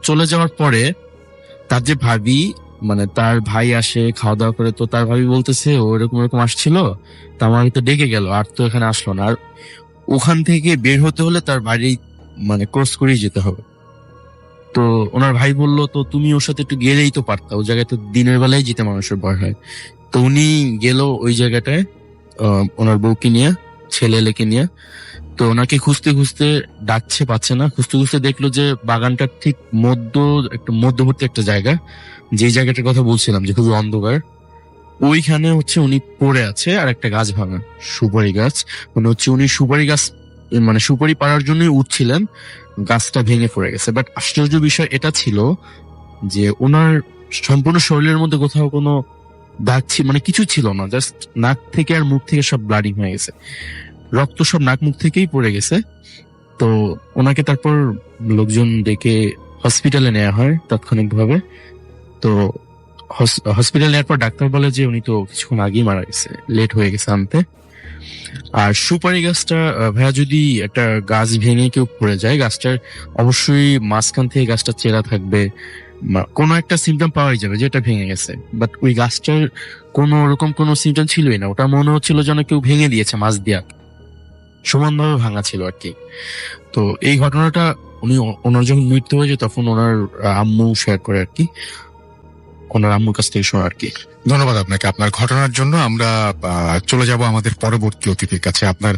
চলে যাওয়ার পরে তার যে ভাবি, মানে তার ভাই আসে খাওয়া দাওয়া করে, তো তার ভাবি বলতেছে ও এরকম এরকম আসছিল, তা আমার তো ডেকে গেল, আর তো এখানে আসলো না, আর ওখান থেকে বের হতে হলে তার বাড়ি মানে ক্রস করেই যেতে হবে। তো ওনার ভাই বলল তো তুমি ওর সাথে একটু গেলেই তো পারতা, ওই জায়গায় তো দিনের বেলায় যেতে মানুষের ভয় হয়। তো উনি গেল ওই জায়গাটায় ওনার বউকে নিয়ে, ছেলেকে নিয়ে। তো ওনাকে খুঁজতে খুঁজতে ডাকছে, পাচ্ছে না, খুঁজতে খুঁজতে দেখলো যে বাগানটার ঠিক মধ্যবর্তী একটা জায়গা, যে জায়গাটার কথা বলছিলাম যে খুবই অন্ধকার, ওইখানে হচ্ছে উনি পড়ে আছে, আর একটা গাছ ভাঙা সুপারি গাছ, মানে হচ্ছে উনি সুপারি গাছ মানে সুপারি পাড়ার জন্যই উঠছিলেন, গাছটা ভেঙে পড়ে গেছে। বাট আশ্চর্য বিষয় এটা ছিল যে ওনার সম্পূর্ণ শরীরের মধ্যে কোথাও কোনো দাগ মানে কিছু ছিল না, জাস্ট নাক থেকে আর মুখ থেকে সব ব্লাডিং হয়ে গেছে, রক্ত সব নাক মুখ থেকেই পড়ে গেছে। তো ওনাকে তারপর লোকজন ডেকে হসপিটালে নেওয়া হয় তাৎক্ষণিকভাবে। তো হসপিটালে নেওয়ার পর ডাক্তার বলে যে উনি তো কিছুক্ষণ আগেই মারা গেছে, লেট হয়ে গেছে আনতে। আর সুপারি গাছটা ভাইয়া, যদি একটা গাছ ভেঙে কেউ পড়ে যায়, গাছটার অবশ্যই মাঝখান থেকে গাছটা চেরা থাকবে, কোনো একটা সিমটম পাওয়াই যাবে যেটা ভেঙে গেছে। বাট ওই গাছটার কোনো ওরকম কোনো সিমটম ছিলই না, ওটা মনে হচ্ছিল যেন কেউ ভেঙে দিয়েছে মাছ দিয়া, সমানভাবে ভাঙা ছিল আর কি। তো এই ঘটনাটা ওনার যখন মৃত্যু হয়েছে তখন ওনার আম্মু শেয়ার করে আর কি, ওনার আম্মুর কাছ থেকে শোনা আর কি। ধন্যবাদ আপনাকে আপনার ঘটনার জন্য। আমরা চলে যাব আমাদের পরবর্তী অতিথির কাছে। আপনার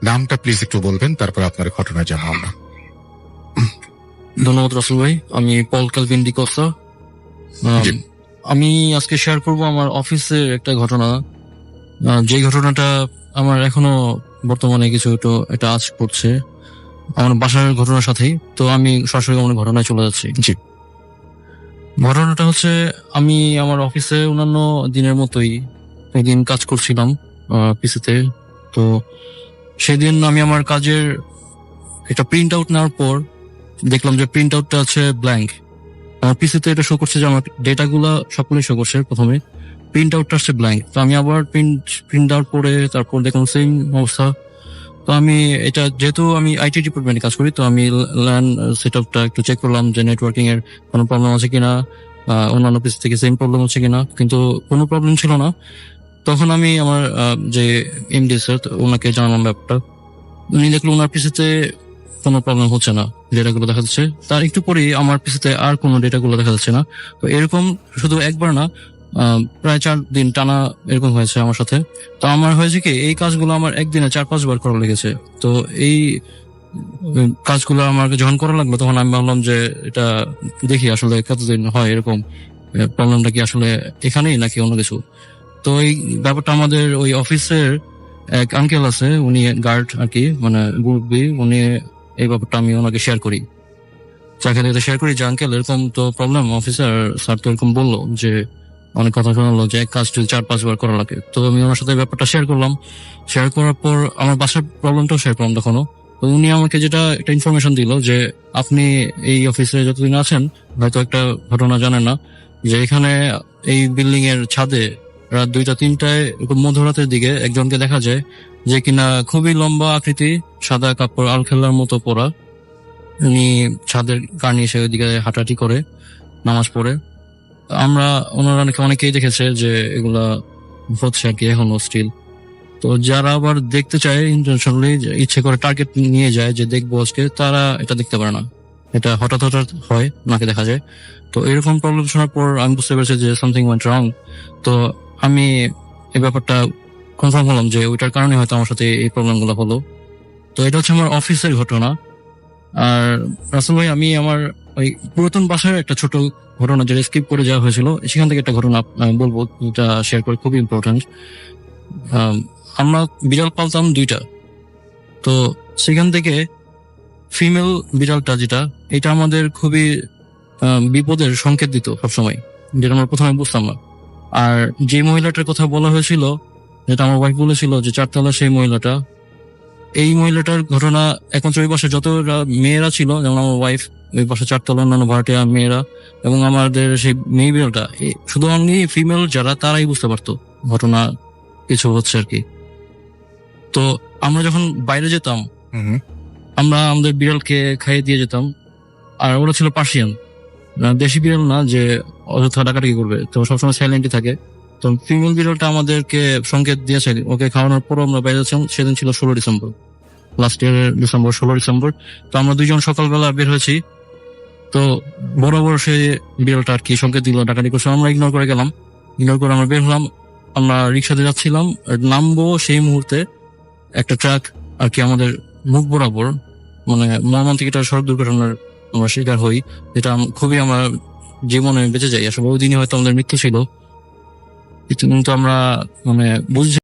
নামটা প্লিজ একটু বলবেন, তারপর আপনার ঘটনা জানাবো আমরা। ধন্যবাদ রাসেল ভাই, আমি পল ক্যালভিন ডিকোসা। জি। আমি আজকে শেয়ার করব আমার অফিসের একটা ঘটনা, যে ঘটনাটা আমার এখনো বর্তমানে কিছু এটা আজ করছে আমার বাসার ঘটনার সাথেই। তো আমি সরাসরি আমার ঘটনায় চলে যাচ্ছি। জি। ঘটনাটা হচ্ছে, আমি আমার অফিসে অন্যান্য দিনের মতোই একদিন কাজ করছিলাম পিসিতে। তো সেদিন আমি আমার কাজের একটা প্রিন্ট আউট নেওয়ার পর দেখলাম যে প্রিন্ট আউটটা আছে ব্ল্যাঙ্ক। আমার পিসিতে এটা শো করছে যে আমার ডেটাগুলা সবগুলোই শো করছে, প্রথমে প্রিন্ট আউটটা আসছে ব্ল্যাঙ্ক। তো আমি আবার প্রিন্ট আউট করে তারপর দেখলাম সেম অবস্থা। তো আমি এটা, যেহেতু আমি আইটি ডিপার্টমেন্টে কাজ করি, তো আমি ল্যান সেট আপটা একটু চেক করলাম যে নেটওয়ার্কিং এর কোনো প্রবলেম আছে কিনা, অন্যান্য পিস থেকে সেম প্রবলেম হচ্ছে কিনা, কিন্তু কোনো প্রবলেম ছিল না। তখন আমি আমার যে এমডি স্যার ওনাকে জানালাম ব্যাপারটা। উনি দেখলো ওনার পিসিতে কোনো প্রবলেম হচ্ছে না, ডেটাগুলো দেখা যাচ্ছে। তার একটু পরেই আমার পিসিতে আর কোনো ডেটাগুলো দেখা যাচ্ছে না। তো এরকম শুধু একবার না, প্রায় 4 দিন টানা এরকম হয়েছে আমার সাথে। তো আমার হয়েছে কি, এই কাজগুলো আমার একদিনে 4-5 বার করা লেগেছে। তো এই কাজগুলো আমাকে যখন করা লাগলো, তখন আমি ভাবলাম যে এটা দেখি আসলে কতদিন হয় এরকম, প্রবলেমটা কি আসলে এখানেই নাকি অন্য কিছু। তো এই ব্যাপারটা আমাদের ওই অফিসের এক আঙ্কেল আছে, উনি গার্ড আর কি, মানে মুরব্বী, উনি এই ব্যাপারটা আমি ওনাকে শেয়ার করি, চাকরি শেয়ার করি যে আঙ্কেল এরকম তো প্রবলেম, অফিসার স্যার তো এরকম বললো যে অনেক কথা শোনালো যে এক কাজ যদি 4-5 বার করা লাগে। তো আমি ওনার সাথে ব্যাপারটা শেয়ার করলাম। শেয়ার করার পর আমার বাসার প্রবলেমটাও শেয়ার করলাম তখনও। তো উনি আমাকে যেটা একটা ইনফরমেশন দিল যে আপনি এই অফিসে যতদিন আছেন হয়তো একটা ঘটনা জানেন না, যে এখানে এই বিল্ডিং এর ছাদে রাত 2টা-3টায় মধ্যরাতের দিকে একজনকে দেখা যায়, যে কিনা খুবই লম্বা আকৃতি, সাদা কাপড় আলখেল্লার মতো পরা, উনি ছাদের কার্নি এসে ওইদিকে হাঁটাহাঁটি করে, নামাজ পড়ে। আমরা ওনারা অনেকেই দেখেছে যে এগুলা হচ্ছে আর কি এখনো স্টিল। তো যারা আবার দেখতে চায় ইন্টেনশনালি, ইচ্ছে করে টার্গেট নিয়ে যায় যে দেখবো আজকে, তারা এটা দেখতে পারে না, এটা হঠাৎ হঠাৎ হয়, নাকে দেখা যায়। তো এরকম প্রবলেম শোনার পর আমি বুঝতে পেরেছি যে সামথিং ওয়েন্ট রং। তো আমি এই ব্যাপারটা কনফার্ম হলাম যে ওইটার কারণে হয়তো আমার সাথে এই প্রবলেম গুলো হলো। তো এটা হচ্ছে আমার অফিসের ঘটনা। আর রাসেল ভাই, আমি আমার ওই পুরাতন বাসার একটা ছোট ঘটনা যেটা স্কিপ করে যাওয়া হয়েছিল, সেখান থেকে একটা ঘটনা বলবো, যেটা শেয়ার করে খুবই ইম্পর্টেন্ট। আমরা বিড়াল পালতাম 2টা। তো সেখান থেকে ফিমেল বিড়ালটা যেটা, এটা আমাদের খুবই বিপদের সংকেত দিত সবসময়, যেটা আমরা প্রথমে বুঝতাম না। আর যে মহিলাটার কথা বলা হয়েছিল, যেটা আমার ওয়াইফ বলেছিল যে 4তলা সেই মহিলাটা, এই মহিলাটার ঘটনা একমাত্র ওই বাসায় যত মেয়েরা ছিল, যেমন আমার ওয়াইফ, ওই বাসা 4তলা অন্যান্য ভাড়াটিয়া মেয়েরা এবং আমাদের সেই মেয়ে বিড়ালটা, শুধু অনলি ফিমেল যারা, তারাই বুঝতে পারতো ঘটনা কিছু হচ্ছে আর কি। তো আমরা যখন বাইরে যেতাম, আমরা আমাদের বিড়ালকে খাইয়ে দিয়ে যেতাম। আর ওরা ছিল পার্সিয়ান, দেশি বিড়াল না যে অযথা ডাকাডাকি করবে, তো সবসময় সাইলেন্টই থাকে। তো ফিমেল বিড়ালটা আমাদেরকে সংকেত দিয়েছে, ওকে খাওয়ানোর পরও আমরা বাইরে যাচ্ছিলাম। সেদিন ছিল 16 ডিসেম্বর, লাস্ট ইয়ারের ডিসেম্বর, 16 ডিসেম্বর। তো আমরা 2জন সকালবেলা বের হয়েছি। তো বরাবর সে বিড়ালটা আর কি সংকেত দিল, ডাকাডাকি করছে, আমরা ইগনোর করে গেলাম। ইগনোর করে আমরা বের হলাম, আমরা রিক্সাতে যাচ্ছিলাম, নামবো সেই মুহূর্তে একটা ট্রাক আর কি আমাদের মুখ বরাবর, মানে মর্মান্তিক একটা সড়ক দুর্ঘটনার আমরা শিকার হই, যেটা খুবই আমার জীবনে বেঁচে যাই। আসলে ওই দিনই হয়তো আমাদের মৃত্যু ছিল, কিন্তু আমরা মানে বুঝছি